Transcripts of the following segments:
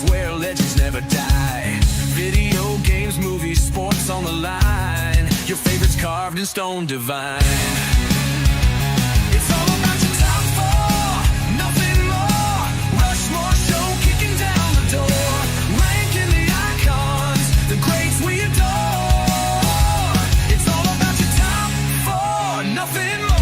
where legends never die. Video games, movies, sports on the line. Your favorites carved in stone divine. It's all about your top four, nothing more. Rushmore Show, kicking down the door. Ranking the icons, the greats we adore. It's all about your top four, nothing more.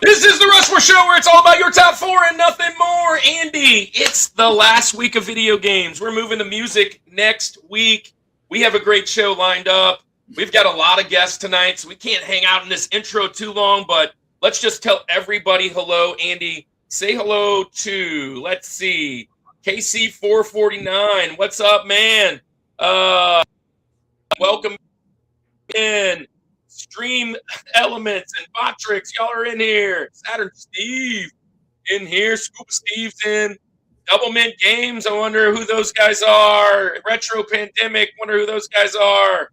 This is the Rushmore Show, where it's all about your top four and nothing more. Andy, it's the last week of video games. We're moving to music next week. We have a great show lined up. We've got a lot of guests tonight, so we can't hang out in this intro too long, but let's just tell everybody hello. Andy, say hello to, let's see, KC449. What's up, man? Welcome in. Stream Elements and Botrix, y'all are in here. Saturn Steve in here. Scuba Steve's in. Double Mint Games, I wonder who those guys are. Retro Pandemic, wonder who those guys are.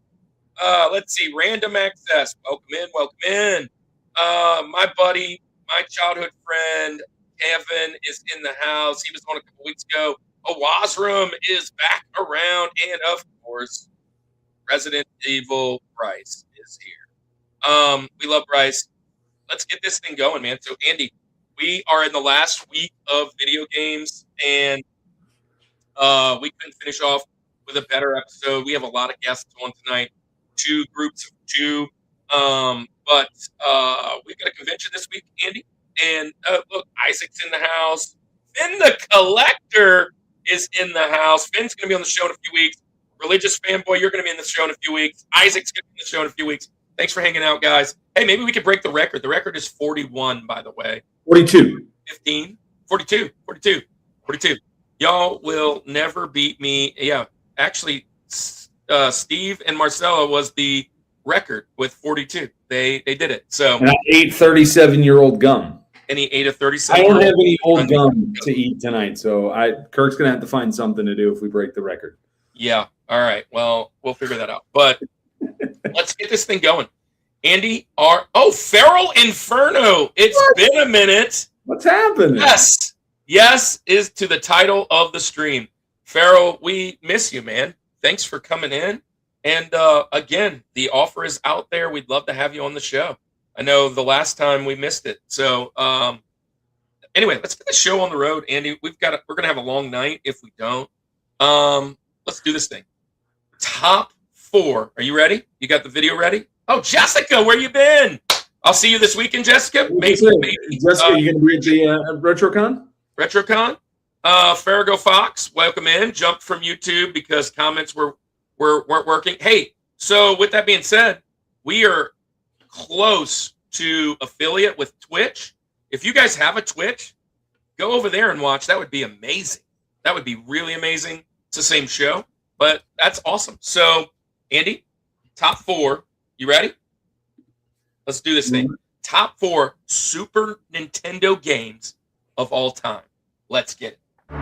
Let's see. Random Access, welcome in, welcome in. My buddy, my childhood friend, Kevin is in the house. He was on a couple weeks ago. Owazrum is back around. And, of course, Resident Evil Bryce is here. We love Bryce. Let's get this thing going, man. So, Andy, we are in the last week of video games, and we couldn't finish off with a better episode. We have a lot of guests on tonight, 2 groups of 2. But we've got a convention this week, Andy. And look, Isaac's in the house. Finn the Collector is in the house. Finn's going to be on the show in a few weeks. Religious Fanboy, you're going to be in the show in a few weeks. Isaac's going to be in the show in a few weeks. Thanks for hanging out, guys. Hey, maybe we could break the record. The record is 41, by the way. 42. 15. 42. 42. 42. Y'all will never beat me. Yeah, actually, Steve and Marcella was the record with 42. They did it. So, and I ate 37-year-old gum. And he ate a 37. I don't have any old gum to eat tonight, so Kirk's going to have to find something to do if we break the record. Yeah. All right. Well, we'll figure that out. But let's get this thing going. Andy, Feral Inferno. It's been a minute. What's happening? Yes is to the title of the stream. Feral, we miss you, man. Thanks for coming in. And again, the offer is out there. We'd love to have you on the show. I know the last time we missed it. So anyway, let's get the show on the road, Andy. We're gonna have a long night if we don't. Let's do this thing. Top 4. Are you ready? You got the video ready? Oh, Jessica, where you been? I'll see you this weekend, Jessica. Maybe. Jessica, you going to be at the RetroCon? RetroCon. Farrago Fox, welcome in. Jumped from YouTube because comments weren't working. Hey, so with that being said, we are close to affiliate with Twitch. If you guys have a Twitch, go over there and watch. That would be amazing. That would be really amazing. It's the same show, but that's awesome. So, Andy, top 4. You ready? Let's do this thing. Top 4 Super Nintendo games of all time. Let's get it. All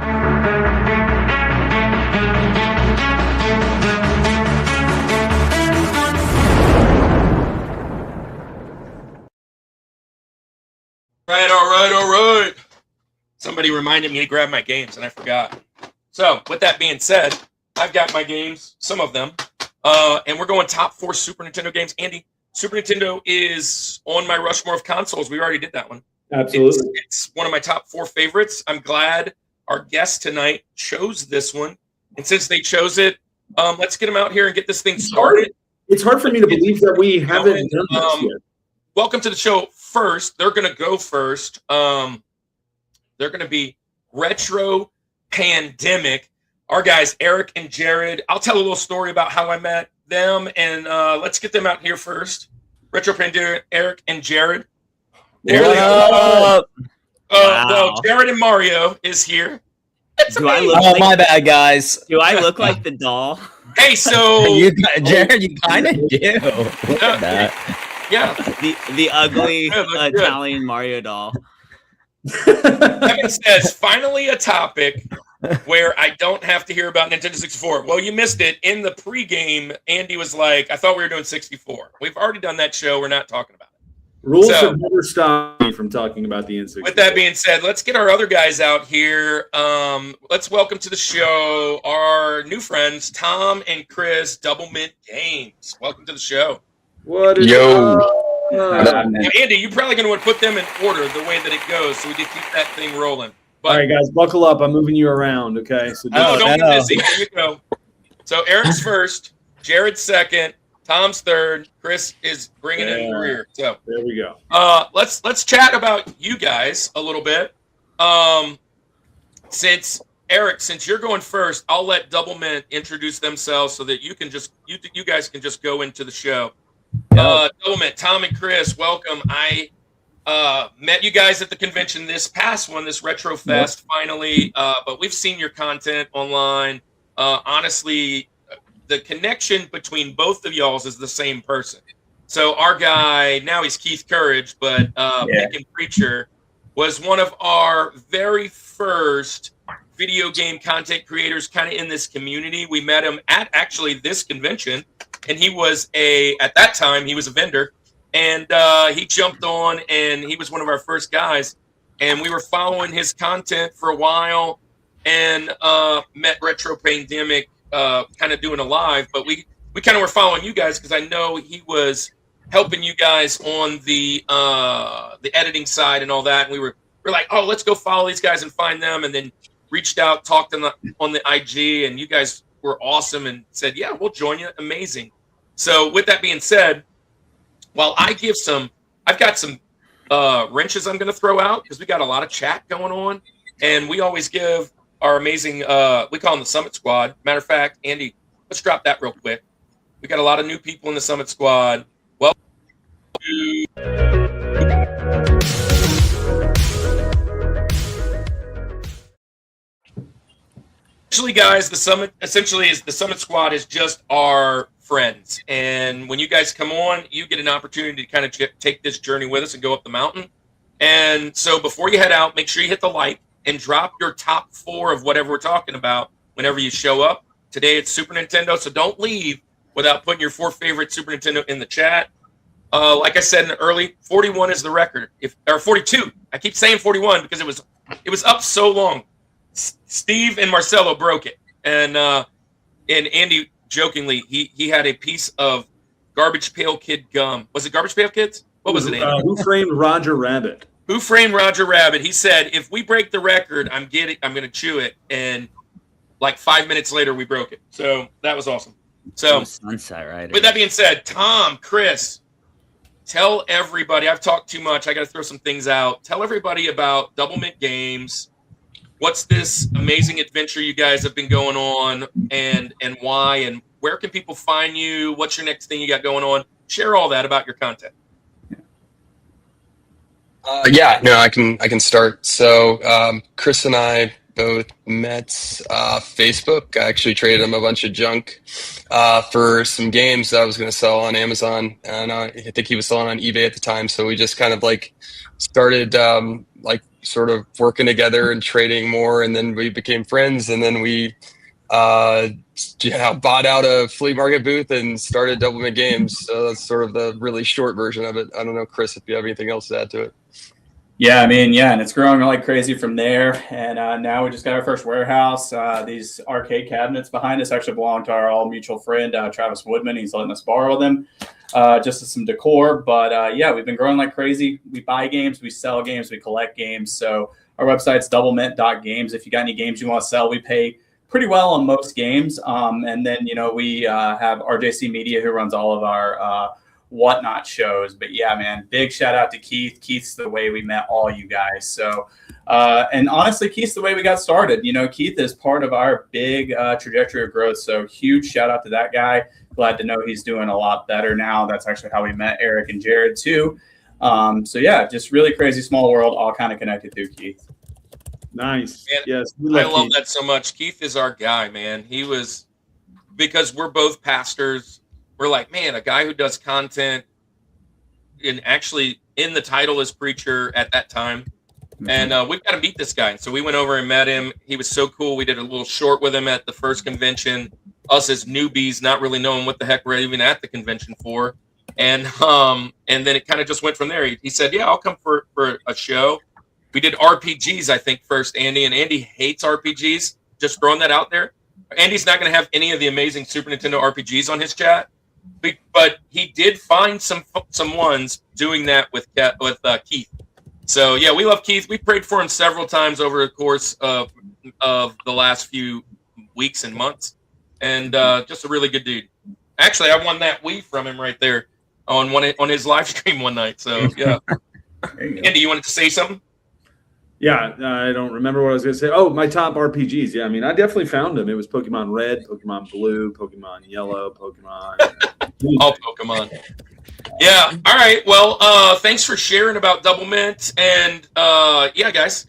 right. Somebody reminded me to grab my games, and I forgot. So, with that being said, I've got my games, some of them. And we're going top 4 Super Nintendo games. Andy, Super Nintendo is on my Rushmore of consoles. We already did that one. Absolutely. It's one of my top 4 favorites. I'm glad our guest tonight chose this one. And since they chose it, let's get them out here and get this thing started. It's hard for me to believe that we haven't done this yet. Welcome to the show first. They're going to go first. They're going to be Retro Pandemic. Our guys, Eric and Jared. I'll tell a little story about how I met them, and let's get them out here first. Retro Pandemic, Eric and Jared. There they are. Well, Jared and Mario is here. My bad, guys. Do I look like the doll? Hey, so Jared, you kind of do. Look at that. Yeah, the ugly Italian Mario doll. Kevin says, finally a topic where I don't have to hear about Nintendo 64. Well, you missed it. In the pregame, Andy was like, I thought we were doing 64. We've already done that show. We're not talking about it. Rules have never stopped me from talking about the N64. With that being said, let's get our other guys out here. Let's welcome to the show our new friends, Tom and Chris, Double Mint Games. Welcome to the show. What is Andy, you're probably going to want to put them in order the way that it goes so we can keep that thing rolling. But, all right, guys, buckle up. I'm moving you around, okay? So don't get busy. Here you go. So Eric's first, Jared's second, Tom's third, Chris is bringing in the rear. So there we go. Let's chat about you guys a little bit. Since you're going first, I'll let Double Mint introduce themselves so that you guys can just go into the show. Double Mint, Tom and Chris, welcome. I met you guys at the convention, this past one, this Retro Fest, finally. But we've seen your content online. Honestly, the connection between both of y'all is the same person. So our guy, now he's Keith Courage, but Pick and Preacher was one of our very first video game content creators kind of in this community. We met him at actually this convention, and he was at that time, he was a vendor. And he jumped on, and he was one of our first guys. And we were following his content for a while and met Retro Pandemic kind of doing a live. But we kind of were following you guys because I know he was helping you guys on the editing side and all that. And we're like, oh, let's go follow these guys and find them. And then reached out, talked on the IG, and you guys were awesome and said, yeah, we'll join you. Amazing. So with that being said, while I've got some wrenches I'm going to throw out because we got a lot of chat going on, and we always give our amazing, we call them the Summit Squad. Matter of fact, Andy, let's drop that real quick. We got a lot of new people in the Summit Squad. Welcome to... Actually, guys, the Summit Squad is just our friends, and when you guys come on, you get an opportunity to kind of take this journey with us and go up the mountain. And so before you head out, make sure you hit the like and drop your top 4 of whatever we're talking about whenever you show up. Today it's Super Nintendo, so don't leave without putting your 4 favorite Super Nintendo in the chat. Like I said in the early, 41 is the record, or 42. I keep saying 41 because it was up so long. Steve and Marcelo broke it, and Andy jokingly, he had a piece of Garbage Pail Kid gum. Was it Garbage Pail Kids? What was it, Andy? Who Framed Roger Rabbit? Who Framed Roger Rabbit? He said, if we break the record, I'm going to chew it. And like 5 minutes later, we broke it. So that was awesome. So Sunset Rider. With that being said, Tom, Chris, tell everybody. I've talked too much. I got to throw some things out. Tell everybody about Double Mint Games. What's this amazing adventure you guys have been going on, and why, and where can people find you? What's your next thing you got going on? Share all that about your content. I can start. So Chris and I both met Facebook. I actually traded him a bunch of junk for some games that I was going to sell on Amazon, and I think he was selling on eBay at the time. So we just kind of started sort of working together and trading more, and then we became friends, and then we bought out a flea market booth and started Double Mint Games. So that's sort of the really short version of it. I don't know, Chris, if you have anything else to add to it. Yeah, and it's growing like crazy from there. And now we just got our first warehouse. These arcade cabinets behind us actually belong to our all mutual friend, Travis Woodman. He's letting us borrow them just as some decor. But we've been growing like crazy. We buy games, we sell games, we collect games. So our website's doublemint.games. If you got any games you want to sell, we pay pretty well on most games. And then, we have RJC Media, who runs all of our whatnot shows. But yeah, man, big shout out to Keith. Keith's the way we met all you guys. So and honestly, Keith's the way we got started. Keith is part of our big trajectory of growth. So huge shout out to that guy. Glad to know he's doing a lot better now. That's actually how we met Eric and Jared too. Just really crazy small world, all kind of connected through Keith. Nice. Man, yes, I love that so much. Keith is our guy, man. Because we're both pastors. We're like, man, a guy who does content, and actually in the title is preacher at that time. And we've got to meet this guy. And so we went over and met him. He was so cool. We did a little short with him at the first convention. Us as newbies, not really knowing what the heck we're even at the convention for. And then it kind of just went from there. He said, "Yeah, I'll come for a show." We did RPGs, I think, first, Andy. And Andy hates RPGs. Just throwing that out there. Andy's not going to have any of the amazing Super Nintendo RPGs on his chat. But he did find some ones doing that with Keith. So, yeah, we love Keith. We prayed for him several times over the course of the last few weeks and months. And just a really good dude. Actually, I won that Wii from him right there on his live stream one night. So, yeah. Andy, you wanted to say something? Yeah, I don't remember what I was going to say. Oh, my top RPGs. Yeah, I mean, I definitely found them. It was Pokemon Red, Pokemon Blue, Pokemon Yellow, Pokemon. All Pokemon. Yeah. All right. Well, thanks for sharing about Double Mint. And yeah, guys,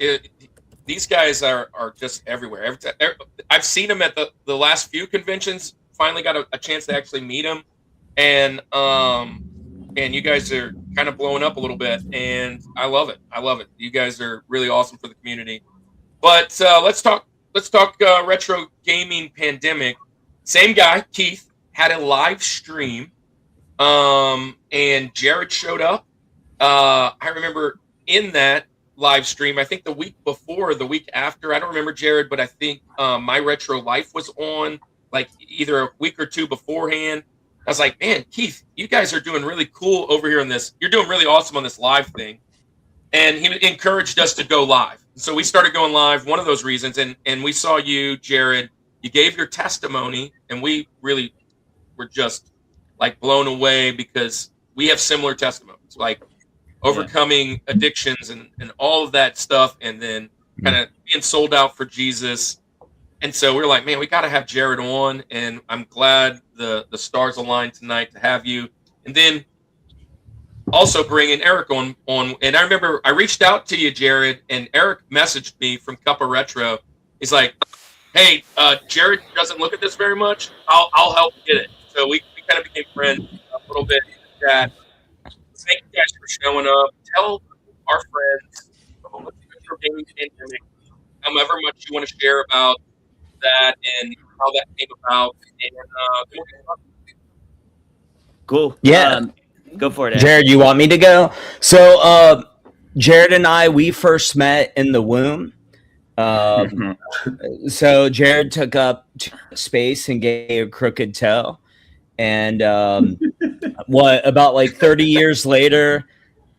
these guys are just everywhere. I've seen them at the last few conventions. Finally got a chance to actually meet them. And you guys are kind of blowing up a little bit, and I love it. I love it. You guys are really awesome for the community. But let's talk retro gaming pandemic. Same guy, Keith, had a live stream, and Jared showed up. I remember in that live stream, I think the week before, the week after, I don't remember Jared, but I think My Retro Life was on like either a week or two beforehand. I was like, man, Keith, you guys are doing really cool over here on this. You're doing really awesome on this live thing. And he encouraged us to go live. So we started going live, one of those reasons. And we saw you, Jared. You gave your testimony, and we really were just like blown away because we have similar testimonies, like overcoming addictions and all of that stuff, and then kind of being sold out for Jesus. And so we're like, man, we got to have Jared on, and I'm glad the stars aligned tonight to have you. And then also bringing Eric on. And I remember I reached out to you, Jared, and Eric messaged me from Cup of Retro. He's like, hey, Jared doesn't look at this very much. I'll help get it. So we kind of became friends a little bit in the chat. Thank you guys for showing up. Tell our friends about the retro gaming pandemic, however much you want to share about that and how that came about. And cool. Yeah. Go for it, Ed. Jared, you want me to go? So Jared and I, we first met in the womb. So Jared took up space and gave a crooked toe. And about like 30 years later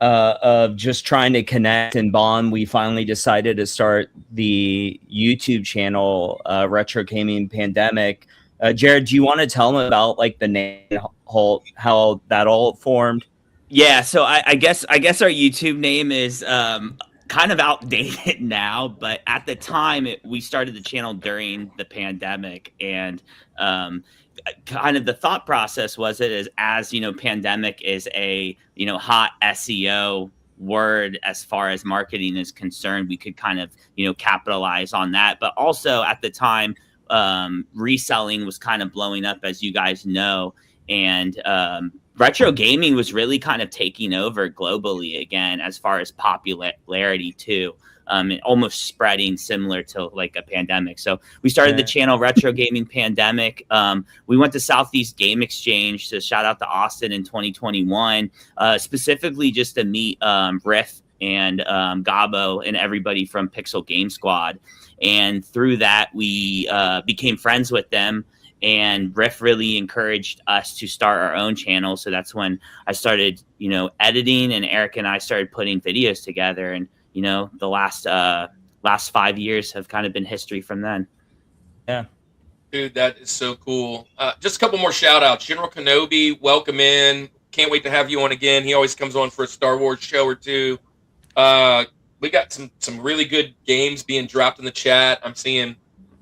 of just trying to connect and bond, we finally decided to start the YouTube channel, Retro Gaming Pandemic. Jared, do you want to tell them about like the name, how that all formed? Yeah, so I guess our YouTube name is kind of outdated now, but at the time we started the channel during the pandemic, and kind of the thought process was as you know, pandemic is a hot SEO word as far as marketing is concerned. We could kind of capitalize on that, but also at the time reselling was kind of blowing up, as you guys know, and retro gaming was really kind of taking over globally again as far as popularity too, and almost spreading similar to like a pandemic. So we started the channel Retro Gaming Pandemic. We went to Southeast Game Exchange, to shout out to Austin, in 2021, specifically just to meet Riff and Gabo and everybody from Pixel Game Squad. And through that, we became friends with them. And Riff really encouraged us to start our own channel. So that's when I started, editing, and Eric and I started putting videos together. And, the last 5 years have kind of been history from then. Yeah. Dude, that is so cool. Just a couple more shout outs. General Kenobi, welcome in. Can't wait to have you on again. He always comes on for a Star Wars show or two. We got some really good games being dropped in the chat. I'm seeing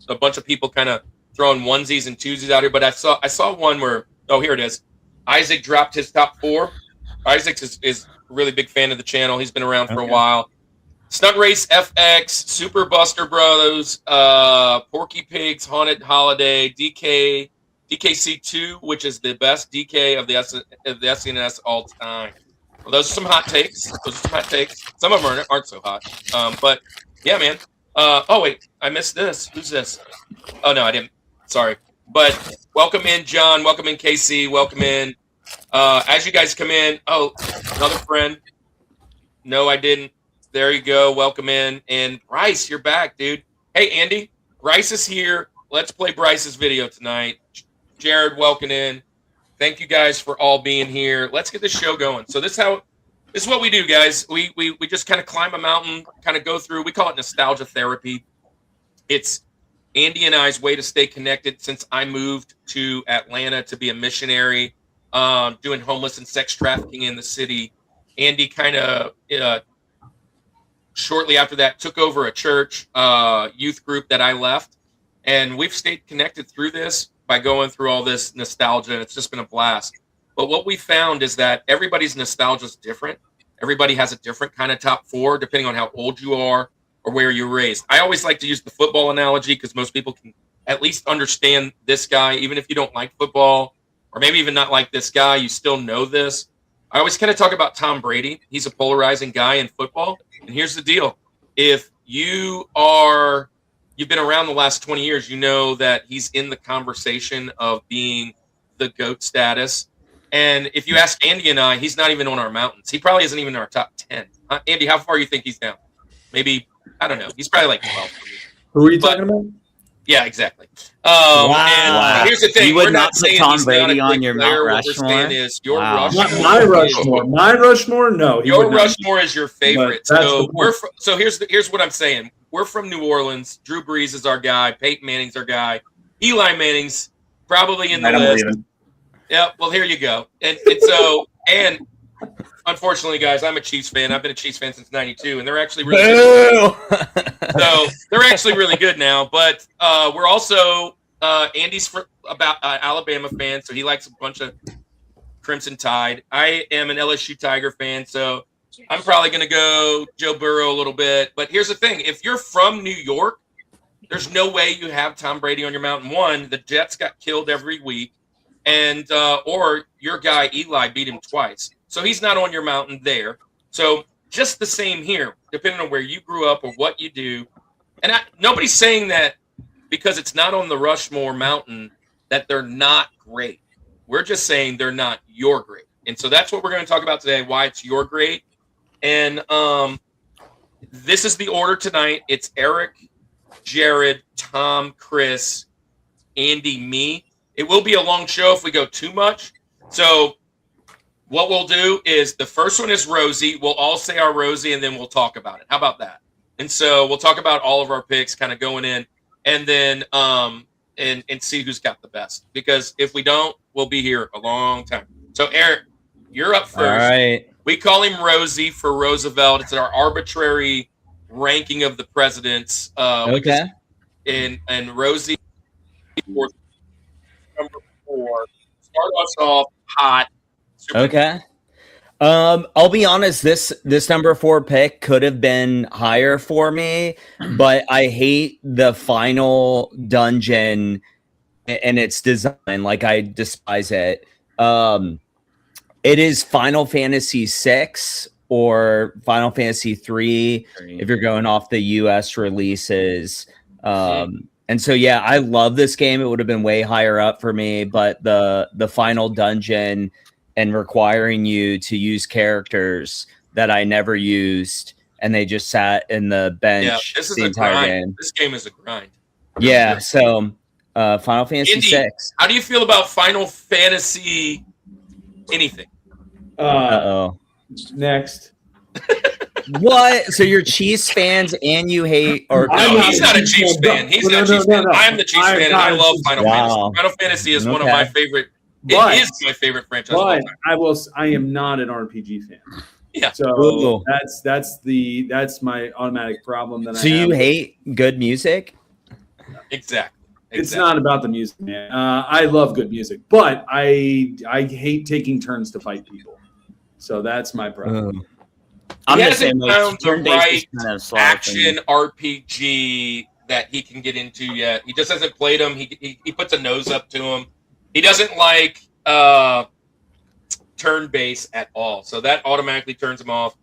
a bunch of people kind of throwing onesies and twosies out here, but I saw one where, here it is. Isaac dropped his top 4. Isaac is a really big fan of the channel. He's been around for a while. Stunt Race FX, Super Buster Bros, Porky Pigs, Haunted Holiday, DKC2, which is the best DK of the SNES all time. Well, those are some hot takes. Some of them aren't so hot. But yeah, man. Oh wait, I missed this. Who's this? Oh no, I didn't. Sorry. But welcome in, John. Welcome in, KC. Welcome in. As you guys come in, oh, another friend. No, I didn't. There you go. Welcome in. And Bryce, you're back, dude. Hey, Andy. Bryce is here. Let's play Bryce's video tonight. Jared, welcome in. Thank you guys for all being here. Let's get this show going. So this is what we do, guys. We just kind of climb a mountain, kind of go through. We call it nostalgia therapy. It's Andy and I's way to stay connected since I moved to Atlanta to be a missionary, doing homeless and sex trafficking in the city. Andy kind of shortly after that took over a church youth group that I left, and we've stayed connected through this by going through all this nostalgia, and it's just been a blast. But what we found is that everybody's nostalgia is different. Everybody has a different kind of top four, depending on how old you are or where you're raised. I always like to use the football analogy because most people can at least understand this guy, even if you don't like football, or maybe even not like this guy, you still know this. I always kind of talk about Tom Brady. He's a polarizing guy in football. And here's the deal. If you've been around the last 20 years, you know that he's in the conversation of being the GOAT status. And if you ask Andy and I, he's not even on our mountains. He probably isn't even in our top 10. Andy, how far do you think he's down? Maybe, I don't know. He's probably like 12 for me. Who are you talking about? Yeah, exactly. Wow. And here's the thing. You would we're not not put saying Tom he's not a Brady on great your player. Mount What we're Rushmore? saying is your Wow. Rushmore. My Rushmore. My Rushmore? No. he Your would not. Rushmore is your favorite. But that's So the point. so here's what I'm saying. We're from New Orleans. Drew Brees is our guy. Peyton Manning's our guy. Eli Manning's probably in the I don't list. believe it. Yeah, well, here you go. And unfortunately, guys, I'm a Chiefs fan. I've been a Chiefs fan since '92, and they're actually really good. So they're actually really good now. But we're also Andy's Alabama fan, so he likes a bunch of Crimson Tide. I am an LSU Tiger fan, so I'm probably going to go Joe Burrow a little bit. But here's the thing. If you're from New York, there's no way you have Tom Brady on your mountain. One, the Jets got killed every week, and or your guy Eli beat him twice. So he's not on your mountain there. So just the same here, depending on where you grew up or what you do. And nobody's saying that because it's not on the Rushmore mountain that they're not great. We're just saying they're not your great. And so that's what we're going to talk about today, why it's your great. And this is the order tonight. It's Eric, Jared, Tom, Chris, Andy, me. It will be a long show if we go too much. So what we'll do is the first one is Rosie. We'll all say our Rosie, and then we'll talk about it. How about that? And so we'll talk about all of our picks kind of going in, and then and see who's got the best. Because if we don't, we'll be here a long time. So Eric, you're up first. All right. We call him Rosie for Roosevelt. It's our arbitrary ranking of the presidents. Okay. And Rosie, number 4. Start us off hot. Super Okay. I'll be honest, this number 4 pick could have been higher for me, but I hate the final dungeon and its design. Like, I despise it. It is Final Fantasy 6 or Final Fantasy 3 if you're going off the US releases. And so, yeah, I love this game. It would have been way higher up for me, but the final dungeon and requiring you to use characters that I never used, and they just sat in the bench this is the a entire grind. game. This game is a grind. Yeah, so Final Fantasy Andy, 6. How do you feel about Final Fantasy anything? Uh-oh. Next. What? So you're Chiefs fans and you hate or No, he's not a Chiefs fan. He's not a Chiefs fan. I'm the Chiefs fan, and I love Final Fantasy. Final Fantasy is one of my favorite. It is my favorite franchise. But I am not an RPG fan. Yeah. So that's my automatic problem. That So you hate good music? Exactly. It's not about the music, man. I love good music, but I hate taking turns to fight people. So that's my problem. He I'm the hasn't same. found the Turn-based is right kind of slow for me. action RPG that he can get into yet. He just hasn't played them. He puts a nose up to him. He doesn't like turn-based at all, so that automatically turns them off.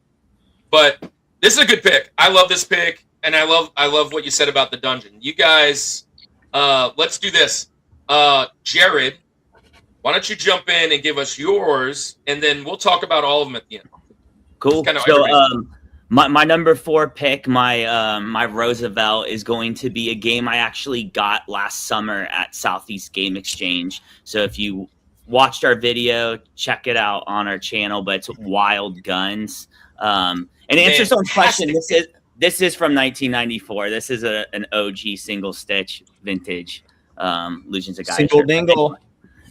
But this is a good pick. I love this pick, and I love what you said about the dungeon. You guys, let's do this. Jared, why don't you jump in and give us yours, and then we'll talk about all of them at the end. Cool. So my number 4 pick, my Roosevelt, is going to be a game I actually got last summer at Southeast Game Exchange. So if you watched our video, check it out on our channel. But it's Wild Guns. And to answer someone's question, this is from 1994. This is an OG single stitch vintage Legions of Gaia. Single dingle.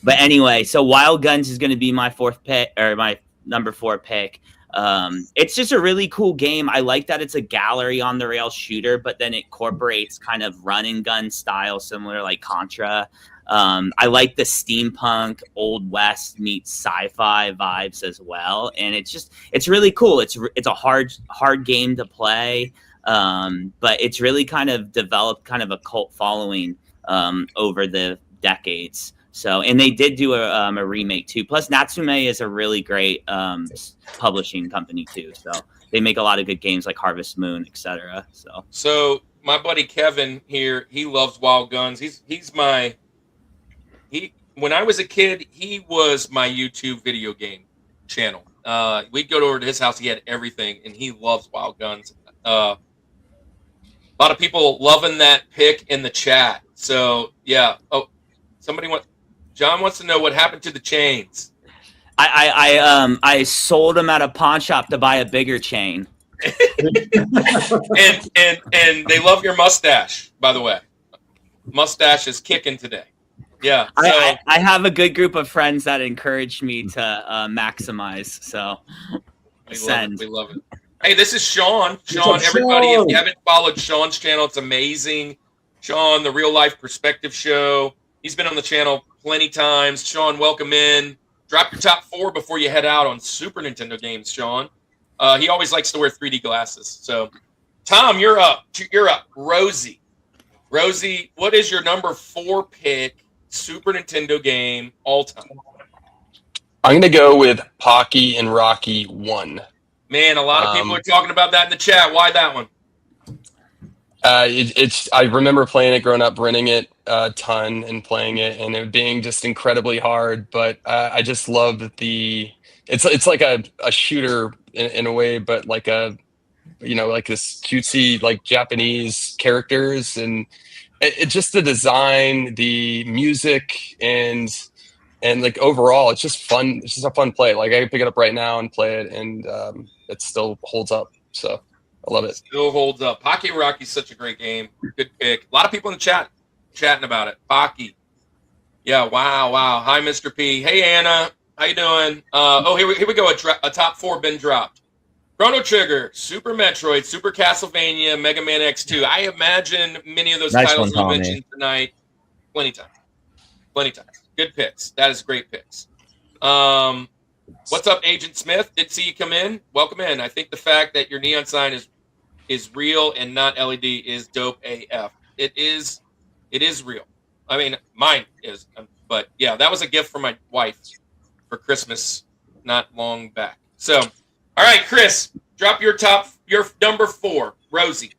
But anyway, so Wild Guns is going to be my 4th pick, or my number 4 pick. It's just a really cool game. I like that it's a gallery on the rail shooter, but then it incorporates kind of run and gun style, similar like Contra. I like the steampunk Old West meets sci-fi vibes as well, and it's really cool. It's a hard game to play, but it's really kind of developed kind of a cult following over the decades. So, and they did do a remake too. Plus, Natsume is a really great publishing company too. So they make a lot of good games like Harvest Moon, etc. So my buddy Kevin here, he loves Wild Guns. When I was a kid, he was my YouTube video game channel. We'd go over to his house. He had everything, and he loves Wild Guns. A lot of people loving that pick in the chat. So yeah. Oh, John wants to know what happened to the chains. I sold them at a pawn shop to buy a bigger chain. and they love your mustache, by the way. Mustache is kicking today. Yeah. So, I have a good group of friends that encourage me to maximize. So we love it. Hey, this is Sean. Sean, everybody, if you haven't followed Sean's channel, it's amazing. Sean, the Real Life Perspective Show. He's been on the channel plenty times. Sean, welcome in. Drop your top 4 before you head out on Super Nintendo games, Sean. He always likes to wear 3D glasses. So, Tom, you're up. Rosie, what is your number 4 pick Super Nintendo game all time? I'm going to go with Pocky and Rocky 1. Man, a lot of people are talking about that in the chat. Why that one? I remember playing it growing up, renting it a ton and playing it, and it being just incredibly hard. But I just love it's like a shooter in a way, but like like this cutesy like Japanese characters, and it just the design, the music, and like overall, it's just fun. It's just a fun play. Like I can pick it up right now and play it, and it still holds up. So. I love it. Still holds up. Pocky and Rocky's such a great game. Good pick. A lot of people in the chat chatting about it. Pocky. Yeah, wow. Hi, Mr. P. Hey, Anna. How you doing? Here we go. A top 4 been dropped. Chrono Trigger, Super Metroid, Super Castlevania, Mega Man X2. I imagine many of those titles we mentioned tonight. Plenty times. Good picks. That is great picks. What's up, Agent Smith? Did see you come in. Welcome in. I think the fact that your neon sign is real and not LED is dope AF. It is real. I mean, mine is. But yeah, that was a gift from my wife for Christmas not long back. So, all right, Chris, drop your number 4, Rosie.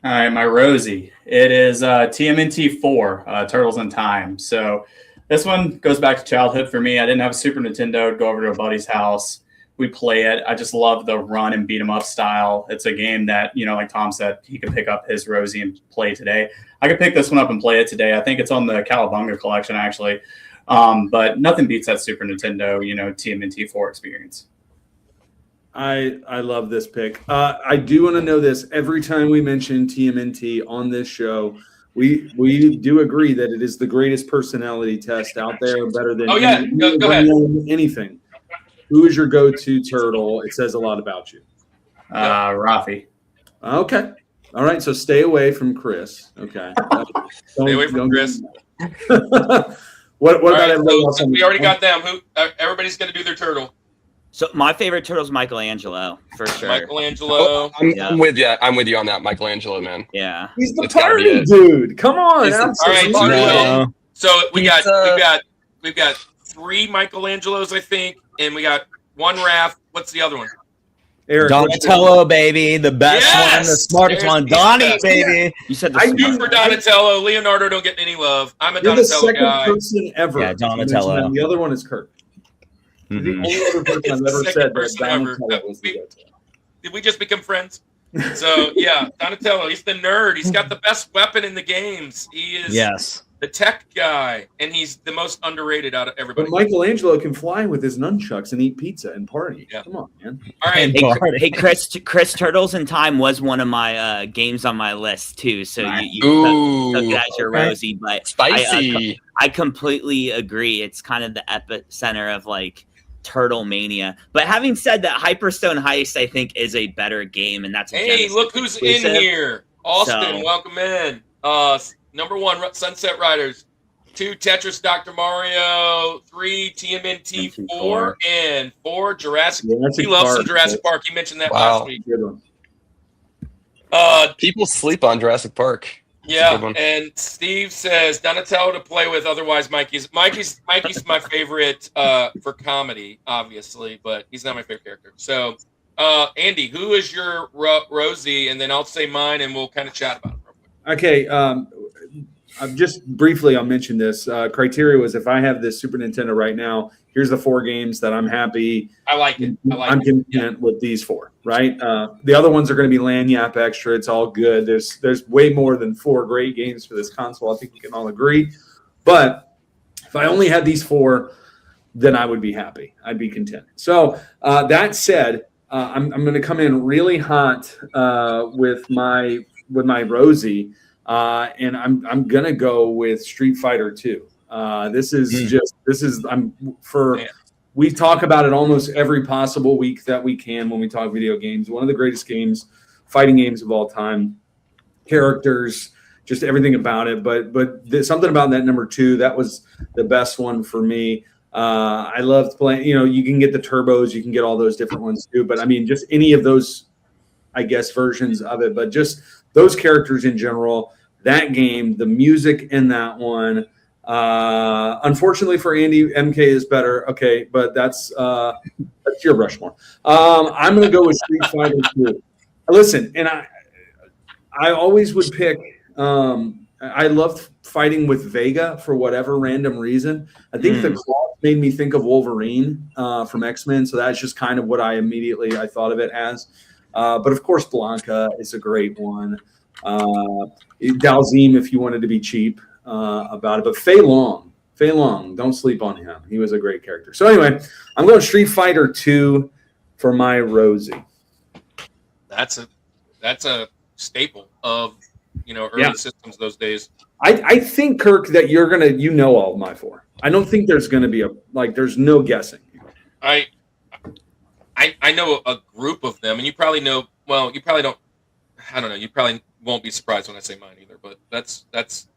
All right, my Rosie. It is TMNT 4, Turtles in Time. So this one goes back to childhood for me. I didn't have a Super Nintendo. I'd go over to a buddy's house. We'd play it. I just love the run and beat 'em up style. It's a game that, like Tom said, he could pick up his Rosie and play today. I could pick this one up and play it today. I think it's on the Cowabunga collection, actually. But nothing beats that Super Nintendo, TMNT 4 experience. I love this pick. I do want to know this. Every time we mention TMNT on this show, we do agree that it is the greatest personality test out there, better than go ahead. Anything. Who is your go-to turtle? It says a lot about you. Rafi. Okay. All right. So stay away from Chris. Okay. Stay away from Chris. What about everybody else? We already got them. Everybody's going to do their turtle. So my favorite turtle is Michelangelo, for sure. Michelangelo. I'm with you. I'm with you on that, Michelangelo, man. Yeah. He's the party dude. Come on. All right. So we've got 3 Michelangelos, I think, and we got 1 Raph. What's the other one? Eric, Donatello, baby, the best one, the smartest There's one. the Donnie, best. baby. You said the I Two smart for one. Donatello. Leonardo don't get any love. I'm a You're the Donatello second guy. person ever. Yeah, to mention Donatello. that. The other one is Kirk. He's the Mhm. only other person It's I've the ever second said that person ever. Donatello was the go-to. Did we just become friends? So yeah, Donatello. He's the nerd. He's got the best weapon in the games. He is Yes. the tech guy, and he's the most underrated out of everybody. But Michelangelo can fly with his nunchucks and eat pizza and party. Yeah. Come on, man. All right, Hey, Chris, Turtles in Time was one of my games on my list too. So you took it as your okay. Rosie, but Spicy. I completely agree. It's kind of the epicenter of like Turtle Mania. But having said that, Hyperstone Heist I think is a better game, and that's a hey, Genesis look who's in exclusive. here. Austin, So- welcome in. Number 1, Sunset Riders. 2, Tetris, Dr. Mario. 3, TMNT. 4, and 4, Jurassic. Jurassic He loves Park. some Jurassic Park. He mentioned that Wow. last week. Good one. People sleep on Jurassic Park. Good Yeah, one. and Steve says Donatello to play with. Otherwise, Mikey's my favorite for comedy, obviously, but he's not my favorite character. So, Andy, who is your Rosie? And then I'll say mine, and we'll kind of chat about it real quick. Okay. I'm just briefly, I'll mention this. Criteria was if I have this Super Nintendo right now, here's the 4 games that I'm happy. I like it. I'm content with these 4, right? The other ones are going to be Lanyap Extra. It's all good. There's way more than 4 great games for this console. I think we can all agree. But if I only had these 4, then I would be happy. I'd be content. So that said, I'm going to come in really hot with my Rosie. And I'm gonna go with Street Fighter 2. We talk about it almost every possible week that we can when we talk video games. One of the greatest games, fighting games of all time. Characters, just everything about it. But there's something about that number 2 that was the best one for me. I loved playing. You can get the turbos, you can get all those different ones too. But I mean, just any of those, I guess, versions of it. But just those characters in general. That game, the music in that one. Unfortunately for Andy, MK is better. Okay, but that's your Rushmore. I'm going to go with Street Fighter 2. Listen, and I always would pick. I loved fighting with Vega for whatever random reason. I think the claw made me think of Wolverine from X-Men, so that's just kind of what I thought of it as. But of course, Blanca is a great one. Dalzim, if you wanted to be cheap about it, but Fei Long, don't sleep on him. He was a great character. So anyway, I'm going Street Fighter 2 for my Rosie. That's a staple of early systems those days. I think, Kirk, that you're gonna all of my 4. I don't think there's gonna be there's no guessing. I know a group of them, and you probably know. Well, you probably don't. I don't know. You probably won't be surprised when I say mine either, but that's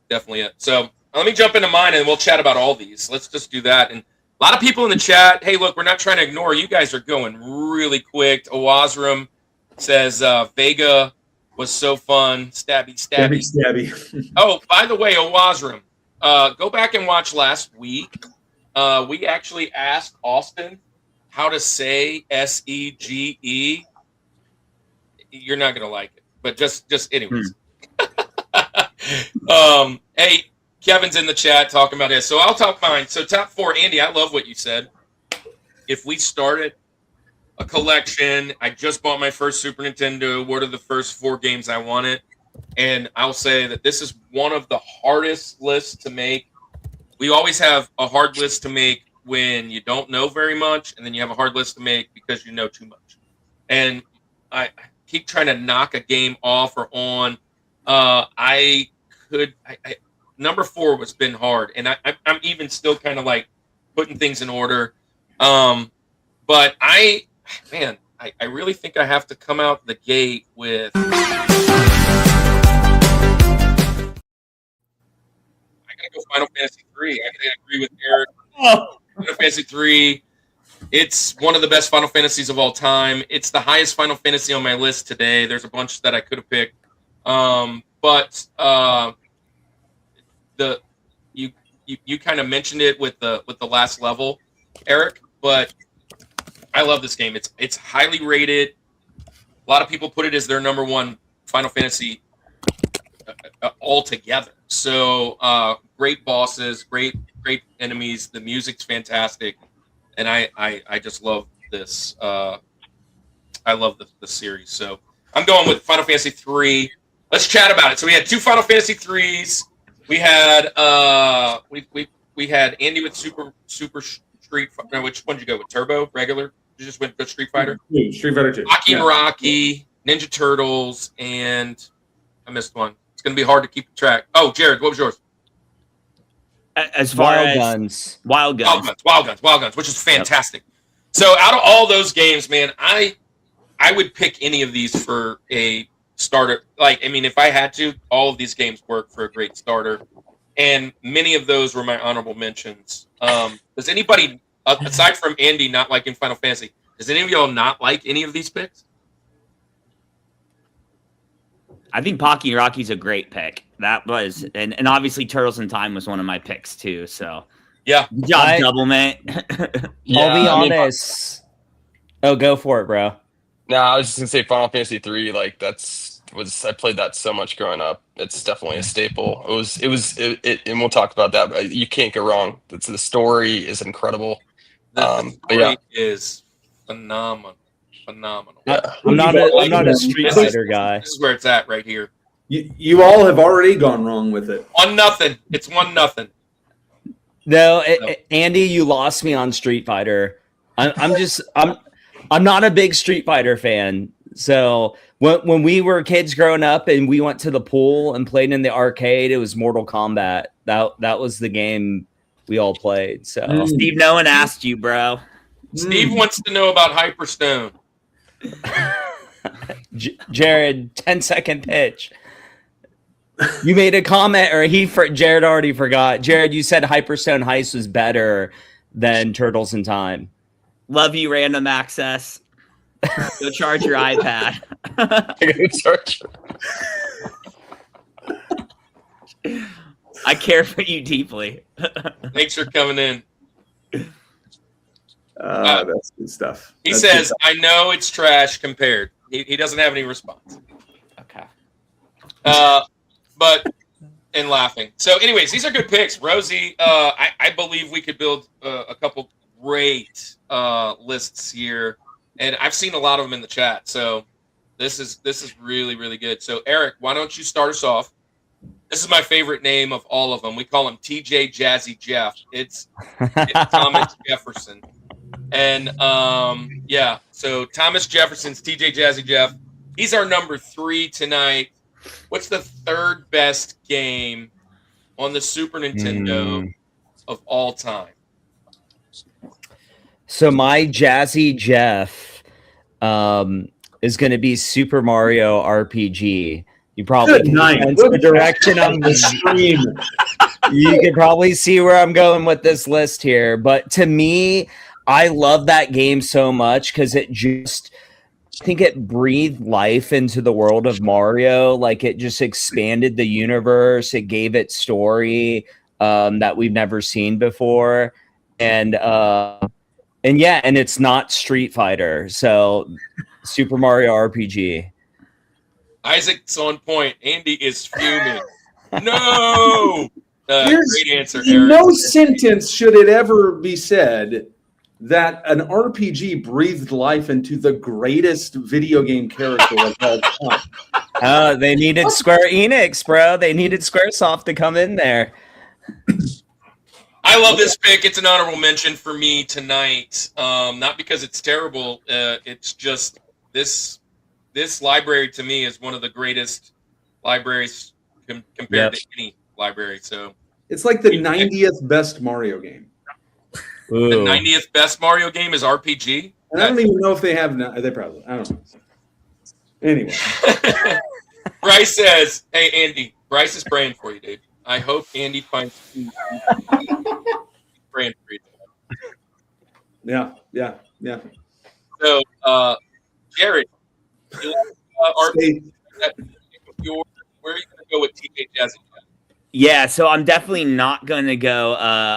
definitely it. So let me jump into mine, and we'll chat about all these. Let's just do that. And a lot of people in the chat. Hey, look, we're not trying to ignore you. Guys are going really quick. Owazram says Vega was so fun. Stabby. Oh, by the way, Owazram, go back and watch last week. We actually asked Austin how to say SEGE. You're not gonna like it, but just anyways. Hey, Kevin's in the chat talking about this, so I'll talk mine. So top 4, Andy, I love what you said. If we started a collection, I just bought my first Super Nintendo. What are the first 4 games I wanted? And I'll say that this is one of the hardest lists to make. We always have a hard list to make when you don't know very much, and then you have a hard list to make because you know too much. And I keep trying to knock a game off or on. Number 4 has been hard, and I'm even still kind of like putting things in order. But I really think I have to come out the gate with. I gotta go Final Fantasy 3. I gotta agree with Eric. Final Fantasy 3. It's one of the best Final Fantasies of all time. It's the highest Final Fantasy on my list today. There's a bunch that I could have picked, but you you kind of mentioned it with the last level, Eric, but I love this game. It's highly rated. A lot of people put it as their number one Final Fantasy altogether. So great bosses, great enemies. The music's fantastic, and I just love this. I love the series. So I'm going with Final Fantasy 3. Let's chat about it. So we had 2 Final Fantasy 3s. We had we had Andy with Super Street. No, which one did you go with? Turbo, regular? You just went with Street Fighter. Street Fighter 2. Rocky and Rocky, Ninja Turtles, and I missed one. It's going to be hard to keep track. Oh, Jared, what was yours? As far Wild as Guns. Wild Guns. Wild Guns, which is fantastic. Yep. So out of all those games, man, I would pick any of these for a starter. Like, I mean, if I had to, all of these games work for a great starter. And many of those were my honorable mentions. Does anybody, aside from Andy not liking Final Fantasy, does any of y'all not like any of these picks? I think Pocky Rocky's a great pick. That was, and obviously Turtles in Time was one of my picks too. So yeah, good job, Doublemint. I'll be honest. Go for it, bro. No, I was just gonna say Final Fantasy 3. Like I played that so much growing up. It's definitely a staple. It and we'll talk about that. But you can't go wrong. The story is incredible. The story is phenomenal. Yeah. I'm not a Street Fighter guy. This is where it's at right here. You all have already gone wrong with it. 1-0. It's 1-0. No, Andy, you lost me on Street Fighter. I'm not a big Street Fighter fan. So when we were kids growing up and we went to the pool and played in the arcade, it was Mortal Kombat. That was the game we all played. So Steve, no one asked you, bro. Steve wants to know about Hyperstone. Jared, 10-second pitch. You made a comment, or Jared already forgot. Jared, you said Hyperstone Heist was better than Turtles in Time. Love you, random access. Go charge your iPad. I care for you deeply. Thanks for coming in. That's good stuff. He says, I know it's trash compared. He doesn't have any response. Okay. But and laughing. So anyways, these are good picks. Rosie, I believe we could build a couple great lists here. And I've seen a lot of them in the chat. So this is really, really good. So Eric, why don't you start us off? This is my favorite name of all of them. We call him TJ Jazzy Jeff. It's Thomas Jefferson. And so Thomas Jefferson's TJ Jazzy Jeff. He's our number 3 tonight. What's the third best game on the Super Nintendo of all time? So my Jazzy Jeff is going to be Super Mario RPG. You probably can sense the direction on the stream. You can probably see where I'm going with this list here. But to me, I love that game so much because I think it breathed life into the world of Mario. Like, it just expanded the universe. It gave it story that we've never seen before. And it's not Street Fighter. So Super Mario RPG. Isaac's on point. Andy is fuming. No! Great answer, Eric. No sentence should it ever be said that an RPG breathed life into the greatest video game character of all time. They needed Square Enix, bro. They needed Squaresoft to come in there. I love this pick. It's an honorable mention for me tonight. Not because it's terrible. It's just this library to me is one of the greatest libraries compared to any library. So it's like the 90th best Mario game. Ooh. The 90th best Mario game is RPG. And I don't even know if they have. They probably. I don't know. Anyway, Bryce says, "Hey Andy, Bryce is praying for you, dude. I hope Andy finds praying for you." Yeah. So, Jared, where are you going to go with TJ Jazzy? Yeah, so I'm definitely not going to go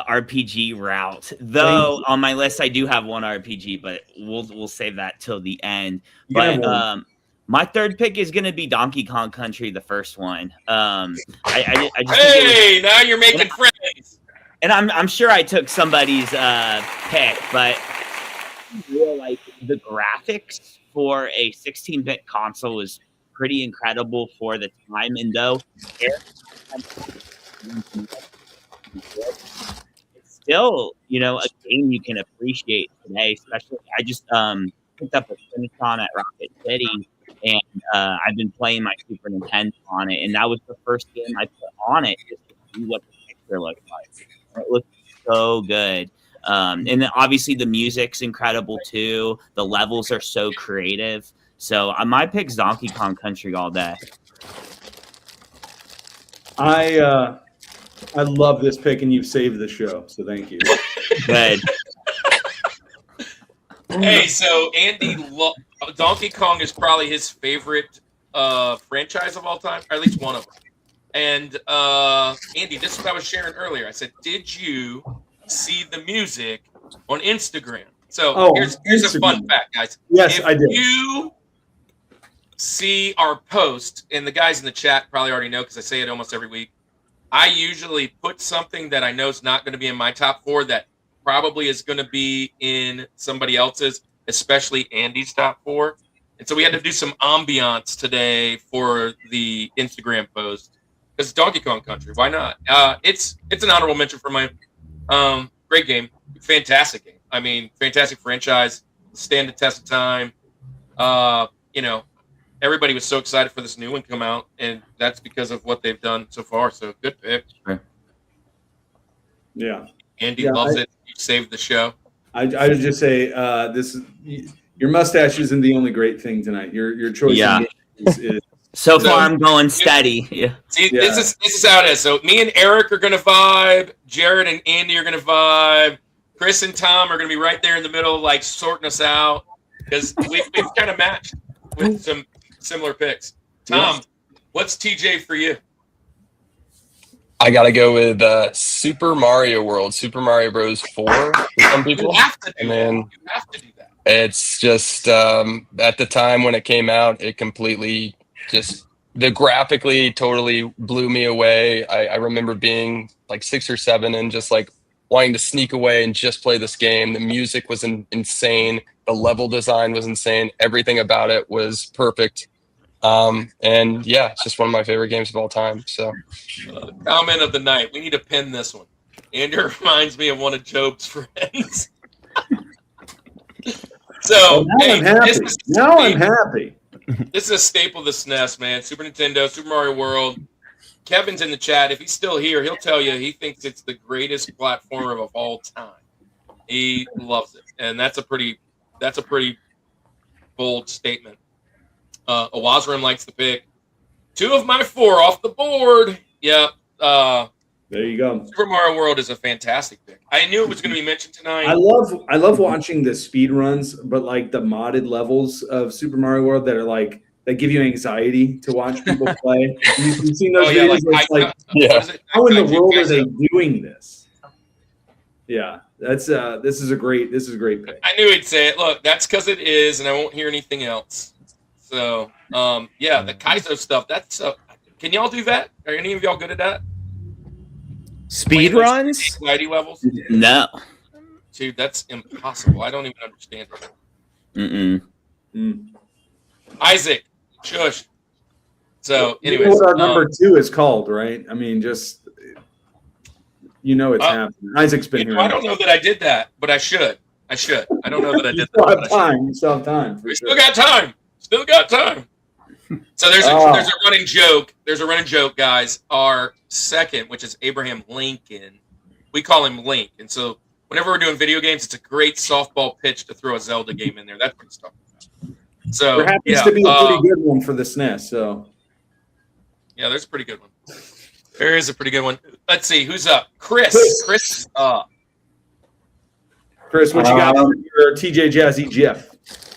RPG route. Though on my list I do have one RPG, but we'll save that till the end. You can have But one. my third pick is going to be Donkey Kong Country, the first one. I just think Hey, now you're making friends. and I'm sure I took somebody's pick, but I feel like the graphics for a 16-bit console was pretty incredible for the time. And though it's still, a game you can appreciate today. Especially, I just picked up a Finish-On at Rocket City, and I've been playing my Super Nintendo on it, and that was the first game I put on it just to see what the picture looked like. It looked so good. And then obviously the music's incredible too. The levels are so creative. So my pick's Donkey Kong Country all day. I love this pick, and you've saved the show, so thank you. Good. Hey, so Andy, Donkey Kong is probably his favorite franchise of all time, or at least one of them. And Andy, this is what I was sharing earlier. I said, did you see the music on Instagram? So here's a fun fact, guys. Yes, if I did. You see our post, and the guys in the chat probably already know because I say it almost every week. I usually put something that I know is not going to be in my top 4 that probably is going to be in somebody else's, especially Andy's top 4. And so we had to do some ambiance today for the Instagram post. Because Donkey Kong Country, why not? It's an honorable mention for my great game, fantastic game. I mean, fantastic franchise, stand the test of time. Everybody was so excited for this new one come out, and that's because of what they've done so far. So good pick. Yeah, Andy loves it. You saved the show. I would just say this is your mustache isn't the only great thing tonight. Your choice. Yeah. Is So far, I'm going steady. Yeah. See, this is how it is. So me and Eric are going to vibe. Jared and Andy are going to vibe. Chris and Tom are going to be right there in the middle, like sorting us out because we've kind of matched with some similar picks. Tom, what's TJ for you? I got to go with Super Mario World, Super Mario Bros. 4 for some people. You have to do And then that. You have to do that. it's just at the time when it came out, it completely the graphically totally blew me away. I remember being like 6 or 7 and just like wanting to sneak away and just play this game. The music was insane. The level design was insane. Everything about it was perfect. And yeah, it's just one of my favorite games of all time. So Comment of the night. We need to pin this one. Andrew reminds me of one of Job's friends. So now I'm happy. I'm happy. This is a staple of the SNES, man. Super Nintendo, Super Mario World. Kevin's in the chat. If he's still here, he'll tell you he thinks it's the greatest platformer of all time. He loves it, and that's a pretty bold statement. Awazram likes the pick. 2 of my 4 off the board. Yeah. There you go. Super Mario World is a fantastic pick. I knew it was going to be mentioned tonight. I love watching the speed runs, but like the modded levels of Super Mario World that are like that give you anxiety to watch people play. You've seen those videos? How in the world are they doing this? Yeah, that's this is a great pick. I knew he'd say it. Look, that's because it is, and I won't hear anything else. So, the Kaizo stuff. That's can y'all do that? Are any of y'all good at that? Speed runs? Anxiety levels? No. Dude, that's impossible. I don't even understand it. Isaac, shush. So, anyways. You know what our number 2 is called, right? I mean, just, it's happening. Isaac's been here. I don't know that I did that, but I should. I don't know that I did that. You still have time. We still got time. Still got time. So there's a running joke. There's a running joke, guys. Our second, which is Abraham Lincoln, we call him Link. And so whenever we're doing video games, it's a great softball pitch to throw a Zelda game in there. That's what it's talking about. So there happens to be a pretty good one for the SNES. So there's a pretty good one. There is a pretty good one. Let's see who's up. Chris. Chris, what you got for your TJ Jazzy Jeff?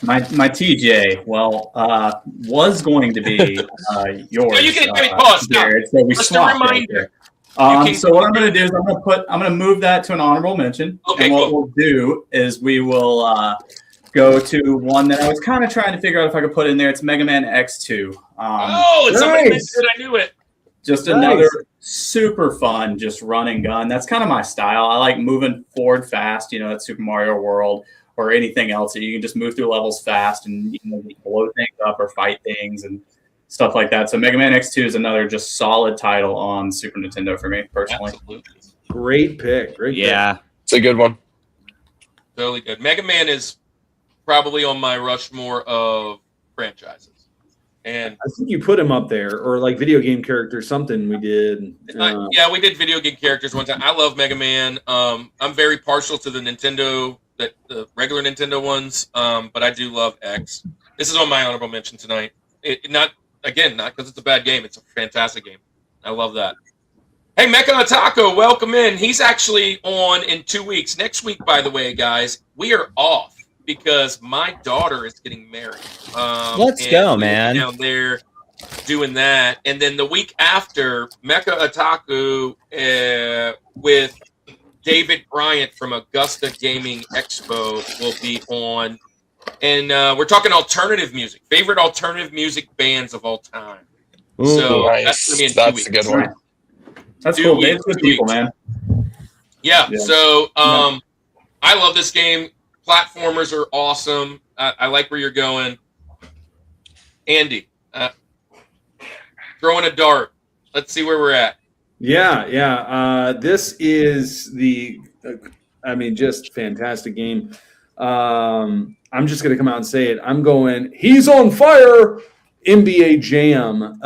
My TJ, was going to be yours. No, you can give me pause. Jared, so we Just a swapped reminder. So what I'm going to do is I'm going to move that to an honorable mention. Okay, and what cool. we'll do is we will go to one that I was kind of trying to figure out if I could put in there. It's Mega Man X2. Somebody nice. mentioned it. I knew it. Just Nice. another super fun, just run and gun. That's kind of my style. I like moving forward fast. You know, at Super Mario World or anything else that you can just move through levels fast and blow things up or fight things and stuff like that. So Mega Man X2 is another just solid title on Super Nintendo for me personally. Absolutely. Great pick. Great pick. Yeah. It's a good one. Totally good. Mega Man is probably on my Rushmore of franchises. And I think you put him up there, or like video game character, something we did. yeah, we did video game characters one time. I love Mega Man. I'm very partial to the Nintendo, the regular Nintendo ones, but I do love X. This is on my honorable mention tonight. Not because it's a bad game. It's a fantastic game. I love that. Hey, Mecha Atako, welcome in. He's actually on in 2 weeks. Next week, by the way, guys, we are off because my daughter is getting married. Let's go, man. Down there doing that. And then the week after, Mecha Atako with David Bryant from Augusta Gaming Expo will be on. And we're talking alternative music, favorite alternative music bands of all time. Ooh, so Nice. that's going to be in 2 That's weeks. a good one. That's 2 cool. weeks, Dave's good 2 people, weeks. man. Yeah. Yeah. So I love this game. Platformers are awesome. I like where you're going. Andy, throwing a dart. Let's see where we're at. Yeah. This is just fantastic game. I'm just going to come out and say it. I'm going, he's on fire. NBA Jam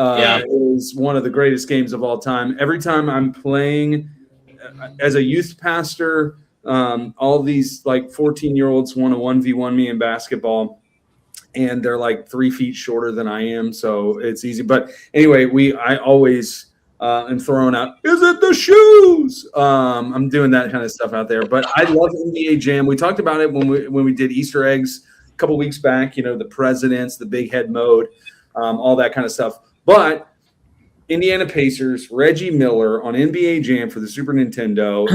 is one of the greatest games of all time. Every time I'm playing as a youth pastor, all these like 14-year-olds want to 1v1 me in basketball, and they're like 3 feet shorter than I am, so it's easy. But anyway, I always am throwing out, is it the shoes? I'm doing that kind of stuff out there. But I love NBA Jam. We talked about it when we did Easter eggs a couple weeks back. You know, the presidents, the big head mode, all that kind of stuff. But Indiana Pacers, Reggie Miller on NBA Jam for the Super Nintendo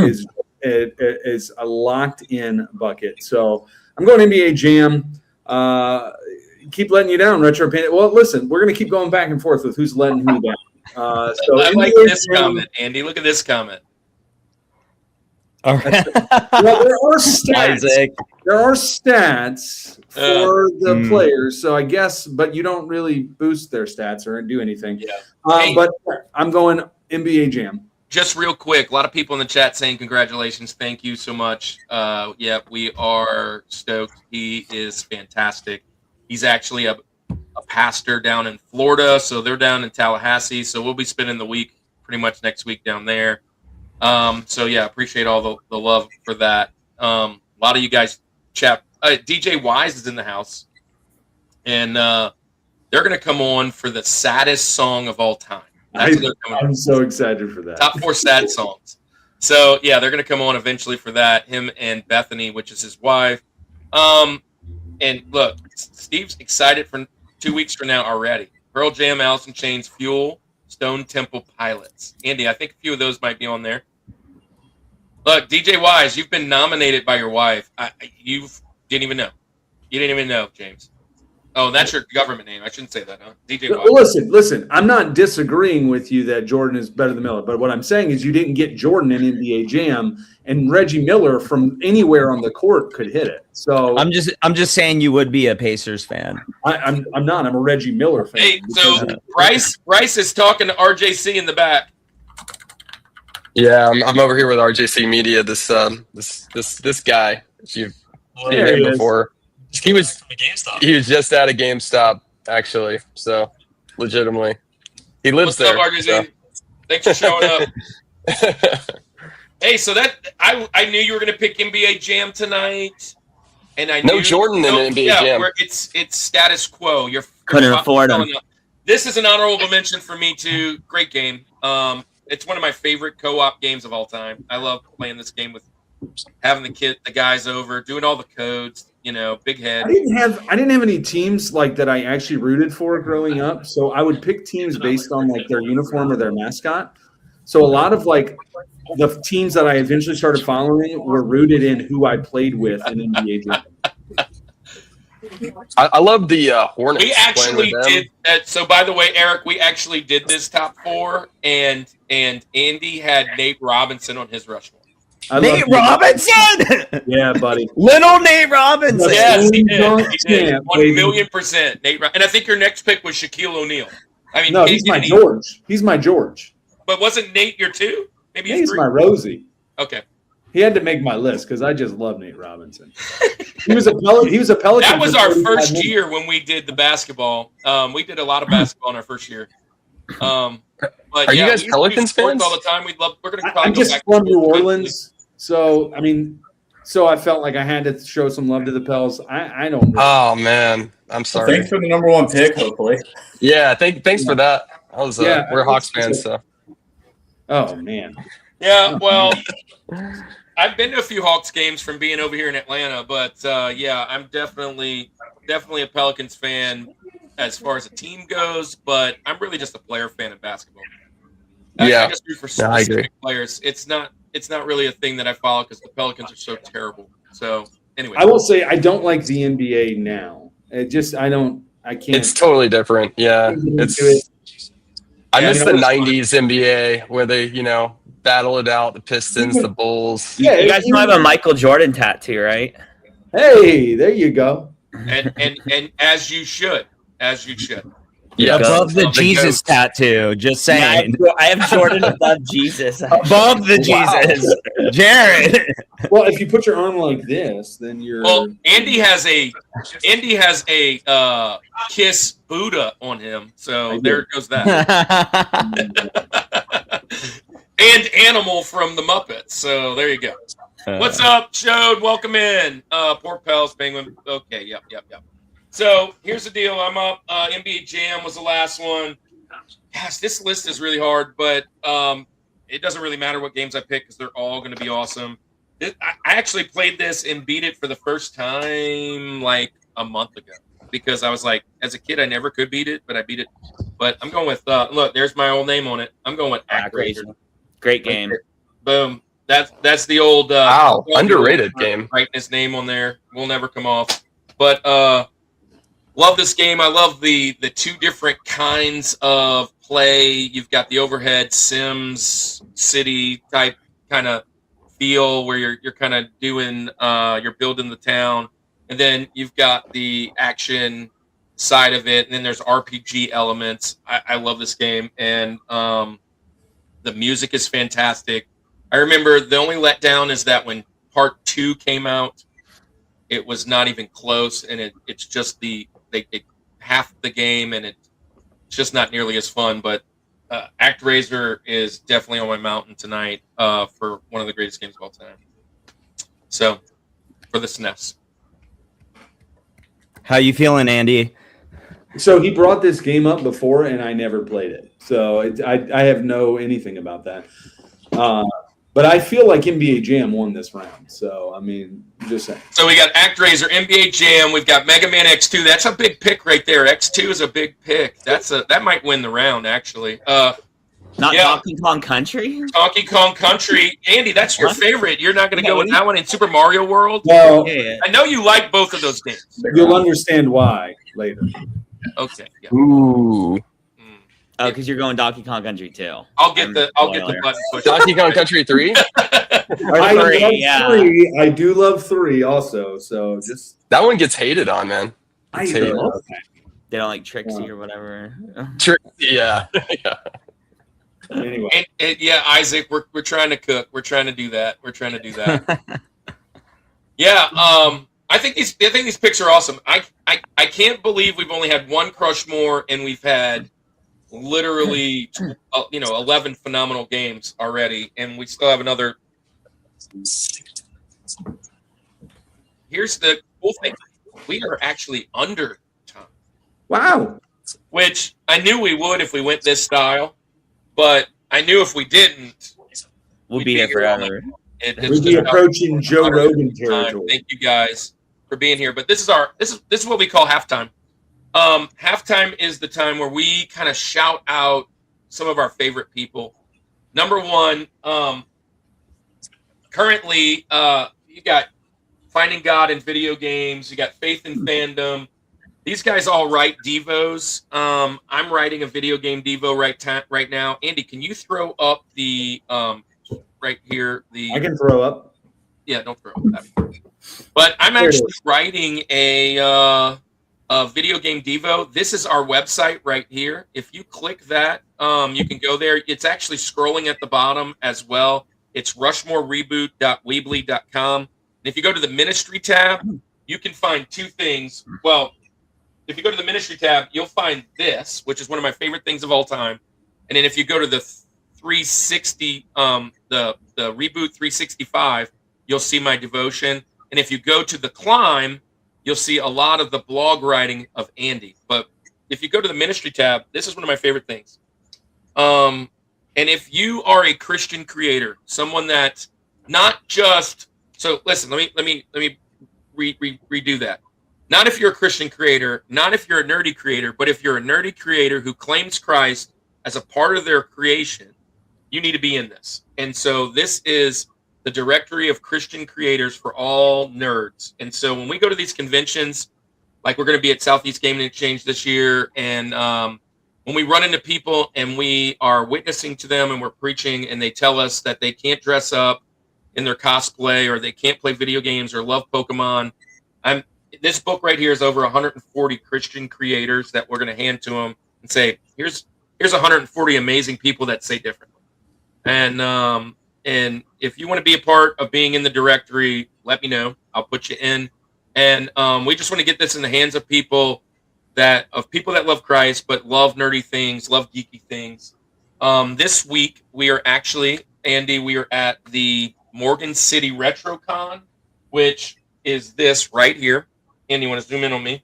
is a locked-in bucket. So I'm going NBA Jam. Keep letting you down, Retro Panda. Well, listen, we're going to keep going back and forth with who's letting who down. So I like NBA this Jam, comment, Andy. Look at this comment. All right. Well, there are stats. Isaac. There are stats for the players, so I guess, but you don't really boost their stats or do anything. Yeah. But I'm going NBA Jam. Just real quick, a lot of people in the chat saying congratulations. Thank you so much. Yeah, we are stoked. He is fantastic. He's actually a pastor down in Florida, so they're down in Tallahassee. So we'll be spending the week pretty much next week down there. So yeah, appreciate all the love for that. A lot of you guys chat. DJ Wise is in the house, and they're going to come on for the saddest song of all time. That's what they're coming I'm on. so excited for that. Top 4 sad songs. So yeah, they're going to come on eventually for that. Him and Bethany, which is his wife. And look, Steve's excited for 2 weeks from now already. Pearl Jam, Alice in Chains, Fuel, Stone Temple Pilots. Andy, I think a few of those might be on there. Look, DJ Wise, you've been nominated by your wife. You didn't even know. You didn't even know, James. Oh, that's your government name. I shouldn't say that, huh? DJ Wise. Well, listen. I'm not disagreeing with you that Jordan is better than Miller, but what I'm saying is you didn't get Jordan in NBA Jam, and Reggie Miller from anywhere on the court could hit it. So I'm just saying you would be a Pacers fan. I'm not. I'm a Reggie Miller fan. Hey, so Bryce is talking to RJC in the back. Yeah, I'm over here with RJC Media. This guy you've seen There he him is. before. He was just at a GameStop actually. So legitimately, he lives What's there. up, RJC? Thanks for showing up. Hey, so that I knew you were going to pick NBA Jam tonight, and I No knew Jordan in NBA Jam. It's status quo. You're Couldn't afford him. This is an honorable mention for me too. Great game. It's one of my favorite co-op games of all time. I love playing this game with having the guys over, doing all the codes. You know, big head. I didn't have any teams like that I actually rooted for growing up. So I would pick teams based on like their uniform or their mascot. So a lot of like the teams that I eventually started following were rooted in who I played with in NBA Jam. I love the Hornets. We actually did that. So, by the way, Eric, we actually did this top 4, and Andy had Nate Robinson on his Rushmore. Nate Robinson? Yeah, buddy. Little Nate Robinson. Yes, he did. He did. Yeah, 1,000,000% Nate. And I think your next pick was Shaquille O'Neal. I mean, no, he's my George. He's my George. But wasn't Nate your 2? Maybe he's my Rosie. Okay. He had to make my list because I just love Nate Robinson. He was a Pelican. That was our first year when we did the basketball. We did a lot of basketball in our first year. But are you guys Pelicans fans? All the time. We're going to. I'm just from New Orleans, so I mean, I felt like I had to show some love to the Pels. I don't. Oh man, I'm sorry. Thanks for the number 1 pick. Hopefully. Yeah, thanks for that. We're Hawks fans, so. Oh man. Yeah, well, I've been to a few Hawks games from being over here in Atlanta, but yeah, I'm definitely a Pelicans fan as far as a team goes, but I'm really just a player fan of basketball. I just root for specific players. It's not really a thing that I follow because the Pelicans are so terrible. So anyway, I will say I don't like the NBA now. I can't. It's totally different. Yeah, I miss the '90s NBA where they, battle it out. The Pistons, the Bulls. Yeah, you guys know I have a Michael Jordan tattoo, right? Hey, there you go. And as you should. Yeah, above the Jesus tattoo. Just saying. I have Jordan above Jesus. Above the Jesus, Jared. Well, if you put your arm like this, then you're. Well, Andy has a Kiss Buddha on him, so there goes that. And Animal from the Muppets, so there you go. What's up, Shode? Welcome in. Poor Pels, Penguin. Okay, yep. So here's the deal. I'm up. NBA Jam was the last one. Gosh, this list is really hard, but it doesn't really matter what games I pick because they're all going to be awesome. I actually played this and beat it for the first time like a month ago because I was like, as a kid, I never could beat it, but I beat it. But I'm going with, look, there's my old name on it. I'm going with ActRaiser. Great game. Boom. That's the old underrated game. Writing his name on there will never come off. But love this game. I love the 2 different kinds of play. You've got the overhead Sims City type kind of feel where you're kind of doing you're building the town, and then you've got the action side of it, and then there's RPG elements. I love this game, and the music is fantastic. I remember the only letdown is that when part 2 came out, it was not even close, and it's just half the game, and it's just not nearly as fun. But ActRaiser is definitely on my mountain tonight for one of the greatest games of all time. So, for the SNES. How you feeling, Andy? So he brought this game up before, and I never played it. So I have no anything about that. But I feel like NBA Jam won this round. So, I mean, just saying. So we got ActRaiser, NBA Jam. We've got Mega Man X2. That's a big pick right there. X2 is a big pick. That might win the round, actually. Donkey Kong Country? Donkey Kong Country. Andy, that's your favorure. You're not going to go with that one in Super Mario World? Well, I know you like both of those games. You'll understand why later. Okay. Yeah. Ooh. Oh, because you're going Donkey Kong Country too. I'll get the button push. Donkey Kong Country 3? Three. I do love 3 also. So just that one gets hated on, man. I hated. They don't like Trixie or whatever. Yeah. Anyway. And Isaac, we're trying to cook. We're trying to do that. Yeah. I think these picks are awesome. I can't believe we've only had one Rushmore and we've had literally 11 phenomenal games already, and we still have another. Here's the cool thing: we are actually under time. Wow. Which I knew we would if we went this style, but I knew if we didn't, we'd be here forever. We'd be approaching Joe Rogan territory. Thank you guys for being here. But this is what we call halftime. Halftime is the time where we kind of shout out some of our favorite people. number one, currently, you got Finding God in Video Games. You got Faith in Fandom. These guys all write devos. I'm writing a video game devo right now. Andy, can you throw up the right here? I can throw up. Yeah, don't throw up. But I'm actually writing a video game devo. This is our website right here. If you click that, you can go there. It's actually scrolling at the bottom as well. It's rushmorereboot.weebly.com. And if you go to the ministry tab, you can find two things. Well, if you go to the ministry tab, you'll find this, which is one of my favorite things of all time. And then if you go to the 360, the Reboot 365, you'll see my devotion. And if you go to the Climb, you'll see a lot of the blog writing of Andy. But if you go to the ministry tab, this is one of my favorite things. And if you are a Christian creator, someone that not just, so listen, let me redo that. Not if you're a Christian creator, not if you're a nerdy creator, but if you're a nerdy creator who claims Christ as a part of their creation, you need to be in this. And so this is the directory of Christian creators for all nerds. And so when we go to these conventions, like we're going to be at Southeast Gaming Exchange this year, and when we run into people and we are witnessing to them and we're preaching and they tell us that they can't dress up in their cosplay or they can't play video games or love Pokemon, this book right here is over 140 Christian creators that we're going to hand to them and say, here's 140 amazing people that say differently. And if you want to be a part of being in the directory, let me know. I'll put you in. And we just want to get this in the hands of people that love Christ, but love nerdy things, love geeky things. This week, we are actually, Andy, we are at the Morgan City RetroCon, which is this right here. Andy, you want to zoom in on me?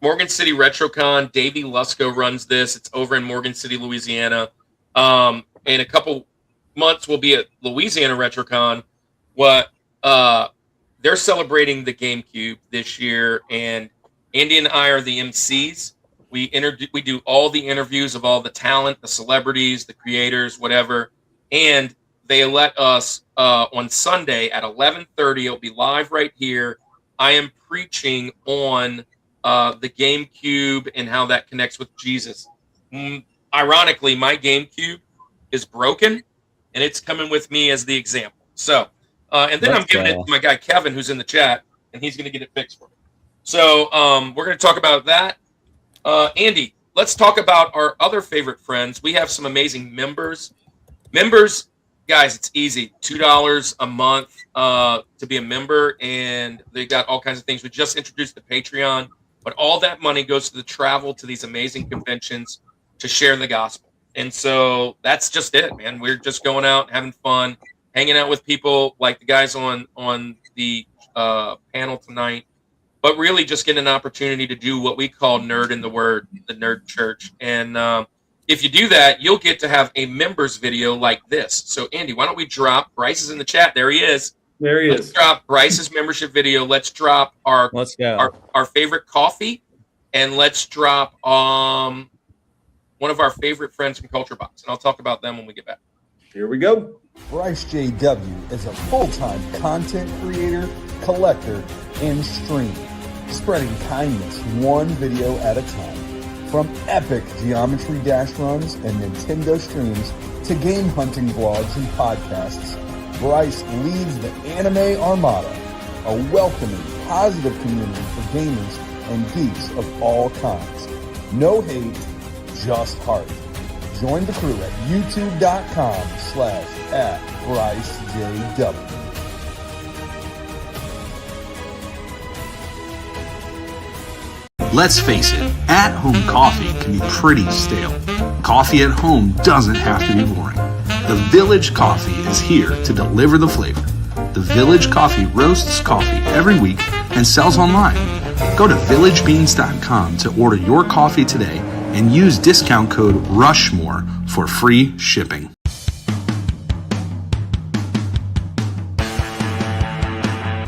Morgan City RetroCon, Davey Lusko runs this. It's over in Morgan City, Louisiana. In a couple months, we'll be at Louisiana RetroCon. They're celebrating the GameCube this year, and Andy and I are the MCs. We do all the interviews of all the talent, the celebrities, the creators, whatever, and they let us on Sunday at 11:30. It'll be live right here. I am preaching on the GameCube and how that connects with Jesus. Ironically, my GameCube is broken, and it's coming with me as the example. So, and then I'm giving it to my guy Kevin, who's in the chat, and he's going to get it fixed for me. So, we're going to talk about that. Andy, let's talk about our other favorite friends. We have some amazing members. Members, guys, it's easy. $2 a month to be a member, and they got all kinds of things. We just introduced the Patreon, but all that money goes to the travel to these amazing conventions to share the gospel. And so that's just it, man. We're just going out, having fun, hanging out with people like the guys on the panel tonight, but really just getting an opportunity to do what we call Nerd in the Word, the Nerd Church. And if you do that, you'll get to have a members video like this. So, Andy, why don't we drop, Bryce is in the chat. There he is. Let's drop Bryce's membership video. Let's drop our favorite coffee, and let's drop one of our favorite friends from Culture Box. And I'll talk about them when we get back. Here we go. Bryce JW is a full-time content creator, collector, and streamer, spreading kindness one video at a time. From epic Geometry Dash runs and Nintendo streams to game hunting vlogs and podcasts, Bryce leads the Anime Armada, a welcoming, positive community for gamers and geeks of all kinds. No hate, just heart. Join the crew at youtube.com/@BryceJW. Let's face it, at-home coffee can be pretty stale. Coffee at home doesn't have to be boring. The Village Coffee is here to deliver the flavor. The Village Coffee roasts coffee every week and sells online. Go to villagebeans.com to order your coffee today and use discount code RUSHMORE for free shipping.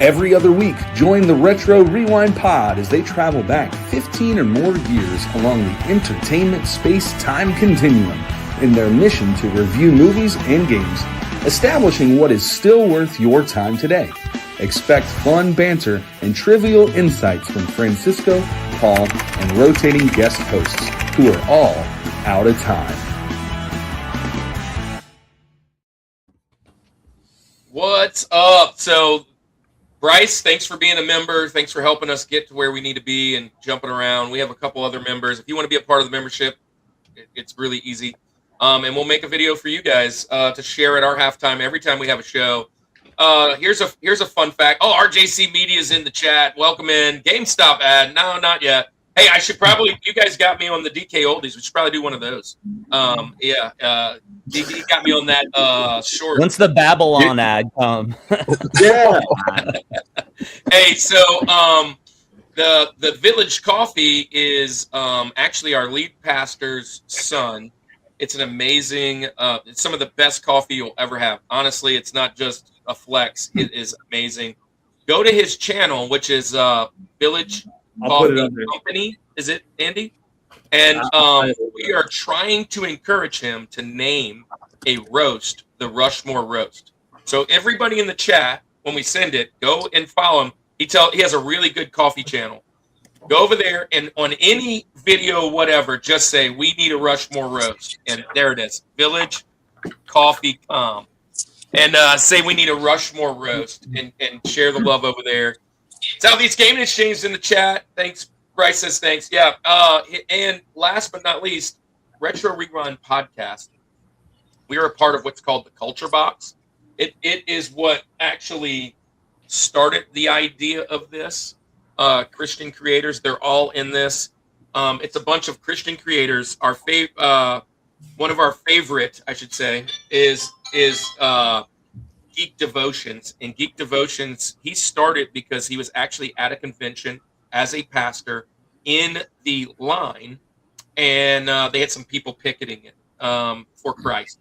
Every other week, join the Retro Rewind Pod as they travel back 15 or more years along the entertainment space-time continuum in their mission to review movies and games, establishing what is still worth your time today. Expect fun banter and trivial insights from Francisco, Paul, and rotating guest hosts who are all out of time. What's up? So, Bryce, thanks for being a member. Thanks for helping us get to where we need to be and jumping around. We have a couple other members. If you want to be a part of the membership, it's really easy. And we'll make a video for you guys to share at our halftime every time we have a show. Here's a fun fact. Oh, RJC Media is in the chat. Welcome in. GameStop ad. No, not yet. Hey, I should probably, you guys got me on the DK Oldies. We should probably do one of those. DK got me on that short. Once the Babylon ad come. Yeah. Hey, so the Village Coffee is actually our lead pastor's son. It's an amazing, it's some of the best coffee you'll ever have. Honestly, it's not just a flex. It is amazing. Go to his channel, which is Village Coffee Company. Is it, Andy? And we are trying to encourage him to name a roast the Rushmore roast. So everybody in the chat, when we send it, go and follow him. He has a really good coffee channel. Go over there and on any video, whatever, just say we need a Rushmore roast, and there it is, Village Coffee and say we need a Rushmore roast, and share the love over there. Southeast Gaming Exchange in the chat. Thanks. Bryce says thanks. Yeah. And last but not least, Retro Rewind Podcast. We are a part of what's called the Culture Box. It is what actually started the idea of this. Christian creators, they're all in this. It's a bunch of Christian creators. One of our favorite, I should say, is Geek Devotions. And Geek Devotions, he started because he was actually at a convention as a pastor in the line, and they had some people picketing it for Christ.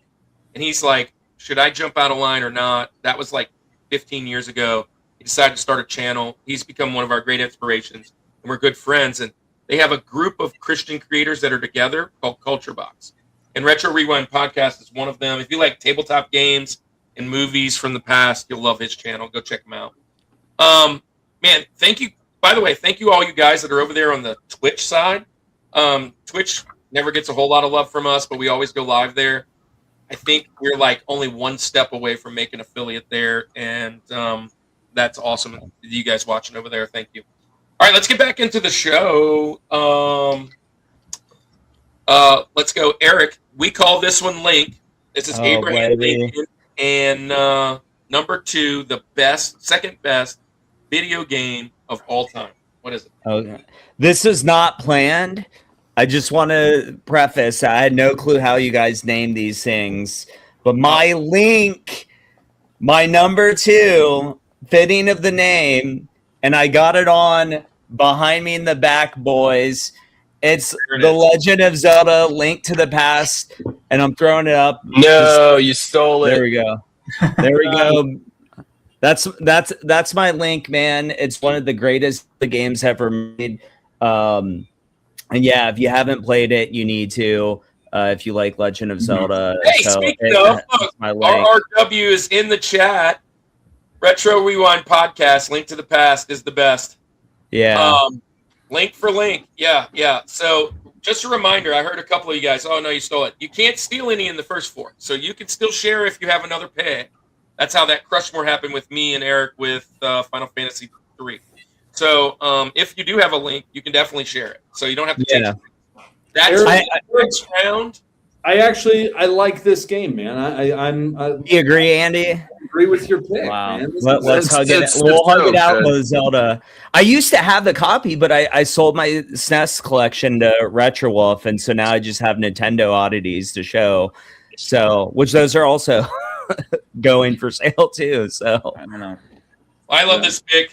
And he's like, should I jump out of line or not? That was like 15 years ago. He decided to start a channel. He's become one of our great inspirations, and we're good friends. And they have a group of Christian creators that are together called Culture Box. And Retro Rewind Podcast is one of them. If you like tabletop games and movies from the past, you'll love his channel. Go check him out. Man, thank you. By the way, thank you all you guys that are over there on the Twitch side. Twitch never gets a whole lot of love from us, but we always go live there. I think we're like only one step away from making affiliate there, and that's awesome. You guys watching over there, thank you. All right, let's get back into the show. Let's go, Eric. We call this one Link. This is Abraham Lincoln, and number 2, the second best video game of all time. What is it? Okay. This is not planned. I just want to preface, I had no clue how you guys name these things, but my Link, my number 2, fitting of the name, and I got it on behind me in the back, boys. It's The Legend of Zelda: Link to the Past, and I'm throwing it up. No, you stole it. There we go. There we go. That's my Link, man. It's one of the greatest games ever made. And yeah, if you haven't played it, you need to. If you like Legend of Zelda. Hey, speaking of, look, RRW is in the chat. Retro Rewind Podcast, Link to the Past is the best. Yeah. Link for Link. Yeah. So just a reminder, I heard a couple of you guys, oh no, you stole it. You can't steal any in the first 4. So you can still share if you have another pick. That's how that Crushmore happened with me and Eric with Final Fantasy 3. So if you do have a link, you can definitely share it. So you don't have to take it. That's next round. I like this game, man. You agree, Andy? I agree with your pick. Wow. Man. Let's hug it. We'll hug it out with Zelda. I used to have the copy, but I sold my SNES collection to Retro Wolf, and so now I just have Nintendo oddities to show. So, which those are also going for sale too. So I don't know. I love this pick.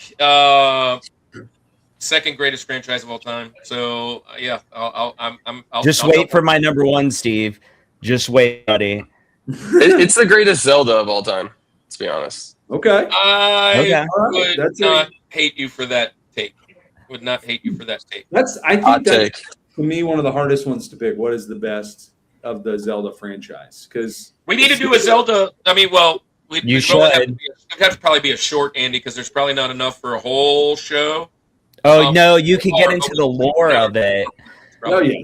Second greatest franchise of all time. So yeah, I'll just wait for my number 1, Steve. Just wait, buddy. It's the greatest Zelda of all time. Let's be honest. Okay. I would not hate you for that take. Would not hate you for that take. I think that's to me one of the hardest ones to pick. What is the best? of the Zelda franchise because We need to do a Zelda. I mean, well, You it'd have should. to probably be a short, Andy, because there's probably not enough for a whole show. Oh no, you could get into the lore of it. oh yeah,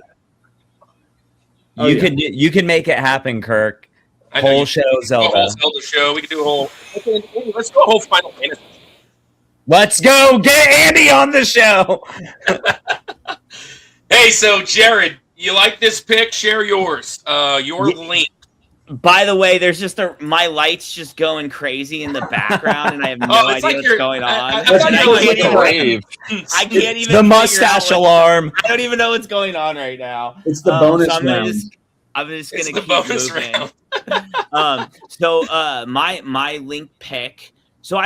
Oh, You yeah. you can make it happen, Kirk. I know Whole you- show we could do a whole Zelda. Zelda show. We could do a whole. Let's do a whole Final Fantasy. Let's go get Andy on the show. Hey, so Jared, you like this pick? Share yours. Your link. By the way, there's just my light's just going crazy in the background, and I have no Oh, it's idea like what's you're- going on. I I thought can't you were like even- a Rave. I can't even The figure mustache out what- alarm. I don't even know what's going on right now. it's the bonus so I'm round. just It's gonna the keep bonus moving. round. My link pick. So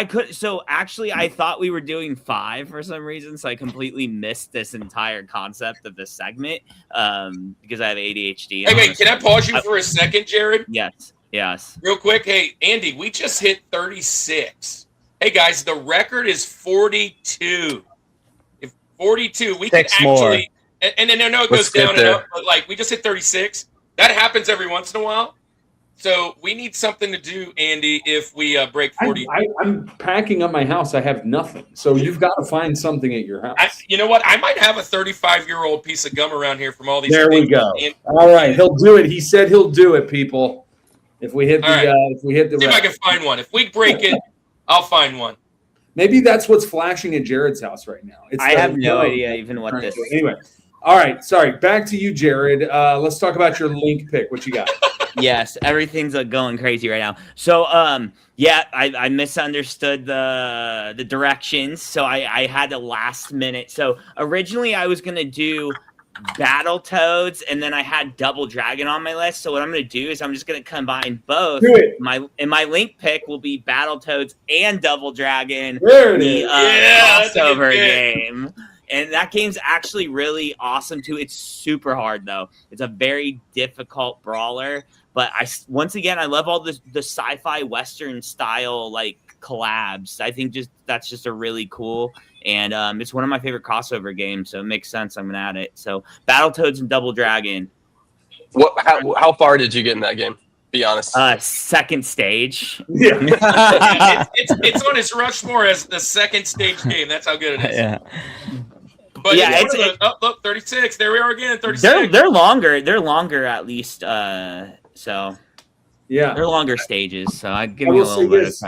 actually I thought we were doing 5 for some reason, so I completely missed this entire concept of this segment because I have ADHD. Hey, wait, can I pause you for a second, Jared? Yes. Real quick. Hey, Andy, we just hit 36. Hey, guys, the record is 42. If 42, we can 6 more. actually. And then I know it Let's goes down get and there. up, but like we just hit 36. That happens every once in a while. So we need something to do, Andy, if we break 40. I'm packing up my house. I have nothing, so you've got to find something at your house. You know what? I might have a 35-year-old piece of gum around here from all these. There we things. go. And All right, he'll do it. He said he'll do it, people. If we hit the, All right. if we hit the, see if I record. can find one. If we break it, I'll find one. Maybe that's what's flashing at Jared's house right now. It's I the- have no idea even what this. Anyway, all right. Sorry. Back to you, Jared. Let's talk about your link pick. What you got? Yes, everything's going crazy right now. So, I misunderstood the directions, so I had to last minute. So originally I was gonna do Battletoads, and then I had Double Dragon on my list. So what I'm gonna do is I'm just gonna combine both. Do it. My link pick will be Battletoads and Double Dragon. There it The is. that's a good crossover pick. game. And that game's actually really awesome too. It's super hard though. It's a very difficult brawler. But once again, I love all the sci-fi Western style like collabs. I think that's just a really cool, and it's one of my favorite crossover games. So it makes sense. I'm gonna add it. So Battletoads and Double Dragon. How far did you get in that game? Be honest. Second stage. Yeah. Yeah, it's on his Rushmore as the second stage game. That's how good it is. Yeah. But Yeah, look, 36. There we are again. 36. They're longer. They're longer at least. So Yeah. they're longer stages. So I give I me a will little say bit of this.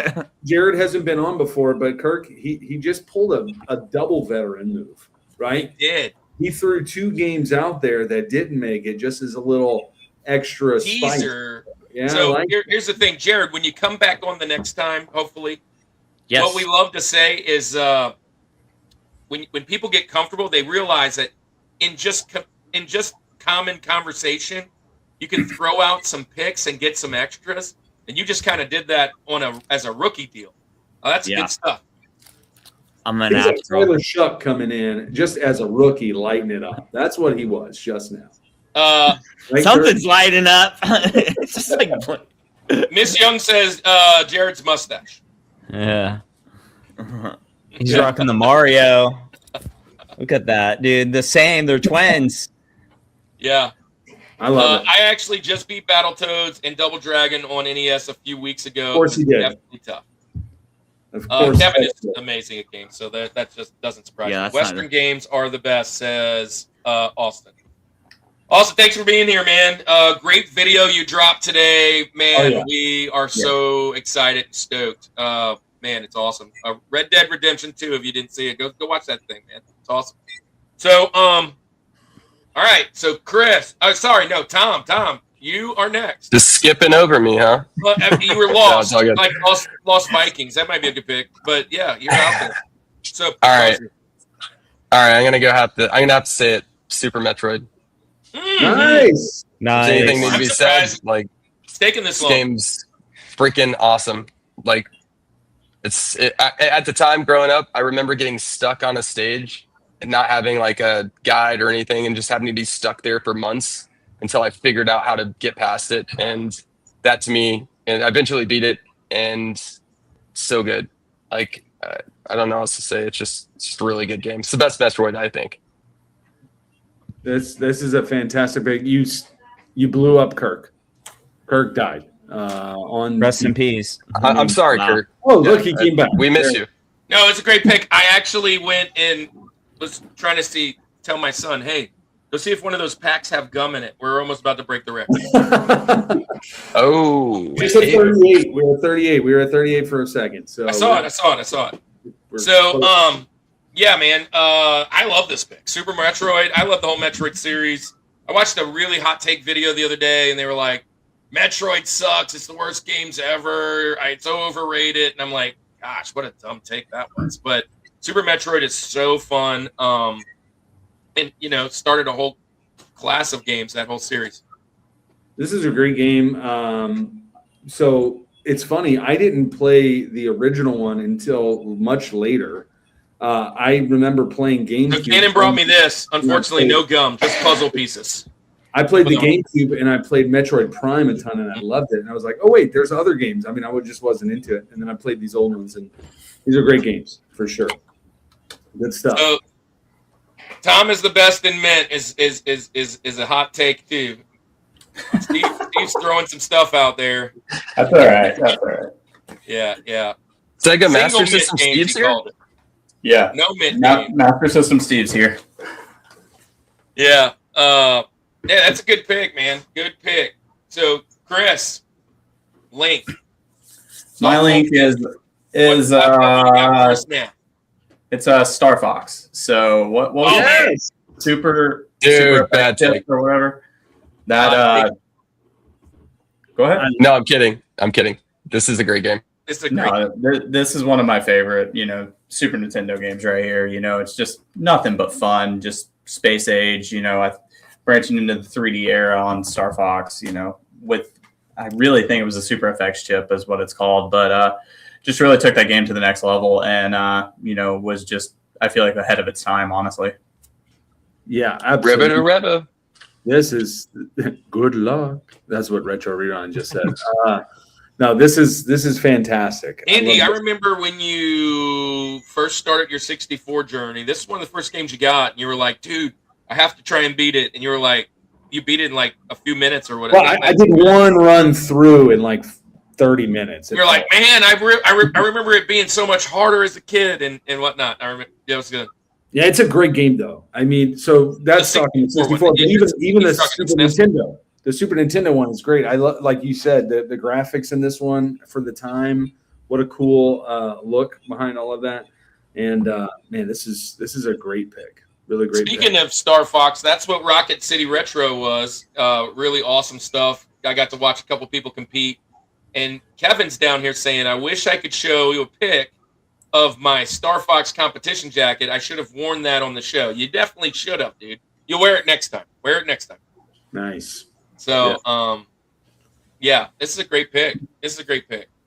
credit. Jared hasn't been on before, but Kirk, he just pulled a double veteran move, right? Did He threw 2 games out there that didn't make it, just as a little extra spice. teaser. Yeah, So I like here's the thing, Jared. When you come back on the next time, hopefully, Yes. what we love to say is when people get comfortable, they realize that in just common conversation, you can throw out some picks and get some extras, and you just kind of did that as a rookie deal. That's Yeah. good stuff. I'm gonna He's have like to roll. Tyler Shuck coming in just as a rookie, lighting it up. That's what he was just now. Right, Something's lighting up. It's just like Miss Young says Jared's mustache. Yeah. He's rocking the Mario. Look at that, dude. The same. They're twins. Yeah. I love it. I actually just beat Battletoads and Double Dragon on NES a few weeks ago. Of course It was you did. Definitely tough. Of course, Kevin is that's it. amazing at games, so that just doesn't surprise Yeah, me. that's Western not games are the best, says Austin. Austin, thanks for being here, man. Great video you dropped today, man. Oh, yeah. We are so excited and stoked. Man, it's awesome. Red Dead Redemption 2, if you didn't see it, go watch that thing, man. It's awesome. So, all right. So, Chris, Tom, you are next. Just skipping over me, huh? Well, you were lost, No, it's all good. like lost Vikings. That might be a good pick, but yeah, you're out there. So, All right. I'm gonna have to say it. Super Metroid. Nice. Does anything need Nice. to be I'm said? surprised. Like, It's taking this this long. game's freaking awesome. Like, at the time growing up, I remember getting stuck on a stage and not having like a guide or anything, and just having to be stuck there for months until I figured out how to get past it. And that to me, and I eventually beat it, and so good. Like, I don't know what else to say. It's just a really good game. It's the best Metroid, I think. This is a fantastic pick. You blew up Kirk. Kirk died. On Rest in peace. I'm sorry, Wow. Kurt. Oh, look, he came back. We miss you. No, it's a great pick. I actually went and was trying to tell my son, hey, go see if one of those packs have gum in it. We're almost about to break the record. Oh, Just at 38. We were at 38. We were at 38 for a second. So I saw it. So, yeah, man, I love this pick. Super Metroid. I love the whole Metroid series. I watched a really hot take video the other day, and they were like, Metroid sucks. It's the worst games ever. It's so overrated. And I'm like, gosh, what a dumb take that was. But Super Metroid is so fun. And, you know, started a whole class of games, that whole series. this is a great game. So it's funny. I didn't play the original one until much later. I remember playing GameCube. So Cannon brought me this. Unfortunately, no gum, just puzzle pieces. I played the GameCube and I played Metroid Prime a ton and I loved it. And I was like, oh, wait, there's other games. I mean, just wasn't into it. And then I played these old ones and these are great games for sure. Good stuff. So Tom is the best in mint is a hot take too. Steve's throwing some stuff out there. That's all right. That's all right. Yeah. Sega Single Master mint System games, Steve's he here? called it. Yeah. No mint game. Master System Steve's here. Yeah. Yeah, that's a good pick, man. Good pick. So, Chris, Link. My link is Chris now? it's Star Fox. So what was it? Super bad effective take. or whatever. That go ahead. No, I'm kidding. This is a great game. It's a great This is one of my favorite, Super Nintendo games right here. It's just nothing but fun, just space age, branching into the 3D era on Star Fox, I really think it was a Super FX chip is what it's called, but just really took that game to the next level and, was just, I feel like ahead of its time, honestly. Yeah, absolutely. Rebba. This is good luck. That's what Retro Rerun just said. No, this is fantastic. Andy, I remember when you first started your 64 journey, this is one of the first games you got, and you were like, dude, I have to try and beat it. And you were like, you beat it in like a few minutes or whatever. Well, I did one run through in like 30 minutes. You're like, man, I remember it being so much harder as a kid and whatnot. I remember, yeah, it was good. Yeah, it's a great game though. I mean, so that's talking 64, but even the Super Nintendo. The Super Nintendo one is great. I like you said, the graphics in this one for the time. What a cool look behind all of that. And man, this is a great pick. Really great. Speaking of Star Fox, that's what Rocket City Retro was. Really awesome stuff. I got to watch a couple people compete. And Kevin's down here saying, I wish I could show you a pic of my Star Fox competition jacket. I should have worn that on the show. You definitely should have, dude. You'll wear it next time. Nice. So, yeah, this is a great pick.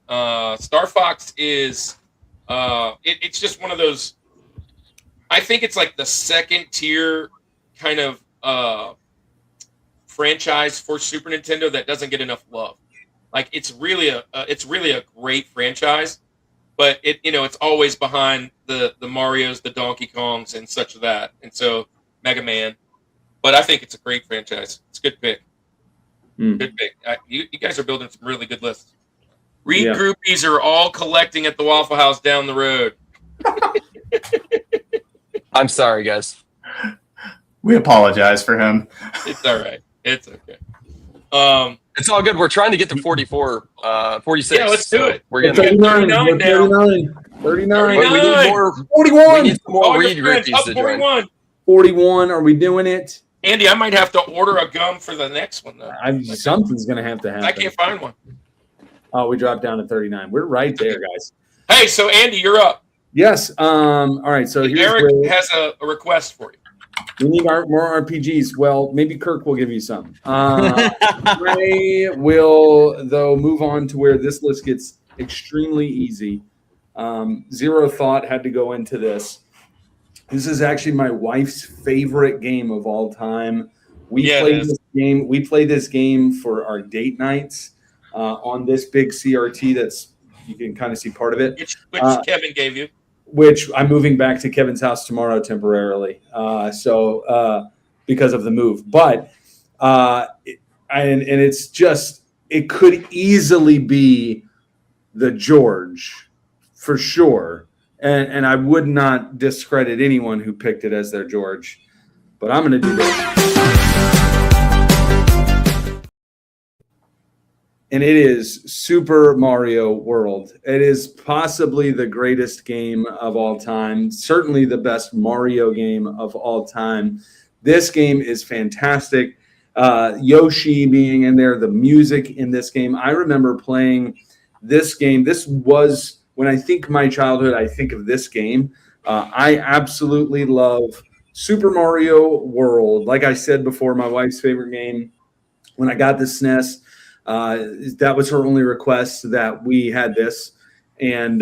Star Fox is, it's just one of those, I think it's like the second tier kind of franchise for Super Nintendo that doesn't get enough love. Like it's really a great franchise, but it's always behind the Marios, the Donkey Kongs, and such of that, and so Mega Man. But I think it's a great franchise. It's a good pick. Good pick. You guys are building some really good lists. Reed groupies are all collecting at the Waffle House down the road. I'm sorry, guys. We apologize for him. It's all right. It's okay. It's all good. We're trying to get to 44, 46. Yeah, let's do it. We're getting 39 now. 39. We need more. 41. We need some more Reed groupies to join. 41. 41. Are we doing it? Andy, I might have to order a gum for the next one, though. Something's going to happen. I can't find one. Oh, we dropped down to 39. We're right there, guys. Hey, so Andy, you're up. Yes. All right. So here's Eric has a request for you. We need more RPGs. Well, maybe Kirk will give you some. Ray will, though, move on to where this list gets extremely easy. Zero thought had to go into this. This is actually my wife's favorite game of all time. We play this game for our date nights on this big CRT. That's you can kind of see part of it. Which Kevin gave you. Which I'm moving back to Kevin's house tomorrow temporarily. So because of the move, but and it's just, it could easily be the George for sure. And I would not discredit anyone who picked it as their George, but I'm going to do this. And it is Super Mario World. It is possibly the greatest game of all time, certainly the best Mario game of all time. This game is fantastic. Yoshi being in there, the music in this game. I remember playing this game. This was, when I think my childhood, I think of this game. I absolutely love Super Mario World. Like I said before, my wife's favorite game. When I got the SNES, that was her only request, that we had this. And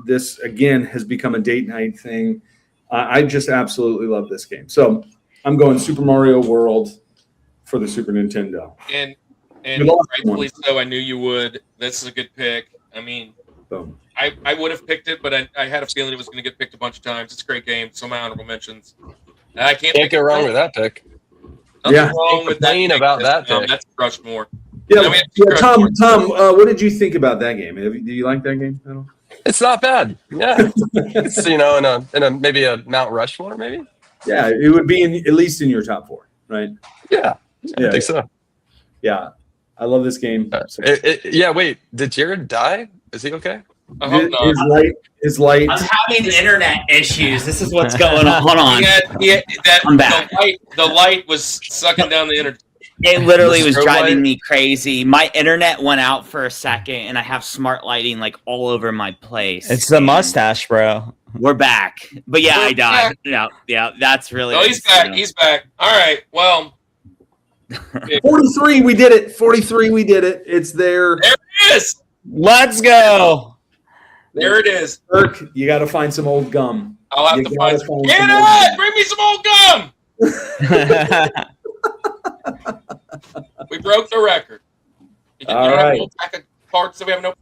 this, again, has become a date night thing. I just absolutely love this game. So I'm going Super Mario World for the Super Nintendo. And You lost rightfully one. so, I knew you would. This is a good pick. I mean, Boom. I would have picked it, but I had a feeling it was going to get picked a bunch of times. It's a great game. So my honorable mentions. I Can't go wrong with that pick. Nothing Yeah. wrong with that. Complain pick. about that pick. That's Rushmore. Yeah, I mean, yeah, Tom, what did you think about that game? Do you like that game at all? It's not bad. Yeah, it's in a maybe a Mount Rushmore, maybe. Yeah, it would be at least in your top 4, right? Yeah, Yeah, I think so. Yeah, I love this game. Yeah, wait, did Jared die? Is he okay? I hope not. His light. I'm having internet issues. This is what's going on. Hold on. I'm back. The light was sucking down the internet. It literally The was strobe driving light? me crazy. My internet went out for a second, and I have smart lighting like all over my place. It's the mustache, bro. We're back. But yeah, We're I died. back. Yeah, that's really. Oh, he's back. He's back. All right. Well, 43, we did it. 43, we did it. It's there. there it is. Let's go. There it is. Kirk, you got to find some old gum. I'll have You to gotta find some. find Get some old it! Bring me some old gum. We broke the record. You All don't have right. no pack of cards, so we have no.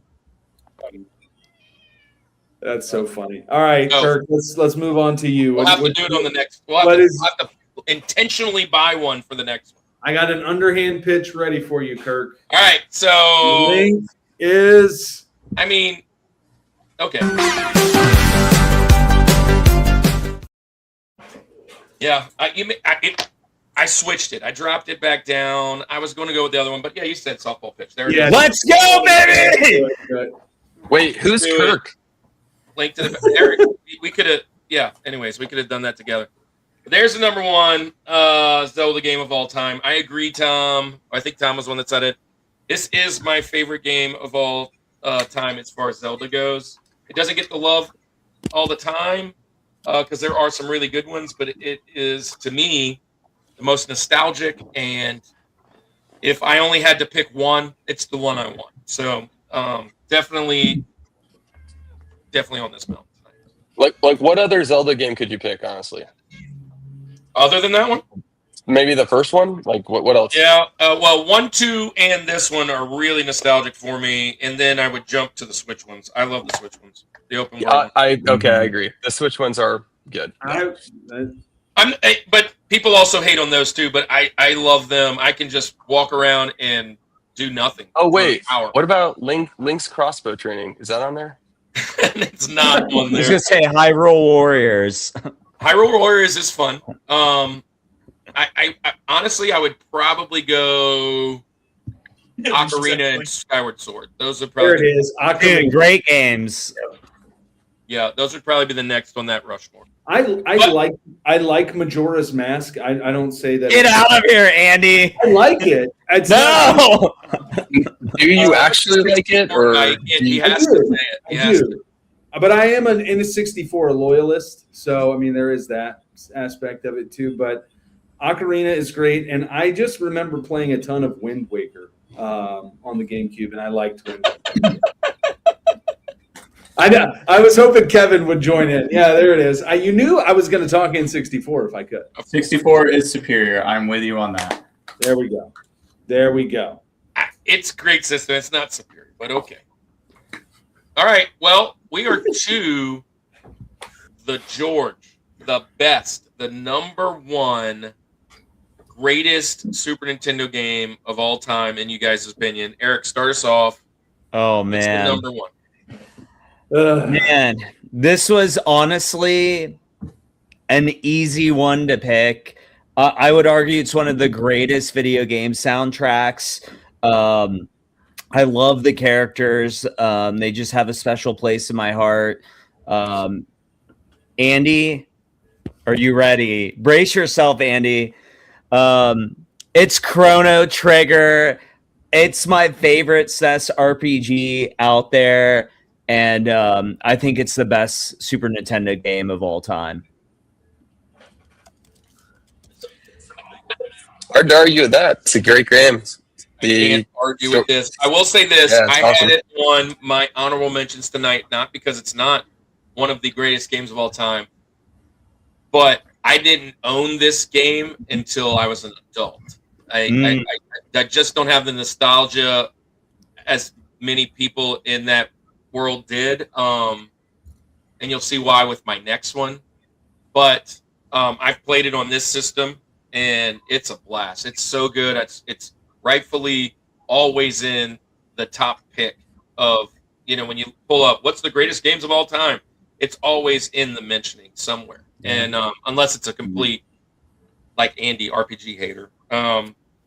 That's so funny. All right, No. Kirk, let's move on to you. We'll have to do it on the next. We'll what have is- to intentionally buy one for the next one. I got an underhand pitch ready for you, Kirk. All right. So, Link is I mean, okay. Yeah, I switched it. I dropped it back down. I was going to go with the other one, but yeah, you said softball pitch. There it is. Let's go, baby. good. Wait, who's Do it. Kirk? Link to the Eric. We could have, yeah. Anyways, we could have done that together. But there's the number one Zelda game of all time. I agree, Tom. I think Tom was the one that said it. This is my favorite game of all time as far as Zelda goes. It doesn't get the love all the time because there are some really good ones, but it is, to me, the most nostalgic. And if I only had to pick one, it's the one I want. So definitely on this mountain. Like what other Zelda game could you pick, honestly? Other than that one? Maybe the first one? Like what else? Yeah, well, 1, 2, and this one are really nostalgic for me, and then I would jump to the Switch ones. I love the Switch ones, the open world. I agree. The Switch ones are good. But people also hate on those too. But I love them. I can just walk around and do nothing. Oh wait, for an hour. what about Link's crossbow training? Is that on there? It's not on I was there. gonna say Hyrule Warriors. Hyrule Warriors is fun. I honestly, I would probably go Ocarina and Skyward Sword. Those would There probably it is. Dude, Ocarina. great games. yeah, those would probably be the next on that Rushmore. I like Majora's Mask. I don't say that. Get out of here, Andy. I like it. It's not- No. Do you actually like it, or He I has do. to say it. He I has do. to. But I am an N64 loyalist, so I mean there is that aspect of it too. But Ocarina is great, and I just remember playing a ton of Wind Waker on the GameCube, and I liked Wind Waker. I know. I was hoping Kevin would join in. Yeah, there it is. You knew I was going to talk N64 if I could. 64 is superior. I'm with you on that. There we go. There we go. It's a great system. It's not superior, but okay. All right. Well, we are to the George, the best, the number one greatest Super Nintendo game of all time in you guys' opinion? Eric, start us off. Oh What's the man, number one? man, this was honestly an easy one to pick. I would argue it's one of the greatest video game soundtracks. I love the characters. They just have a special place in my heart. Andy, are you ready? Brace yourself, Andy. It's Chrono Trigger. It's my favorite SNES RPG out there. And I think it's the best Super Nintendo game of all time. Hard to argue with that. It's a great game. I can't argue with this. I will say this. Yeah, it's I awesome. had it on my honorable mentions tonight, not because it's not one of the greatest games of all time, but I didn't own this game until I was an adult. I just don't have the nostalgia as many people in that world did. And you'll see why with my next one. But I've played it on this system, and it's a blast. It's so good. It's rightfully always in the top pick of, when you pull up what's the greatest games of all time, it's always in the mentioning somewhere. And unless it's a complete, like Andy, RPG hater,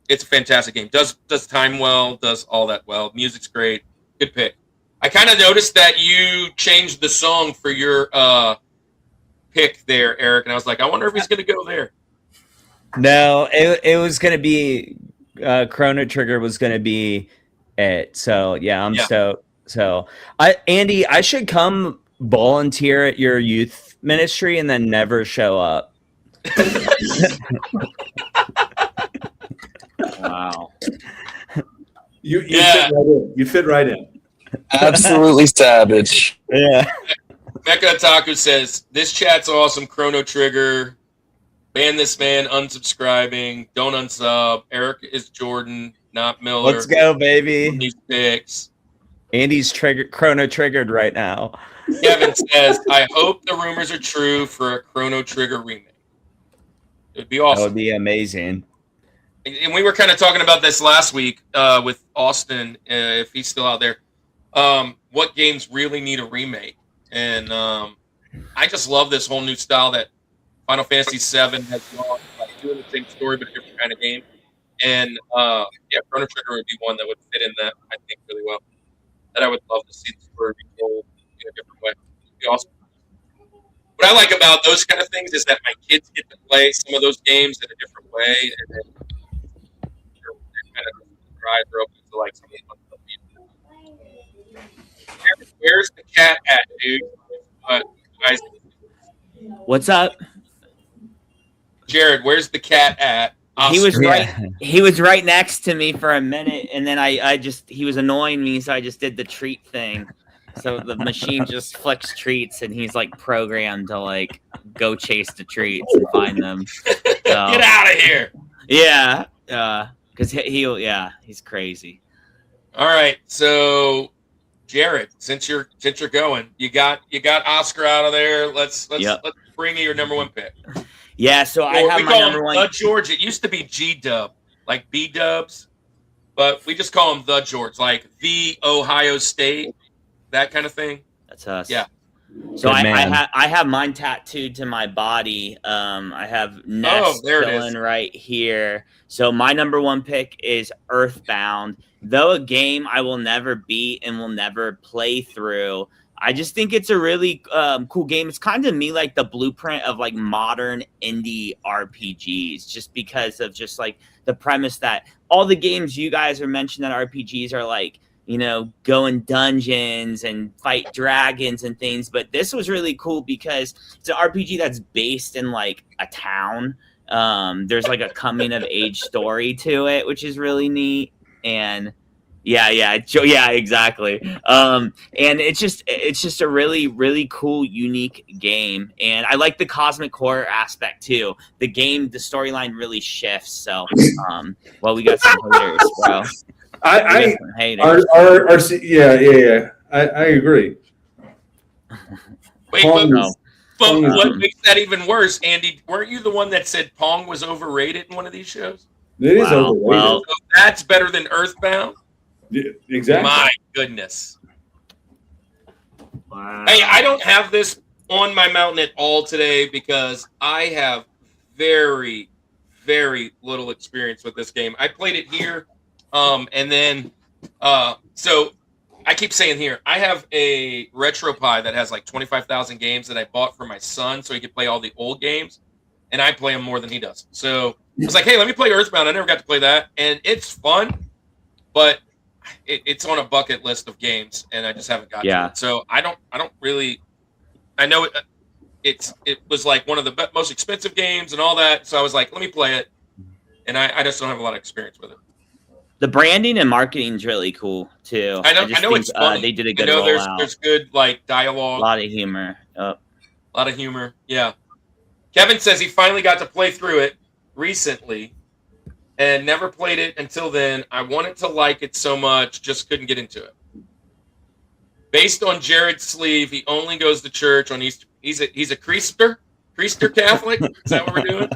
it's a fantastic game. Does time well, does all that well. Music's great. Good pick. I kind of noticed that you changed the song for your pick there, Eric, and I was like, I wonder if he's going to go there. No, it was going to be Chrono Trigger was going to be it. So yeah, I'm stoked. So Andy, I should come volunteer at your youth ministry and then never show up. Wow. You fit right in. You fit right in. Absolutely savage. Yeah. Mecha Otaku says, this chat's awesome, Chrono Trigger. Ban this man, unsubscribing. Don't unsub. Eric is Jordan, not Miller. Let's go, baby. These picks. Andy's Chrono Triggered right now. Kevin says, I hope the rumors are true for a Chrono Trigger remake. It would be awesome. That would be amazing. And we were kind of talking about this last week with Austin, if he's still out there. What games really need a remake? And I just love this whole new style that Final Fantasy VII has gone, like doing the same story but a different kind of game. And Chrono Trigger would be one that would fit in that, I think, really well. That I would love to see the story be told in a different way. It'd be awesome. What I like about those kind of things is that my kids get to play some of those games in a different way, and then they're kind of their eyes are open to like some of the fun stuff. Where's the cat at, dude? Guys, What's up? Jared, where's the cat at? He was Oscar. right. He was right next to me for a minute, and then he was annoying me, so I just did the treat thing. So the machine just flicks treats, and he's like programmed to like go chase the treats and find them. Get out of here! Yeah, because he's crazy. All right, so Jared, since you're going, you got Oscar out of there. Let's bring you your number one pick. Yeah, so I have my number one. The George. It used to be G Dub, like B Dubs, but we just call him the George, like the Ohio State, that kind of thing. That's us. Yeah. So I have mine tattooed to my body. I have Nest chilling right here. So my number one pick is Earthbound. Though a game I will never beat and will never play through, I just think it's a really cool game. It's kind of me like the blueprint of like modern indie RPGs, just because of just like the premise that all the games you guys are mentioning that RPGs are like, go in dungeons and fight dragons and things. But this was really cool because it's an RPG that's based in like a town. There's like a coming of age story to it, which is really neat. And yeah, exactly. And it's just a really, really cool, unique game. And I like the cosmic horror aspect too. The storyline really shifts. So, we got some haters, bro. I agree. Wait, But Pong is what good. makes that even worse, Andy? Weren't you the one that said Pong was overrated in one of these shows? It is Wow, overrated. well- So that's better than Earthbound. Yeah, exactly. My goodness. Hey, I don't have this on my mountain at all today because I have very, very little experience with this game. I played it here, and then so I keep saying here, I have a RetroPie that has like 25,000 games that I bought for my son so he could play all the old games, and I play them more than he does. So I was like, hey, let me play Earthbound. I never got to play that, and it's fun, but it's on a bucket list of games, and I just haven't got to it. So I don't really. I know it was like one of the most expensive games and all that. So I was like, let me play it, and I just don't have a lot of experience with it. The branding and marketing is really cool too. I know think, it's funny. they did a good I know rollout. there's good like dialogue, A lot of humor. a lot of humor. Yeah. Kevin says he finally got to play through it recently and never played it until then. I wanted to like it so much, just couldn't get into it. Based on Jared's sleeve, he only goes to church on Easter. He's a Creaster Catholic. Is that what we're doing?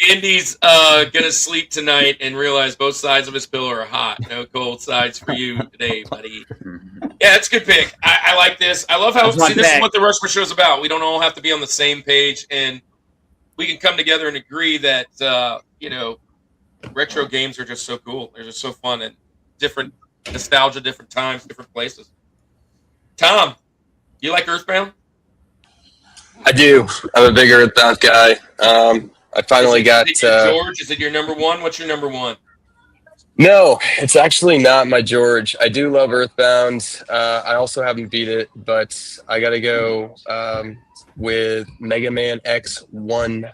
Andy's gonna sleep tonight and realize both sides of his pillow are hot. No cold sides for you today, buddy. Yeah, that's a good pick. I like this. I love how this is what the Rushmore Show is about. We don't all have to be on the same page, and we can come together and agree that retro games are just so cool. They're just so fun and different nostalgia, different times, different places. Tom, you like Earthbound? I do. I'm a big Earthbound guy. I finally got. George, is it your number one? What's your number one? No, it's actually not my George. I do love Earthbound. I also haven't beat it, but I got to go with Mega Man X1.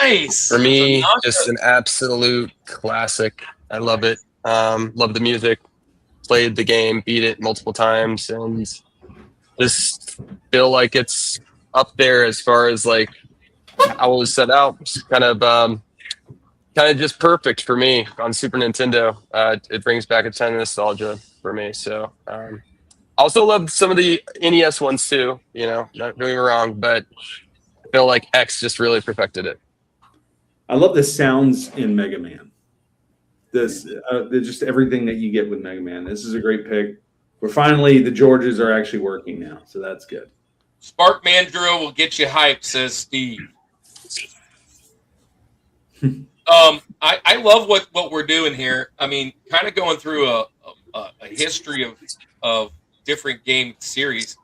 Nice. For me, just an absolute classic. I love it. Love the music. Played the game, beat it multiple times, and just feel like it's up there as far as like how it was set out. It's kind of just perfect for me on Super Nintendo. It brings back a ton of nostalgia for me. So also love some of the NES ones too. Not doing me wrong, but I feel like X just really perfected it. I love the sounds in Mega Man. Just everything that you get with Mega Man. This is a great pick. The Georges are actually working now, so that's good. Spark Mandrill will get you hyped, says Steve. I love what we're doing here. I mean, kind of going through a history of different game series,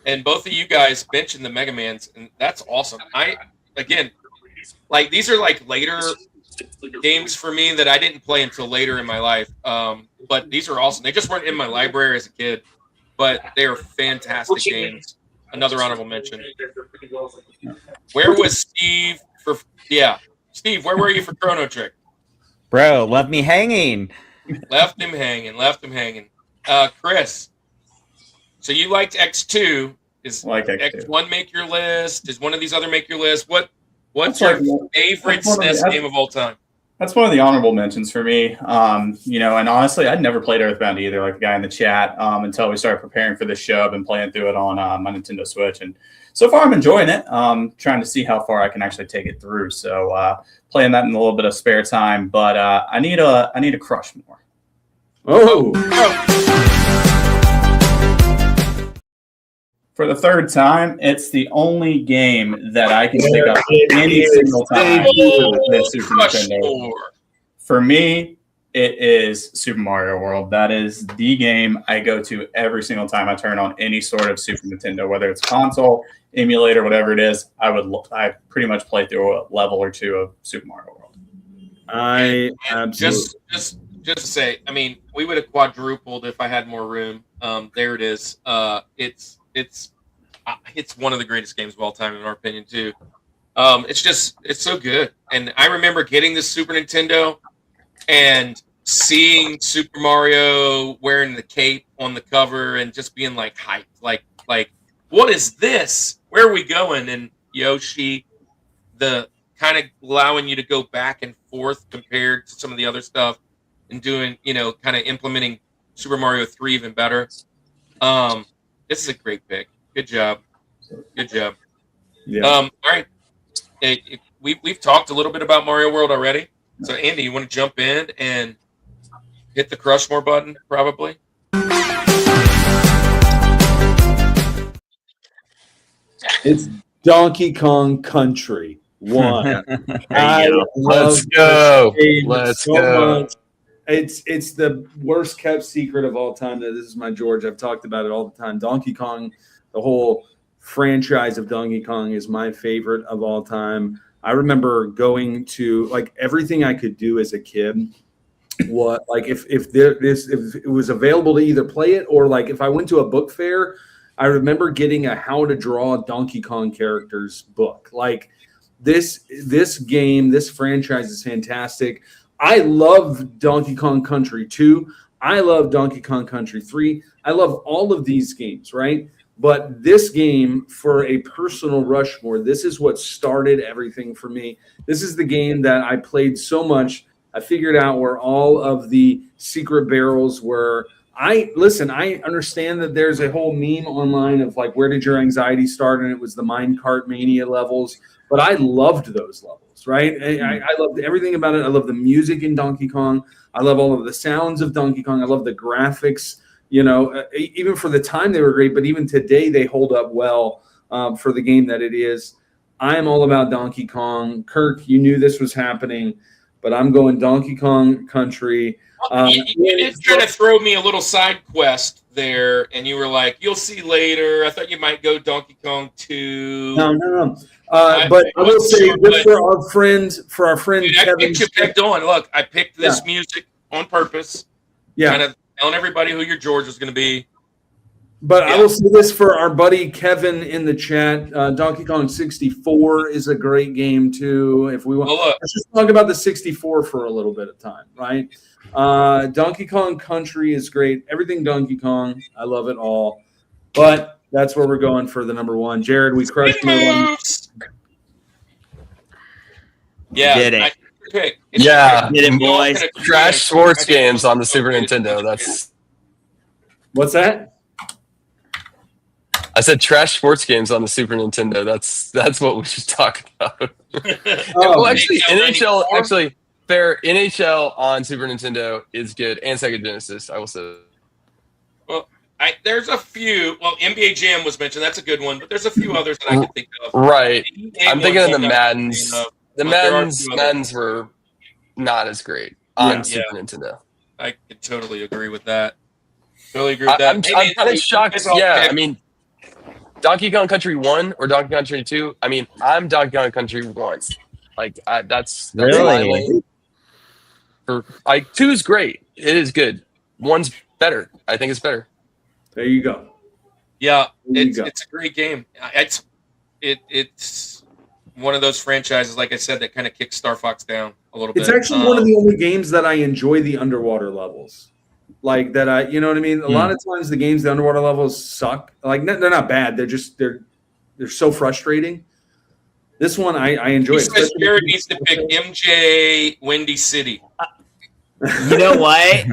and both of you guys mentioned the Mega Mans, and that's awesome. These are like later games for me that I didn't play until later in my life. But these are awesome. They just weren't in my library as a kid, but they are fantastic games. Another honorable mention. Where was Steve for? Yeah, Steve, where were you for Chrono Trick? Bro, left me hanging. Left him hanging. Chris, so you liked X2. Is Like X2. X1 make your list? Is one of these other make your list? What's your favorite SNES game of all time? That's one of the honorable mentions for me. And honestly, I'd never played Earthbound either, like the guy in the chat, until we started preparing for this show. I've been playing through it on my Nintendo Switch, and so far I'm enjoying it. Trying to see how far I can actually take it through. So playing that in a little bit of spare time, but I need a crush more. For the third time, it's the only game that I can pick up any single time with Super Nintendo. For me, it is Super Mario World. That is the game I go to every single time I turn on any sort of Super Nintendo, whether it's console, emulator, whatever it is. I pretty much play through a level or two of Super Mario World. I absolutely just to say, I mean, we would have quadrupled if I had more room. There it is. It's one of the greatest games of all time, in our opinion, too. It's so good. And I remember getting this Super Nintendo and seeing Super Mario wearing the cape on the cover and just being like hyped, like what is this? Where are we going? And Yoshi, the kind of allowing you to go back and forth compared to some of the other stuff and doing, kind of implementing Super Mario 3 even better. This is a great pick. Good job. Good job. Yeah. All right. We've talked a little bit about Mario World already. So Andy, you want to jump in and hit the Rushmore button, probably? It's Donkey Kong Country 1. I go. love Let's go. this game Let's so go. much. It's the worst kept secret of all time that this is my George. I've talked about it all the time. Donkey Kong, the whole franchise of Donkey Kong is my favorite of all time. I remember going to like everything I could do as a kid. What like if it was available to either play it or like if I went to a book fair, I remember getting a how to draw Donkey Kong characters book. Like this game, this franchise is fantastic. I love Donkey Kong Country 2. I love Donkey Kong Country 3. I love all of these games, right? But this game, for a personal Rushmore, this is what started everything for me. This is the game that I played so much. I figured out where all of the secret barrels were. I understand that there's a whole meme online of like, where did your anxiety start? And it was the minecart mania levels. But I loved those levels, right? I loved everything about it. I love the music in Donkey Kong. I love all of the sounds of Donkey Kong. I love the graphics. You know, even for the time they were great, but even today they hold up well for the game that it is. I am all about Donkey Kong. Kirk, you knew this was happening, but I'm going Donkey Kong Country. You did try to throw me a little side quest there, and you were like, "You'll see later." I thought you might go Donkey Kong 2. No. But I will say this for our friend Dude, I Kevin. picked you picked on. Look, I picked this music on purpose. Yeah. Kind of telling everybody who your George was going to be. But I will say this for our buddy Kevin in the chat. Donkey Kong 64 is a great game too. If we want, let's just talk about the 64 for a little bit of time, right? Donkey Kong Country is great. Everything Donkey Kong, I love it all. But that's where we're going for the number one. Jared, we crushed one. Yeah, Did it. Pick. Yeah, Did it, boys. Trash sports games on the Super Nintendo. What's that? I said trash sports games on the Super Nintendo. That's what we should talk about. Well, actually, NHL on Super Nintendo is good, and Sega Genesis, I will say. Well, there's a few. Well, NBA Jam was mentioned. That's a good one, but there's a few others that I can think of. Right. I'm thinking of the Maddens. Maddens. The Maddens were not as great on Super Nintendo. I could totally agree with that. Totally agree with that. I'm kind of shocked. Yeah, I mean, Donkey Kong Country 1 or Donkey Kong Country 2? I mean, I'm Donkey Kong Country 1. Like, that's Really? my lane. 2's great. It is good. 1's better. I think it's better. There you go. Yeah, it's a great game. It's one of those franchises, like I said, that kind of kicks Star Fox down a little bit. It's actually one of the only games that I enjoy the underwater levels. Like that, you know what I mean? A lot of times the games, the underwater levels suck. Like they're not bad. They're so frustrating. This one I enjoy. Jared needs to pick MJ Windy City. You know what?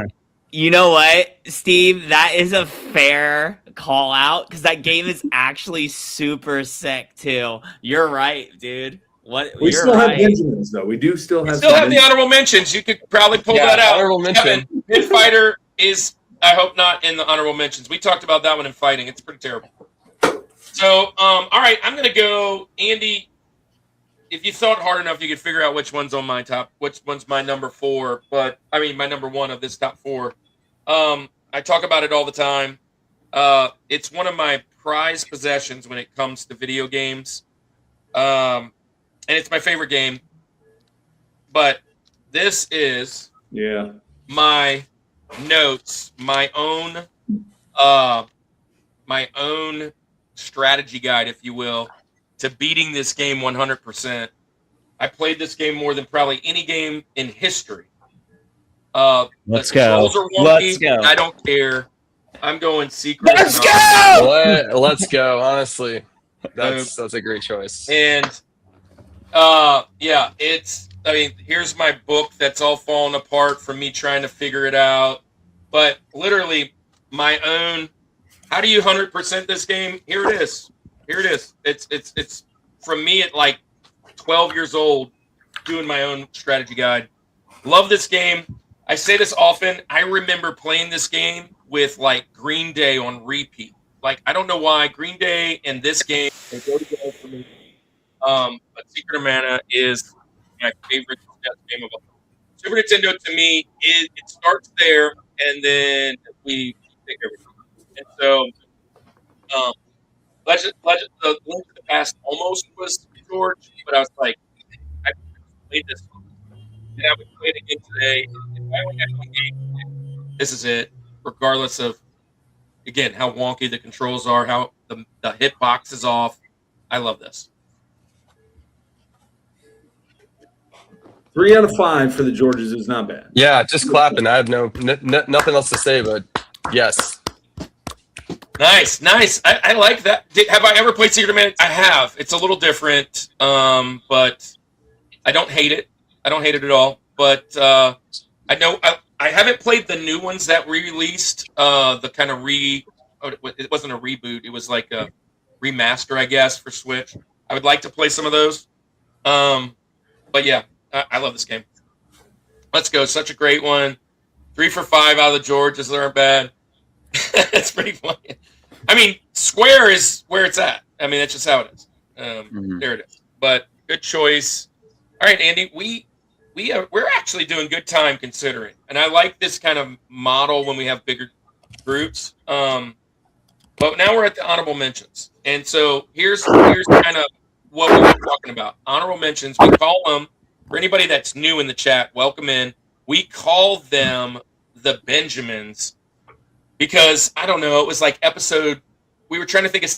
You know what, Steve? That is a fair call out because that game is actually super sick too. You're right, dude. We still have Benjamins though. We do still have. Still have the honorable mentions. You could probably pull that out. Honorable mention. Mid Fighter is, I hope not in the honorable mentions. We talked about that one in fighting. It's pretty terrible. So, all right, I'm gonna go, Andy. If you thought hard enough, you could figure out which one's on my top, which one's my number 4. But I mean, my number 1 of this top 4. I talk about it all the time. It's one of my prized possessions when it comes to video games. And it's my favorite game. But this is my notes, my own strategy guide, if you will, to beating this game 100%. I played this game more than probably any game in history. Let's go. Are wonky, Let's go. I don't care. I'm going Secret. Let's go. Let's go. Honestly, that's a great choice. And here's my book that's all falling apart from me trying to figure it out. But literally, my own. How do you 100% this game? Here it is. Here it is. It's from me at like 12 years old, doing my own strategy guide. Love this game. I say this often. I remember playing this game with like Green Day on repeat. Like, I don't know why Green Day and this game, they go together for me. But Secret of Mana is my favorite game of all. Super Nintendo to me is it starts there and then we take everything. And so, the Link to the Past almost was George, but I was like, I played this, and I would play it again today. If I only had one game, this is it. Regardless of, again, how wonky the controls are, how the hitbox is off. I love this. 3 out of 5 for the Georges is not bad. Yeah, just clapping. I have nothing else to say, but yes. Nice. I like that. Have I ever played Secret of Mana? I have. It's a little different, but I don't hate it. I don't hate it at all. But I know I haven't played the new ones that re-released. The kind of it wasn't a reboot. It was like a remaster, I guess, for Switch. I would like to play some of those. But yeah, I love this game. Let's go. Such a great one. 3 for 5 out of the Georges. They aren't bad. It's pretty funny. I mean, square is where it's at. I mean, that's just how it is. There it is. But good choice. All right, Andy, we're actually doing good time considering, and I like this kind of model when we have bigger groups. But now we're at the honorable mentions, and so here's kind of what we were talking about. Honorable mentions. We call them, for anybody that's new in the chat, welcome in. We call them the Benjamins. Because, I don't know, it was like we were trying to think of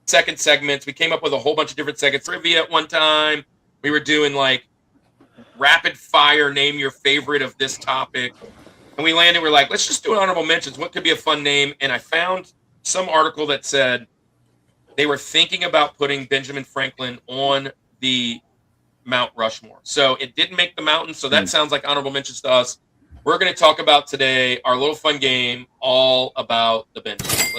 second segments. We came up with a whole bunch of different segments. Trivia at one time. We were doing like rapid fire, name your favorite of this topic. And we landed, we're like, let's just do honorable mentions. What could be a fun name? And I found some article that said they were thinking about putting Benjamin Franklin on the Mount Rushmore. So it didn't make the mountain. So that sounds like honorable mentions to us. We're going to talk about today our little fun game all about the Benjamins.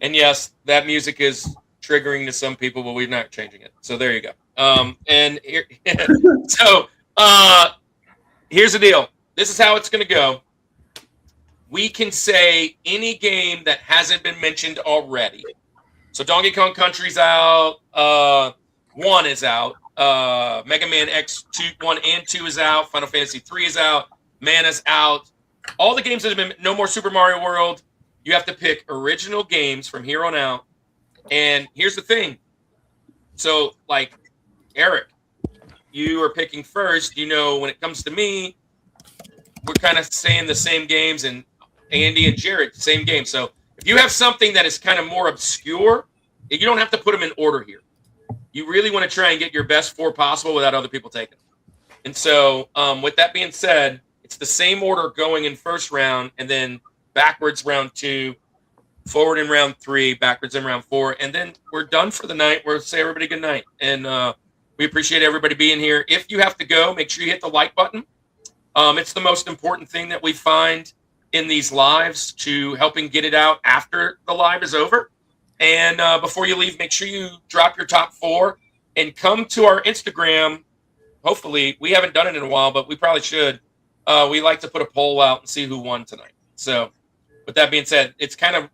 And yes, that music is triggering to some people, but we're not changing it. So there you go. And here, so here's the deal. This is how it's going to go. We can say any game that hasn't been mentioned already. So Donkey Kong Country's out. 1 is out. Mega Man X2, 1 and 2 is out. Final Fantasy 3 is out. Mana's out. All the games that have been no more Super Mario World. You have to pick original games from here on out. And here's the thing. So, like, Eric, you are picking first. You know, when it comes to me, we're kind of saying the same games, and Andy and Jared, same game. So if you have something that is kind of more obscure, you don't have to put them in order here. You really want to try and get your best 4 possible without other people taking them. And so with that being said, it's the same order going in first round, and then backwards round 2, forward in round 3, backwards in round 4, and then we're done for the night. We'll say everybody good night. And we appreciate everybody being here. If you have to go, make sure you hit the like button. It's the most important thing that we find in these lives to helping get it out after the live is over. And before you leave, make sure you drop your top 4 and come to our Instagram. Hopefully, we haven't done it in a while, but we probably should. We like to put a poll out and see who won tonight. So with that being said, it's kind of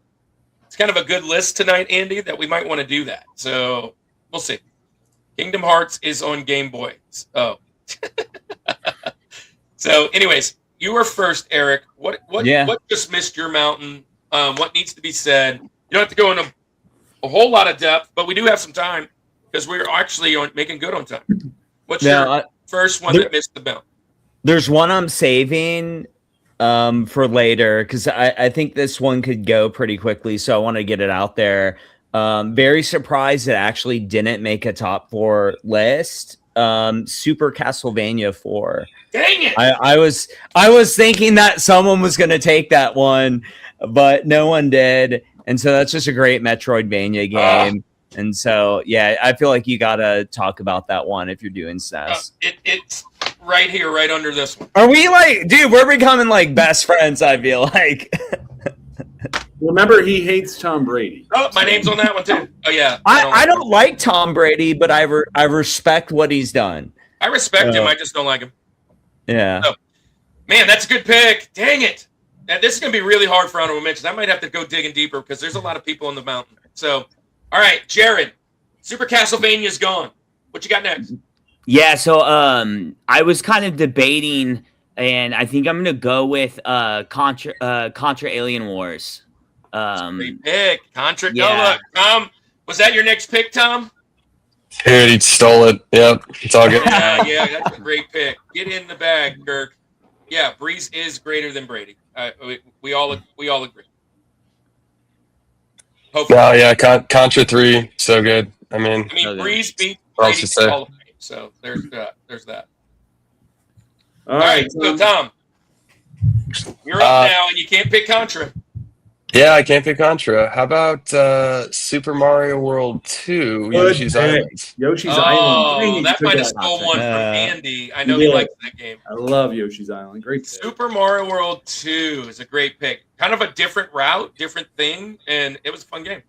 a good list tonight, Andy, that we might want to do that. So we'll see. Kingdom Hearts is on Game Boy. Oh. So anyways, you were first, Eric. What just missed your mountain? What needs to be said? You don't have to go into a whole lot of depth, but we do have some time because we're actually making good on time. What's your first one that missed the bell? There's one I'm saving for later because I think this one could go pretty quickly, so I want to get it out there. Very surprised it actually didn't make a top 4 list. Super Castlevania 4. Dang it! I was thinking that someone was going to take that one, but no one did. And so that's just a great Metroidvania game. And so, yeah, I feel like you got to talk about that one if you're doing SNES. It's right here, right under this one. Are we like, dude? We're becoming like best friends. I feel like. Remember, he hates Tom Brady. Oh, my name's on that one too. Oh yeah. I don't like Tom Brady, but I respect what he's done. I respect him. I just don't like him. Yeah. So, man, that's a good pick. Dang it. And this is going to be really hard for honorable mentions. I might have to go digging deeper because there's a lot of people on the mountain. So, all right, Jared, Super Castlevania's gone. What you got next? Yeah, so I was kind of debating, and I think I'm gonna go with Contra Alien Wars. Great pick. Contra. Yeah. Oh, look, Tom, was that your next pick, Tom? Dude, he stole it. Yep, it's all good. Yeah, that's a great pick. Get in the bag, Kirk. Yeah, Breeze is greater than Brady. We all agree. Hopefully. No, yeah, Contra 3, so good. I mean, Breeze beat What else Brady to say? Hall of Fame, so there's that. All All right, so Tom, you're up now, and you can't pick Contra. yeah, I can't pick Contra. How about Super Mario World 2, Good Yoshi's pick. Island? Yoshi's Oh, Island. that might have Took stole one from Andy. I know Yeah. he likes that game. I love Yoshi's Island. Great pick. Super Mario World 2 is a great pick. Kind of a different route, different thing, and it was a fun game.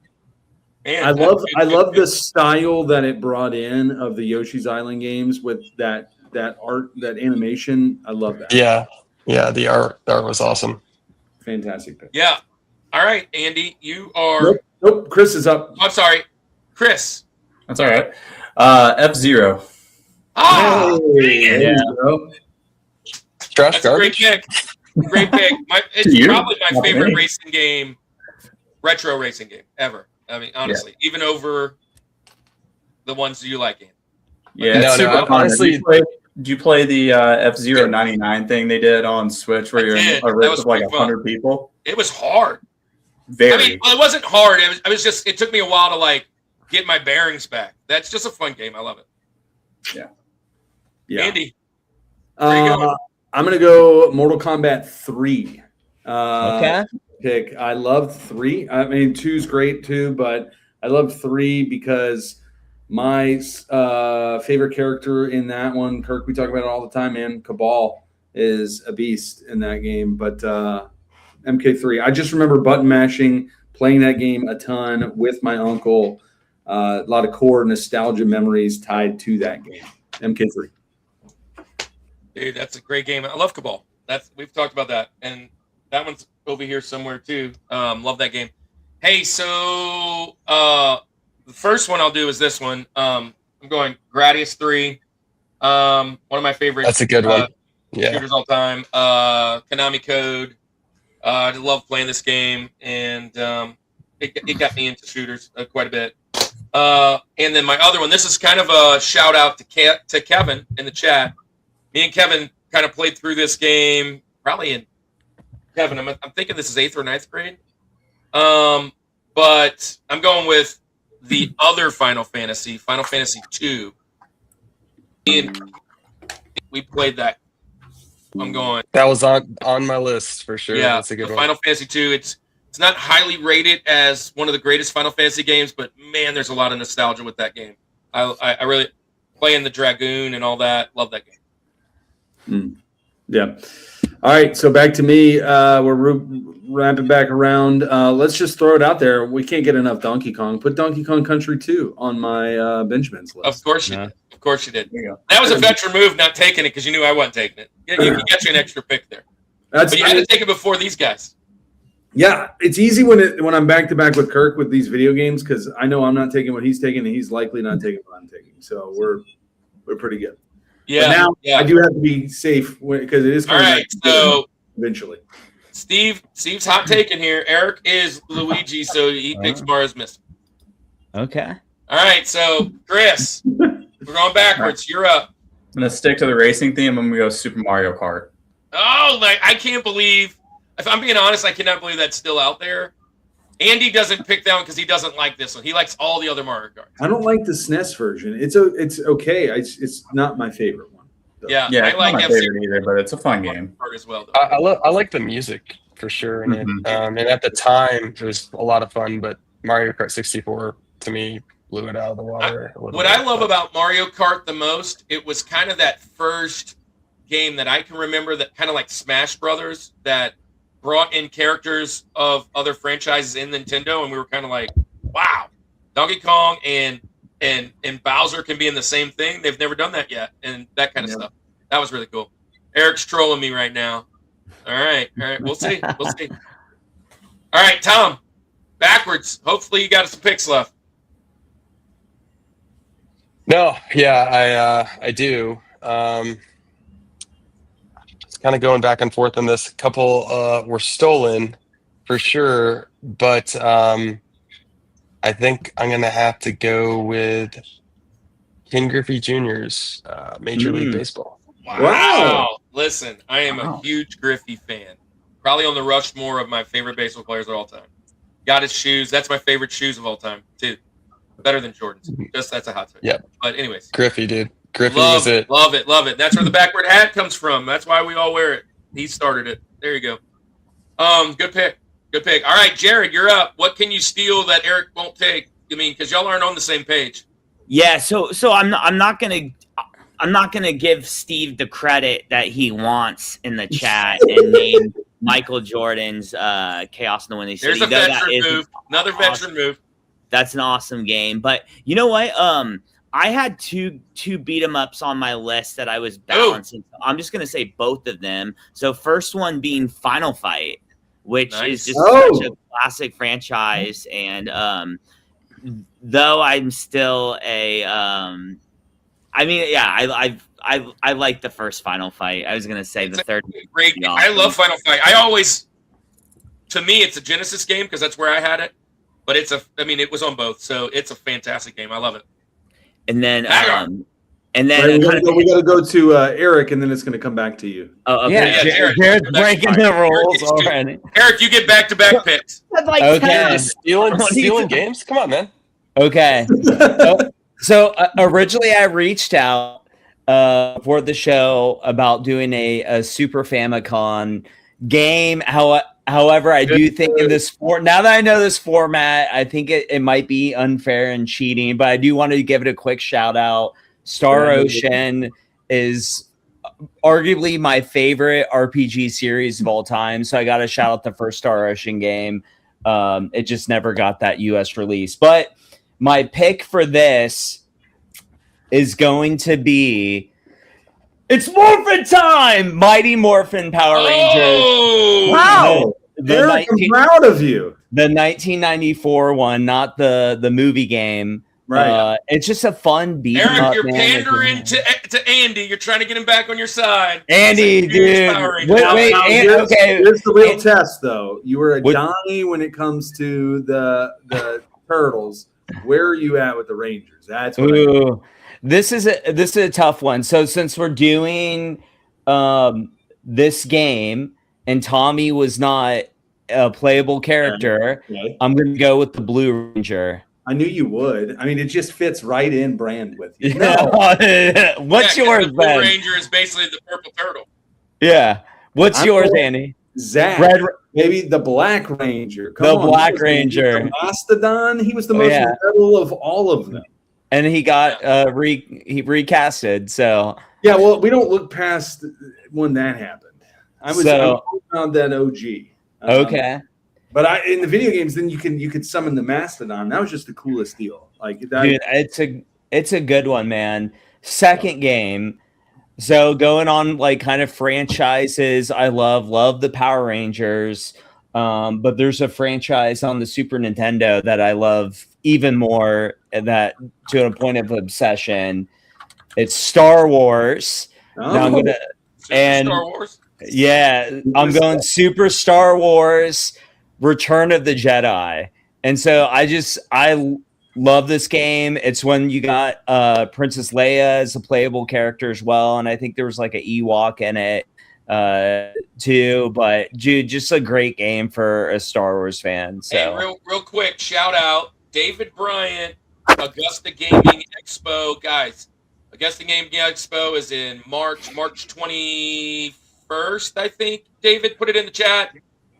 Man, I love good. the style that it brought in of the Yoshi's Island games with that art, that animation. I love that. Yeah, the art was awesome. Fantastic pick. Yeah. All right, Andy, you are. Nope. Chris is up. I'm sorry, Chris. That's all right. F-Zero. Ah, Hey, dang it. there you go. Trash That's a great garbage. pick. Great pick. It's You? probably my Not favorite me. racing game, retro racing game ever. I mean, honestly, even over the ones you like, Andy. Yeah, No, it's super no, fun. honestly- Did you play the F-Zero 99 thing they did on Switch where I you're did. in a That race was of like pretty fun. 100 people? It was hard. Very. I mean, well, it wasn't hard. It was just. It took me a while to like get my bearings back. That's just a fun game. I love it. Yeah. Andy, where you going? I'm gonna go Mortal Kombat 3. Okay. Pick. I love 3. I mean, 2's great too, but I love 3 because my favorite character in that one, Kirk, we talk about it all the time, man. Cabal is a beast in that game, but MK3. I just remember button mashing, playing that game a ton with my uncle. A lot of core nostalgia memories tied to that game. MK3. Dude, that's a great game. I love Cabal. We've talked about that, and that one's over here somewhere too. Love that game. Hey, so the first one I'll do is this one. I'm going Gradius 3. One of my favorite. That's a good one. Yeah. Shooters all time. Konami Code. I love playing this game, and it got me into shooters quite a bit. And then my other one. This is kind of a shout out to Kevin in the chat. Me and Kevin kind of played through this game probably in Kevin. I'm thinking this is 8th or 9th grade. But I'm going with the other Final Fantasy 2. And we played that. I'm going. That was on my list for sure. Yeah, That's a good the one. Final Fantasy 2. It's not highly rated as one of the greatest Final Fantasy games, but man, there's a lot of nostalgia with that game. I really playing the Dragoon and all that. Love that game. Yeah. All right. So back to me. We're wrapping back around. Let's just throw it out there. We can't get enough Donkey Kong. Put Donkey Kong Country 2 on my Benjamin's list. Of course you Yeah. did. Of course you did. There you go. That was a veteran move, not taking it because you knew I wasn't taking it. Yeah, you can get you an extra pick there, That's but you had to take it before these guys. yeah. It's easy when I'm back to back with Kirk with these video games because I know I'm not taking what he's taking and he's likely not taking what I'm taking. So we're pretty good. Yeah. But now yeah. I do have to be safe because it is All coming right. back So eventually. Steve's hot take in here. Eric is Luigi, so he picks Mario's Missing. Okay. All right. So Chris, we're going backwards. You're up. I'm going to stick to the racing theme. I'm going to go Super Mario Kart. Oh, I can't believe. If I'm being honest, I cannot believe that's still out there. Andy doesn't pick that one because he doesn't like this one. He likes all the other Mario Karts. I don't like the SNES version. It's okay. It's not my favorite one. though. Yeah, Yeah, I it's like not my FC favorite either, but it's a fun game. Kart as well. Though. I like the music for sure in it. Mhm. And at the time, it was a lot of fun. But Mario Kart 64 to me blew it out of the water. What I love about Mario Kart the most, it was kind of that first game that I can remember that kind of like Smash Brothers that brought in characters of other franchises in Nintendo, and we were kind of like, wow, Donkey Kong and Bowser can be in the same thing. They've never done that yet, and that kind of stuff. That was really cool. Eric's trolling me right now. All right, we'll see. All right, Tom, backwards. Hopefully you got some picks left. No, yeah, I do. It's kind of going back and forth on this. A couple were stolen for sure, but I think I'm gonna have to go with Ken Griffey Jr.'s Major League Baseball. Wow. Listen, I am a huge Griffey fan. Probably on the Rushmore of my favorite baseball players of all time. Got his shoes. That's my favorite shoes of all time, too. Better than Jordan's. Just that's a hot take. Yeah. But anyways. Griffey, dude. Griffey was it. Love it. That's where the backward hat comes from. That's why we all wear it. He started it. There you go. Good pick. All right, Jared, you're up. What can you steal that Eric won't take? I mean, because y'all aren't on the same page. Yeah, so I'm not gonna give Steve the credit that he wants in the chat and name Michael Jordan's Chaos in the Windy City. There's a veteran move. Another veteran move. That's an awesome game. But you know what? I had two beat 'em ups on my list that I was balancing. So I'm just gonna say both of them. So first one being Final Fight, which is just such a classic franchise. And though I'm still I like the first Final Fight. I was gonna say the third. Great game. I love Final Fight. To me, it's a Genesis game because that's where I had it. But it was on both, so it's a fantastic game. I love it. And then, right, we got to go to Eric, and then it's going to come back to you. Oh, okay. Yeah, Jared's breaking the rules already. Eric, you get back-to-back picks. Okay. Stealing games? Come on, man. Okay. So originally I reached out for the show about doing a Super Famicom game. However, I do think in this now that I know this format, I think it might be unfair and cheating, but I do want to give it a quick shout out. Star Ocean is arguably my favorite RPG series of all time. So I got to shout out the first Star Ocean game. It just never got that US release. But my pick for this is going to be it's Morphin time! Mighty Morphin Power Rangers. Oh! Wow! Eric, I'm proud of you. The 1994 one, not the movie game. Right. It's just a fun beat. Eric, you're pandering to Andy. You're trying to get him back on your side. Andy, dude. Wait, okay. Here's the real test, though. You were a Donnie when it comes to the Turtles. Where are you at with the Rangers? That's what This is a tough one. So since we're doing this game and Tommy was not a playable character, I'm going to go with the Blue Ranger. I knew you would. I mean, it just fits right in brand with you. No. What's yours, the Blue Ben? Ranger is basically the purple turtle. Yeah. What's yours, Andy? Zach. Maybe the Black Ranger. Black Ranger. Mastodon. He was the most metal of all of them. And he got he recasted. So yeah, well, we don't look past when that happened. I found that OG. Okay. But in the video games, then you could summon the Mastodon. That was just the coolest deal. Like that, dude, it's a good one, man. Second game. So going on like kind of franchises, I love the Power Rangers. But there's a franchise on the Super Nintendo that I love even more, that to a point of obsession. It's Star Wars. Now I'm gonna Star Wars. Yeah, I'm going Super Star Wars Return of the Jedi. And so I love this game. It's when you got Princess Leia as a playable character as well, and I think there was like an Ewok in it too. But dude, just a great game for a Star Wars fan. So hey, real quick, shout out David Bryant, Augusta Gaming Expo. Guys, Augusta Gaming Expo is in March 21st, I think. David, put it in the chat.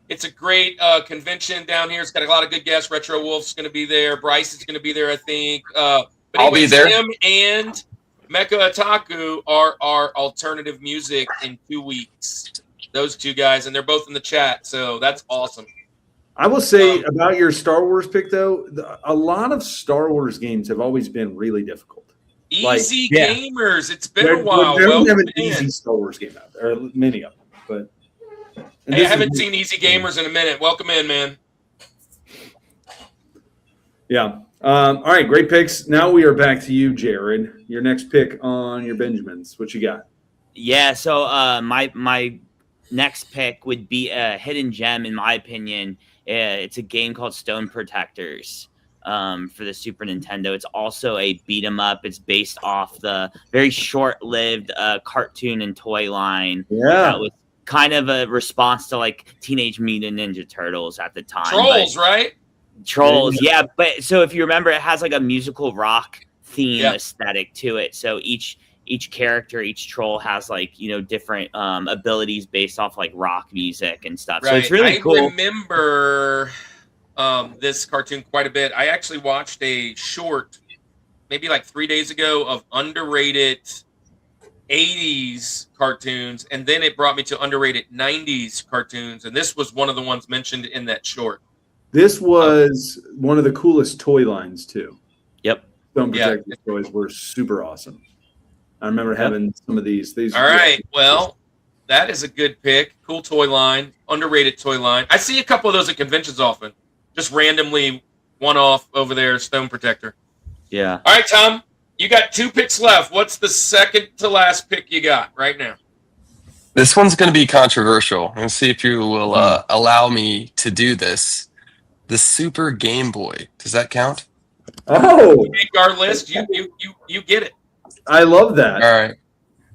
It's a great convention down here. It's got a lot of good guests. Retro Wolf's going to be there. Bryce is going to be there, I think. But I'll be there. Him and Mecha Otaku are our alternative music in 2 weeks. Those two guys, and they're both in the chat, so that's awesome. I will say about your Star Wars pick, though, a lot of Star Wars games have always been really difficult. Easy yeah. gamers. It's been a while. They don't have Welcome an easy in. Star Wars game out there, or many of them. But and Hey, I this is- haven't seen Easy Gamers in a minute. Welcome in, man. Yeah. All right, great picks. Now we are back to you, Jared. Your next pick on your Benjamins. What you got? Yeah, so my next pick would be a hidden gem, in my opinion. It's a game called Stone Protectors for the Super Nintendo. It's also a beat 'em up. It's based off the very short-lived cartoon and toy line. Yeah. That was kind of a response to like Teenage Mutant Ninja Turtles at the time. Trolls, right? Trolls, yeah. But so if you remember, it has like a musical rock theme aesthetic to it. So each character, each troll has like, different abilities based off like rock music and stuff. Right. So it's really cool. I remember this cartoon quite a bit. I actually watched a short, maybe like 3 days ago, of underrated 80s cartoons, and then it brought me to underrated 90s cartoons, and this was one of the ones mentioned in that short. This was one of the coolest toy lines too. Yep. Stone Protector toys were super awesome. I remember having some of these. All right. Well, that is a good pick. Cool toy line, underrated toy line. I see a couple of those at conventions often. Just randomly one off over there, Stone Protector. Yeah. All right, Tom, you got 2 picks left. What's the second to last pick you got right now? This one's going to be controversial. I'm going to see if you will allow me to do this. The Super Game Boy. Does that count? Oh, Make our list. You get it. I love that. All right.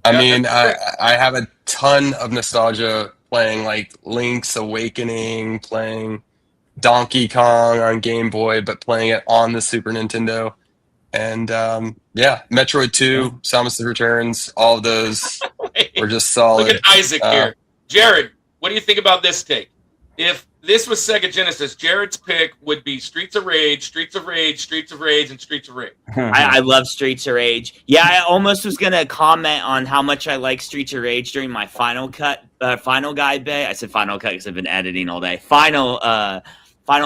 I Yeah, mean, that's I have a ton of nostalgia playing like Link's Awakening, playing Donkey Kong on Game Boy, but playing it on the Super Nintendo. And Metroid 2, Samus Returns, all of those were just solid. Look at Isaac here. Jared, what do you think about this take? If this was Sega Genesis, Jared's pick would be Streets of Rage, Streets of Rage, Streets of Rage, and Streets of Rage. I love Streets of Rage. Yeah, I almost was gonna comment on how much I like Streets of Rage during my final guide bit. I said final cut because I've been editing all day. Final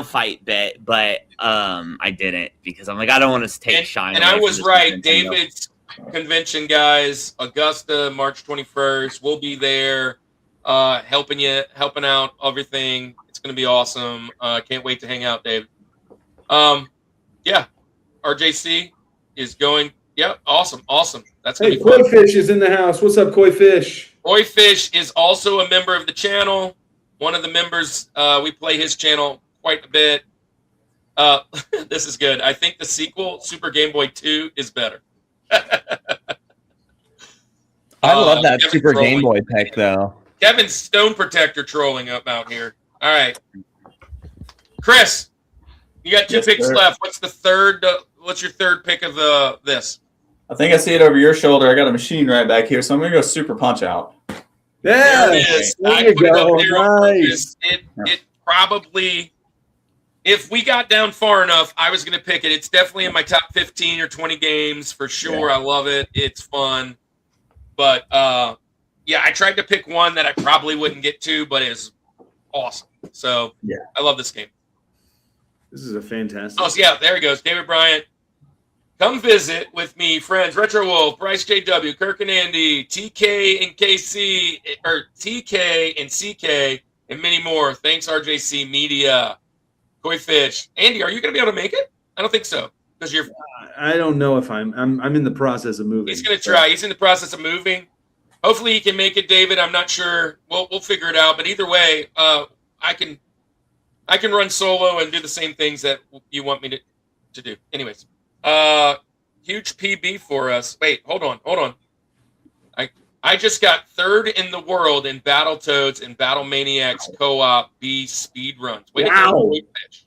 fight bit, but I didn't because I'm like, I don't want to take shine. And away I from was this right. Nintendo. David's convention, guys, Augusta, March 21st. We'll be there, helping out everything. It's going to be awesome. Can't wait to hang out, Dave. RJC is going. Yeah, awesome. That's going Hey, to be fun. Koi Fish is in the house. What's up, Koi Fish? Roy Fish is also a member of the channel. One of the members, we play his channel quite a bit. This is good. I think the sequel, Super Game Boy 2, is better. I love that Kevin Super trolling. Game Boy pick, though. Kevin's Stone Protector trolling up out here. All right. Chris, you got 2 picks sir. left. What's the third? What's your third pick of this? I think I see it over your shoulder. I got a machine right back here, so I'm gonna go Super Punch Out. Yeah, There it is. there I you put it up go. there on Nice. purpose. It probably, if we got down far enough, I was going to pick it. It's definitely in my top 15 or 20 games for sure. I love it. It's fun. But, I tried to pick one that I probably wouldn't get to, but it's awesome. So, I love this game. This is a fantastic. Oh, so there he goes. David Bryant. Come visit with me, friends. Retro Wolf, Bryce JW, Kirk and Andy, TK and KC, or TK and CK, and many more. Thanks, RJC Media. Koi Fish. Andy, are you going to be able to make it? I don't think so. Because you're. I don't know if I'm in the process of moving. He's going to try. He's in the process of moving. Hopefully he can make it, David. I'm not sure. We'll figure it out. But either way, I can run solo and do the same things that you want me to do. Anyways. Huge PB for us. Wait, hold on. I just got 3rd in the world in Battletoads and Battle Maniacs co-op B speed runs. Way to go, Fish.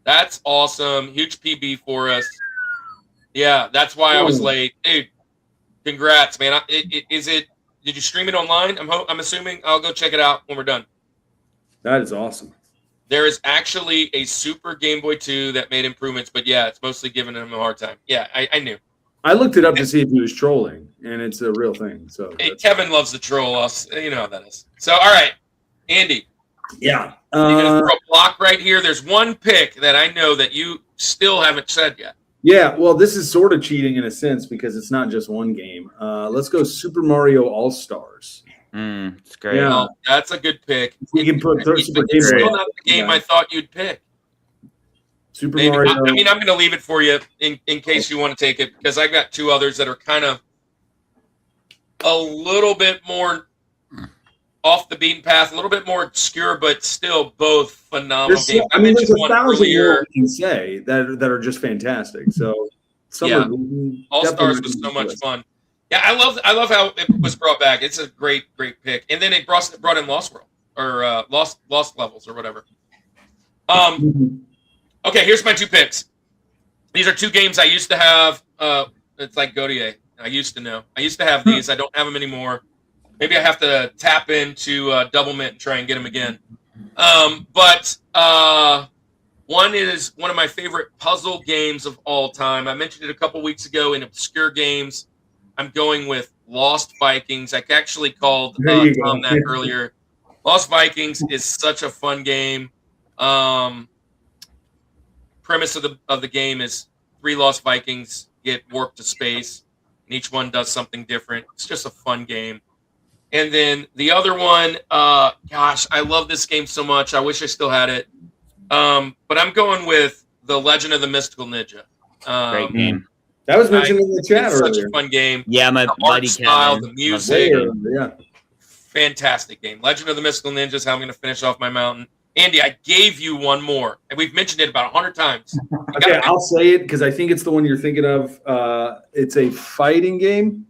That's awesome. Huge PB for us. Yeah, that's why I was late, dude. Congrats, man. Did you stream it online? I'm assuming. I'll go check it out when we're done. That is awesome. There is actually a Super Game Boy 2 that made improvements, but it's mostly giving him a hard time. Yeah, I knew. I looked it up to see if he was trolling, and it's a real thing. So Hey, Kevin loves to troll us. You know how that is. So, all right, Andy. yeah, You're gonna throw a block right here. There's one pick that I know that you still haven't said yet. yeah. Well, this is sort of cheating in a sense because it's not just one game. Let's go Super Mario All Stars. It's great. Yeah. Well, that's a good pick. We can put Super It's still Mario. not the game I thought you'd pick. Super Maybe. Mario. I mean, I'm going to leave it for you in case you want to take it because I got two others that are kind of a little bit more off the beaten path, a little bit more obscure, but still both phenomenal games. I mean, there's mentioned a one thousand earlier. more we can say that are just fantastic. So, some Yeah. are All definitely Stars was so much fun. Yeah, I love how it was brought back. It's a great pick, and then it brought in Lost World or Lost Levels or whatever. Okay, here's my two picks. These are two games I used to have. It's like Godier. I used to know. I used to have these. I don't have them anymore. Maybe I have to tap into Double Mint and try and get them again. But one is one of my favorite puzzle games of all time. I mentioned it a couple weeks ago in obscure games. I'm going with Lost Vikings. I actually called Tom that earlier. Lost Vikings is such a fun game. Premise of the game is 3 Lost Vikings get warped to space, and each one does something different. It's just a fun game. And then the other one, gosh, I love this game so much. I wish I still had it. But I'm going with The Legend of the Mystical Ninja. Great game. That was mentioned in the chat It's such earlier. a fun game. Yeah, my The buddy art style, Kevin. the music, Yeah. fantastic game. Legend of the Mystical Ninja is how I'm going to finish off my mountain. Andy, I gave you one more, and we've mentioned it about 100 times. Okay, I'll say it because I think it's the one you're thinking of. It's a fighting game.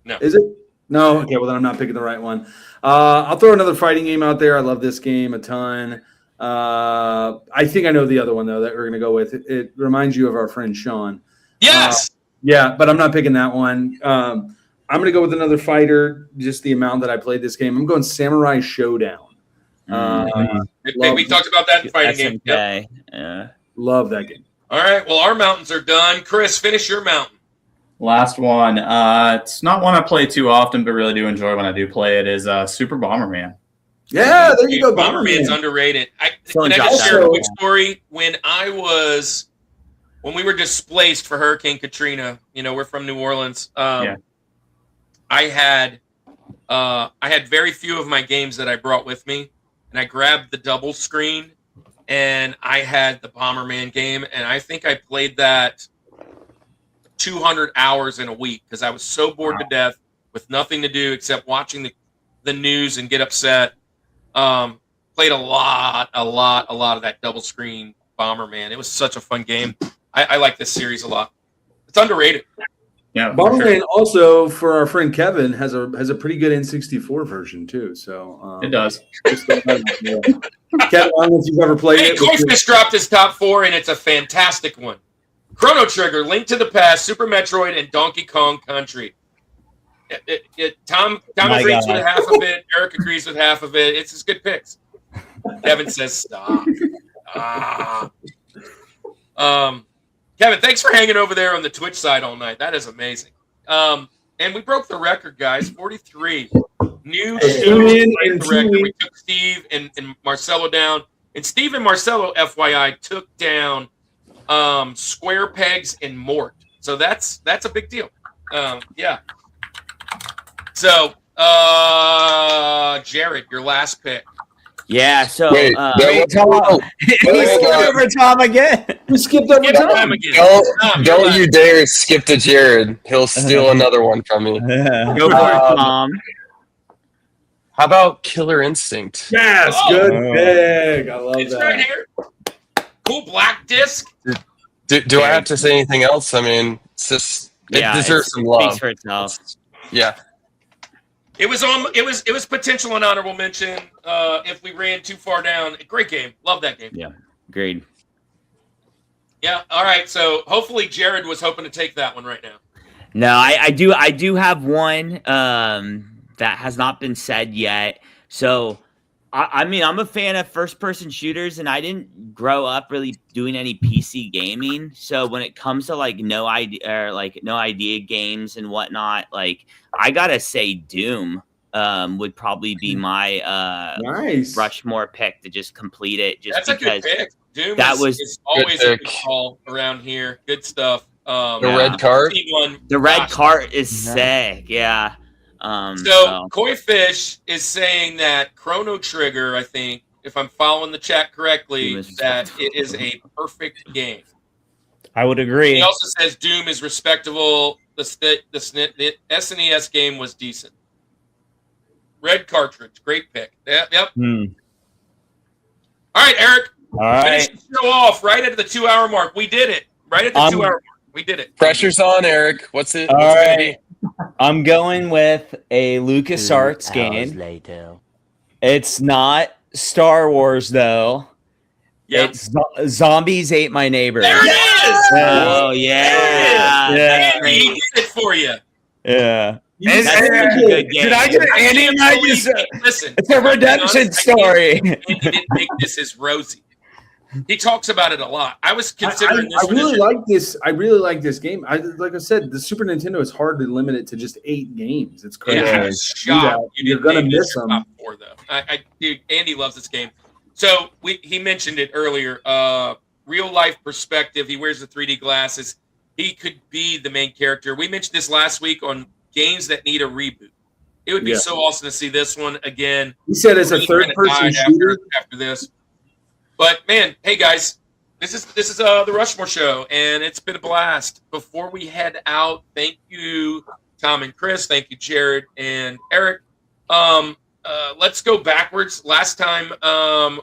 No. Is it? No. Okay, well then I'm not picking the right one. I'll throw another fighting game out there. I love this game a ton. I think I know the other one though that we're gonna go with. It reminds you of our friend Sean. Yes. Yeah, but I'm not picking that one. I'm gonna go with another fighter. Just the amount that I played this game. I'm going Samurai Showdown. We talked about that in fighting game. Yep. Yeah. Love that game. All right. Well, our mountains are done. Chris, finish your mountain. Last one. It's not one I play too often, but really do enjoy when I do play it. Is Super Bomberman. Yeah, there you go. Bomberman's underrated. Can I just share a quick story? When we were displaced for Hurricane Katrina, we're from New Orleans. I had very few of my games that I brought with me, and I grabbed the double screen, and I had the Bomberman game, and I think I played that 200 hours in a week because I was so bored to death with nothing to do except watching the news and get upset. Played a lot of that double screen Bomberman. It was such a fun game. I like this series a lot. It's underrated. Yeah, Bomberman also for our friend Kevin has a pretty good N64 version too. So it does. Kevin, I don't know if you've ever played it. Coinfish dropped his top 4, and it's a fantastic one. Chrono Trigger, Link to the Past, Super Metroid, and Donkey Kong Country. Tom agrees with half of it. Eric agrees with half of it. It's just good picks. Kevin says stop. Kevin, thanks for hanging over there on the Twitch side all night. That is amazing. And we broke the record, guys. 43 new shows. We took Steve and Marcelo down. And Steve and Marcelo, FYI, took down Square Pegs and Mort. So that's a big deal. Yeah. So, Jared, your last pick. Yeah, so Wait, he skipped over Tom again. We skipped over Time again. Don't you dare skip to Jared. He'll steal another one from me. Go for it, Tom. How about Killer Instinct? Yes, good pick. I love It's that. right here. Cool black disc. Do I have to say anything else? I mean, it's just it deserves some love. Speaks for itself. Yeah. It was potential and honorable mention. If we ran too far down, great game. Love that game. Yeah, agreed. Yeah. All right. So hopefully Jared was hoping to take that one right now. No, I do have one that has not been said yet. So I mean, I'm a fan of first-person shooters, and I didn't grow up really doing any PC gaming. So when it comes to like no idea games and whatnot, like I gotta say, Doom would probably be my Nice. Rushmore pick to just complete it. Just That's a good because pick. Doom that is always a pick. good call around here. Good stuff. The Yeah. red card. the red Gosh. cart is sick. Yeah. So Koi Fish is saying that Chrono Trigger, I think, if I'm following the chat correctly, Doom is that it is a perfect game. I would He agree. also says Doom is respectable. The SNES game was decent. Red cartridge, great pick. Yep. Hmm. All right, Eric. All Finish right. the show off right at the 2 hour mark. We did it. Right at the 2 hour mark. We did it. Pressure's on, Eric. What's it? All What's it gonna right. I'm going with a LucasArts game. Later. It's not Star Wars though. Yep. It's Zombies Ate My Neighbor. There it is. Oh yeah. Yeah. Andy, he did it for you. Yeah. That's a good game. Did I get Andy and I just? Listen, It's a redemption story. Andy didn't make this as rosy. He talks about it a lot. I was considering this. I really like this. I really like this game. Like I said, the Super Nintendo is hard to limit it to just 8 games. It's crazy. Yeah, I to was do that. shocked. You're gonna miss your them. top 4, though. Dude, Andy loves this game. So he mentioned it earlier. Real life perspective. He wears the 3D glasses. He could be the main character. We mentioned this last week on games that need a reboot. It would be Yeah. so awesome to see this one again. He said it's a He kinda third-person died shooter. after this. But man, hey guys, this is the Rushmore Show, and it's been a blast. Before we head out, thank you, Tom and Chris. Thank you, Jared and Eric. Let's go backwards. Last time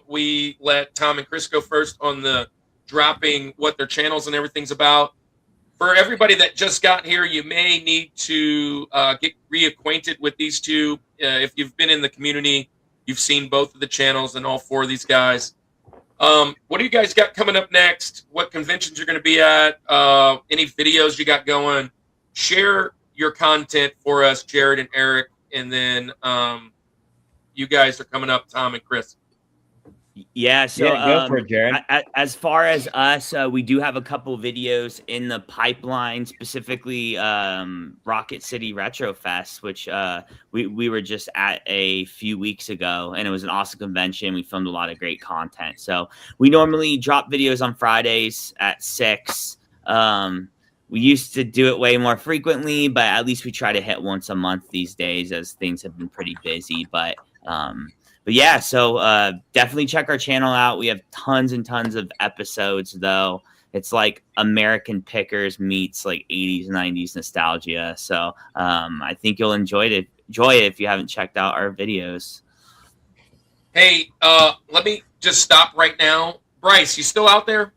we let Tom and Chris go first on the dropping what their channels and everything's about. For everybody that just got here, you may need to get reacquainted with these two. If you've been in the community, you've seen both of the channels and all 4 of these guys. What do you guys got coming up next? What conventions you're going to be at? Any videos you got going? Share your content for us, Jared and Eric, and then you guys are coming up, Tom and Chris. Yeah, so Yeah, go for it, Jared. As far as us, we do have a couple videos in the pipeline, specifically Rocket City Retro Fest, which we were just at a few weeks ago, and it was an awesome convention. We filmed a lot of great content. So we normally drop videos on Fridays at 6. We used to do it way more frequently, but at least we try to hit once a month these days, as things have been pretty busy. But yeah, so definitely check our channel out. We have tons and tons of episodes, though. It's like American Pickers meets like 80s, 90s nostalgia. So I think you'll enjoy it if you haven't checked out our videos. Hey, let me just stop right now. Bryce, you still out there?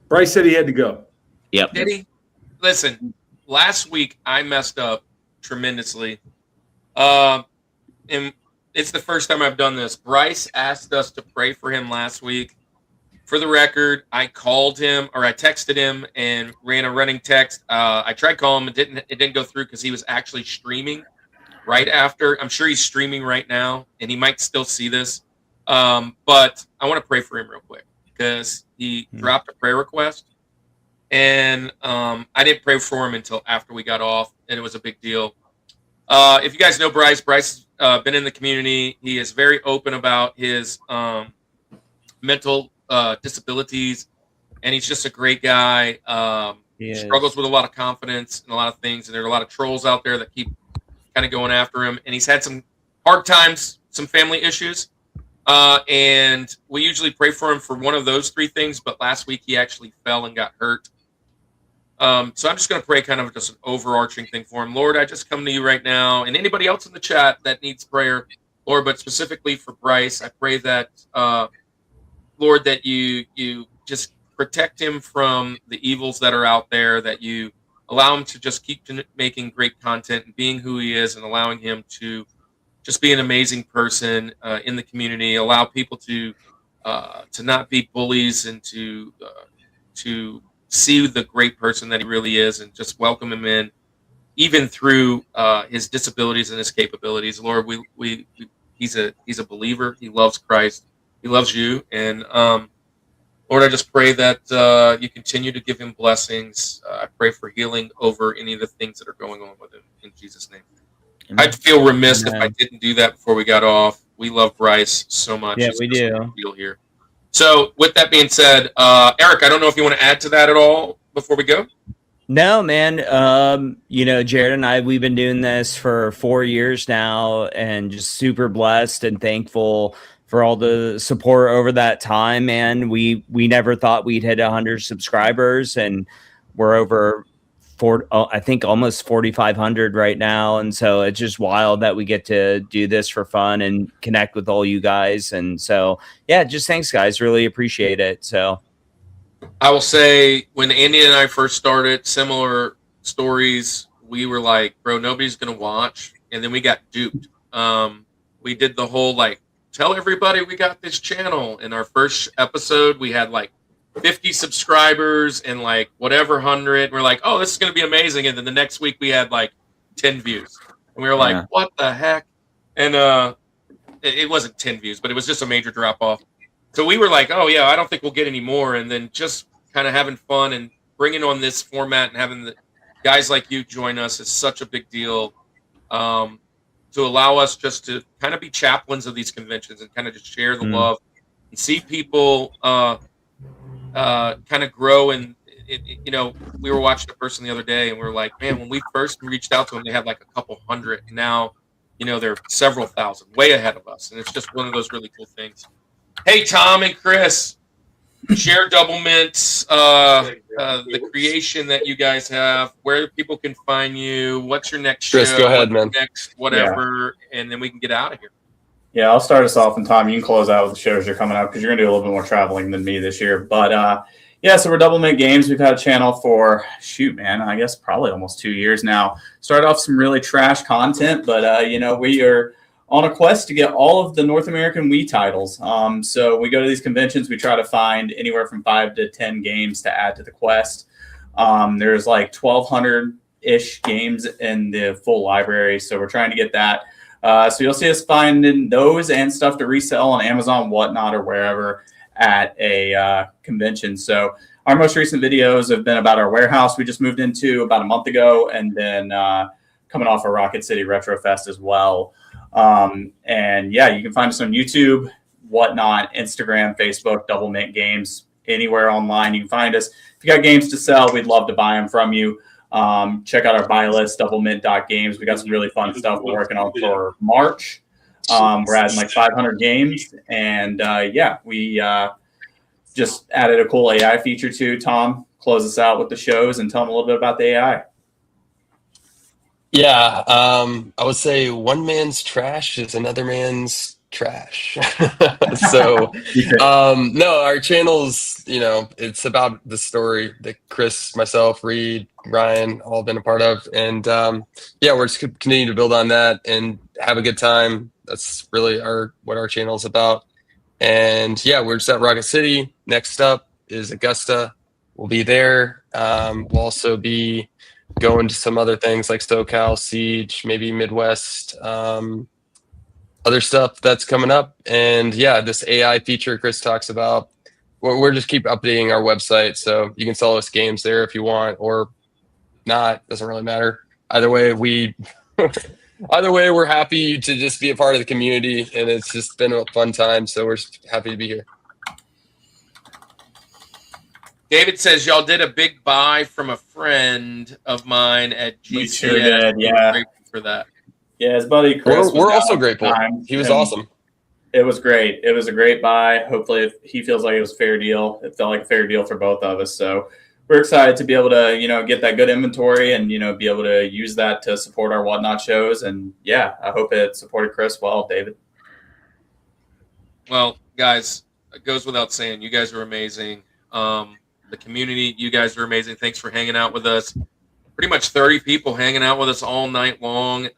Bryce said he had to go. Yep. Did he? Listen, last week I messed up tremendously. And it's the first time I've done this. Bryce asked us to pray for him last week. For the record, I called him, or I texted him and ran a running text. I tried calling him. It didn't go through because he was actually streaming right after. I'm sure he's streaming right now, and he might still see this. But I want to pray for him real quick because he dropped a prayer request. And I didn't pray for him until after we got off, and it was a big deal. If you guys know Bryce has been in the community. He is very open about his mental disabilities, and he's just a great guy. He struggles with a lot of confidence and a lot of things, and there are a lot of trolls out there that keep kind of going after him. And he's had some hard times, some family issues, and we usually pray for him for one of those 3 things, but last week he actually fell and got hurt. So I'm just going to pray kind of just an overarching thing for him. Lord, I just come to you right now, and anybody else in the chat that needs prayer, Lord, but specifically for Bryce, I pray that, Lord, that you just protect him from the evils that are out there, that you allow him to just keep making great content and being who he is, and allowing him to just be an amazing person in the community, allow people to not be bullies, and to see the great person that he really is, and just welcome him in, even through his disabilities and his capabilities. Lord, we he's a believer. He loves Christ. He loves you. And Lord, I just pray that you continue to give him blessings. I pray for healing over any of the things that are going on with him in Jesus' name. I'd feel remiss if I didn't do that before we got off. We love Bryce so much. Yeah, He's we such a do. big deal here. So with that being said, Eric, I don't know if you want to add to that at all before we go. No, man. Jared and I, we've been doing this for 4 years now, and just super blessed and thankful for all the support over that time, man. We never thought we'd hit 100 subscribers, and we're over I think almost 4,500 right now. And so it's just wild that we get to do this for fun and connect with all you guys. And so, yeah, just thanks, guys. Really appreciate it. So I will say, when Andy and I first started, similar stories, we were like, bro, nobody's going to watch. And then we got duped. We did the whole, like, tell everybody we got this channel. In our first episode, we had like 50 subscribers and like whatever 100. We're like, oh, this is going to be amazing. And then the next week we had like 10 views. And we were like, what the heck? And it wasn't 10 views, but it was just a major drop off. So we were like, oh, yeah, I don't think we'll get any more. And then just kind of having fun and bringing on this format and having the guys like you join us is such a big deal, to allow us just to kind of be chaplains of these conventions and kind of just share the love and see people kind of grow. And, we were watching a person the other day and we were like, man, when we first reached out to them, they had like a couple hundred. And now, they're several thousand, way ahead of us. And it's just one of those really cool things. Hey, Tom and Chris, share Double Mint's, the creation that you guys have, where people can find you, what's your next Chris, show, go ahead, man. next whatever, and then we can get out of here. Yeah, I'll start us off, and Tom, you can close out with the shows you're coming up because you're going to do a little bit more traveling than me this year. But so we're Double Mint Games. We've had a channel for, I guess probably almost 2 years now. Started off some really trash content, but, we are on a quest to get all of the North American Wii titles. So we go to these conventions. We try to find anywhere from 5 to 10 games to add to the quest. There's like 1,200-ish games in the full library. So we're trying to get that. So you'll see us finding those and stuff to resell on Amazon, whatnot, or wherever at a convention. So our most recent videos have been about our warehouse we just moved into about a month ago, and then coming off of Rocket City Retro Fest as well. You can find us on YouTube, whatnot, Instagram, Facebook, Double Mint Games, anywhere online. You can find us. If you got games to sell, we'd love to buy them from you. Check out our buy list, doublemint.games. We got some really fun stuff we're working on for March. We're adding like 500 games. And we just added a cool AI feature too. Tom, close us out with the shows and tell them a little bit about the AI. Yeah, I would say one man's trash is another man's trash. So, no, our channel's, it's about the story that Chris, myself, Reed, Ryan, all been a part of. And we're just continuing to build on that and have a good time. That's really what our channel's about. And we're just at Rocket City. Next up is Augusta. We'll be there. We'll also be going to some other things like SoCal, Siege, maybe Midwest, other stuff that's coming up. And this AI feature Chris talks about, we're just keep updating our website. So you can sell us games there if you want or not. Doesn't really matter. Either way, we're happy to just be a part of the community, and it's just been a fun time. So we're just happy to be here. David says y'all did a big buy from a friend of mine at GCS. We sure did, yeah. Grateful for that. Yeah, his buddy Chris. We're also grateful. He was awesome. It was great. It was a great buy. Hopefully, he feels like it was a fair deal. It felt like a fair deal for both of us. So we're excited to be able to, get that good inventory and, be able to use that to support our whatnot shows. And I hope it supported Chris well, David. Well, guys, it goes without saying, you guys are amazing. The community, you guys are amazing. Thanks for hanging out with us. Pretty much 30 people hanging out with us all night long.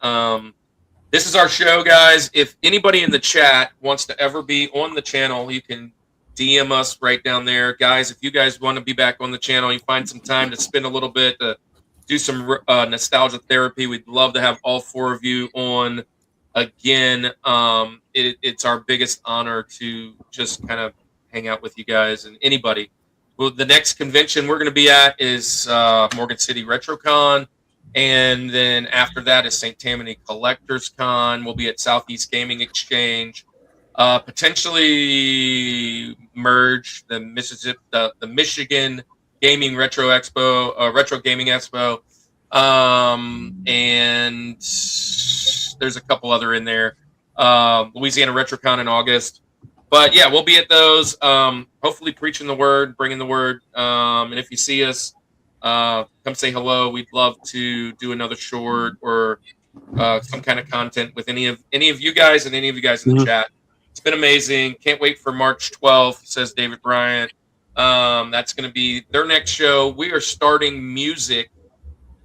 This is our show, guys. If anybody in the chat wants to ever be on the channel, you can DM us right down there. Guys, if you guys want to be back on the channel, you find some time to spend a little bit to do some nostalgia therapy, we'd love to have all 4 of you on. again, it's our biggest honor to just kind of hang out with you guys and anybody. Well, the next convention we're going to be at is Morgan City RetroCon. And then after that is St. Tammany Collectors Con. We'll be at Southeast Gaming Exchange. Potentially merge the Michigan Gaming Retro Expo, Retro Gaming Expo. And there's a couple other in there. Louisiana RetroCon in August. But yeah, we'll be at those. Hopefully preaching the word, bringing the word. And if you see us, come say hello. We'd love to do another short or some kind of content with any of you guys and any of you guys in the chat. It's been amazing. Can't wait for March 12th, says David Bryant. That's going to be their next show. We are starting music.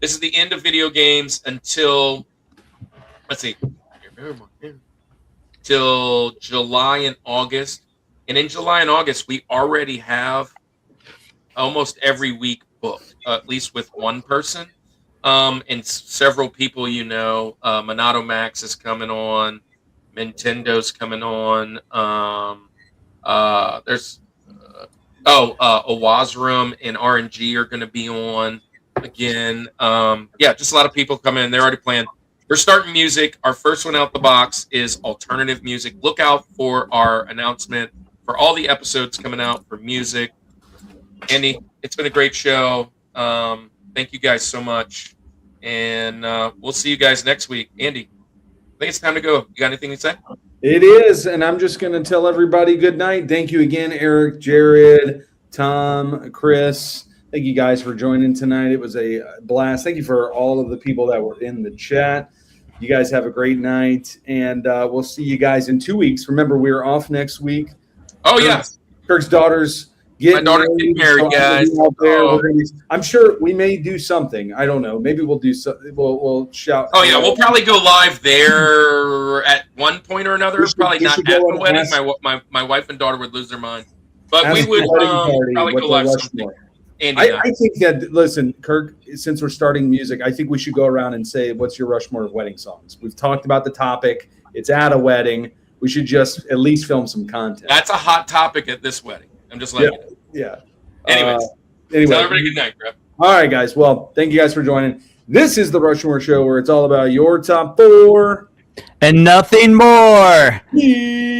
This is the end of video games until, let's see, till July and August. And in July and August, we already have almost every week booked, at least with one person. And several people, you know, Monado Max is coming on. Nintendo's coming on. There's Owazrum and RNG are going to be on again. Yeah, just a lot of people coming in. They're already playing. We're starting music. Our first one out the box is alternative music. Look out for our announcement for all the episodes coming out for music. Andy, it's been a great show. Thank you guys so much. And we'll see you guys next week. Andy, I think it's time to go. You got anything to say? It is, and I'm just going to tell everybody good night. Thank you again, Eric, Jared, Tom, Chris. Thank you guys for joining tonight. It was a blast. Thank you for all of the people that were in the chat. You guys have a great night, and we'll see you guys in 2 weeks. Remember, we're off next week. Oh, yeah. Kirk's daughter's My daughter's getting married, guys. Out there. I'm sure we may do something. I don't know. Maybe we'll do something. We'll shout. Oh, yeah. We'll probably go live there at one point or another. Probably not at the wedding. My wife and daughter would lose their mind. But we would probably go live something. I think that, listen, Kirk, since we're starting music, I think we should go around and say, what's your Rushmore of wedding songs? We've talked about the topic. It's at a wedding. We should just at least film some content. That's a hot topic at this wedding. I'm just letting you know. Yeah. Anyway, tell everybody good night, bro. All right, guys. Well, thank you guys for joining. This is the Rushmore Show, where it's all about your top four and nothing more. Yeah.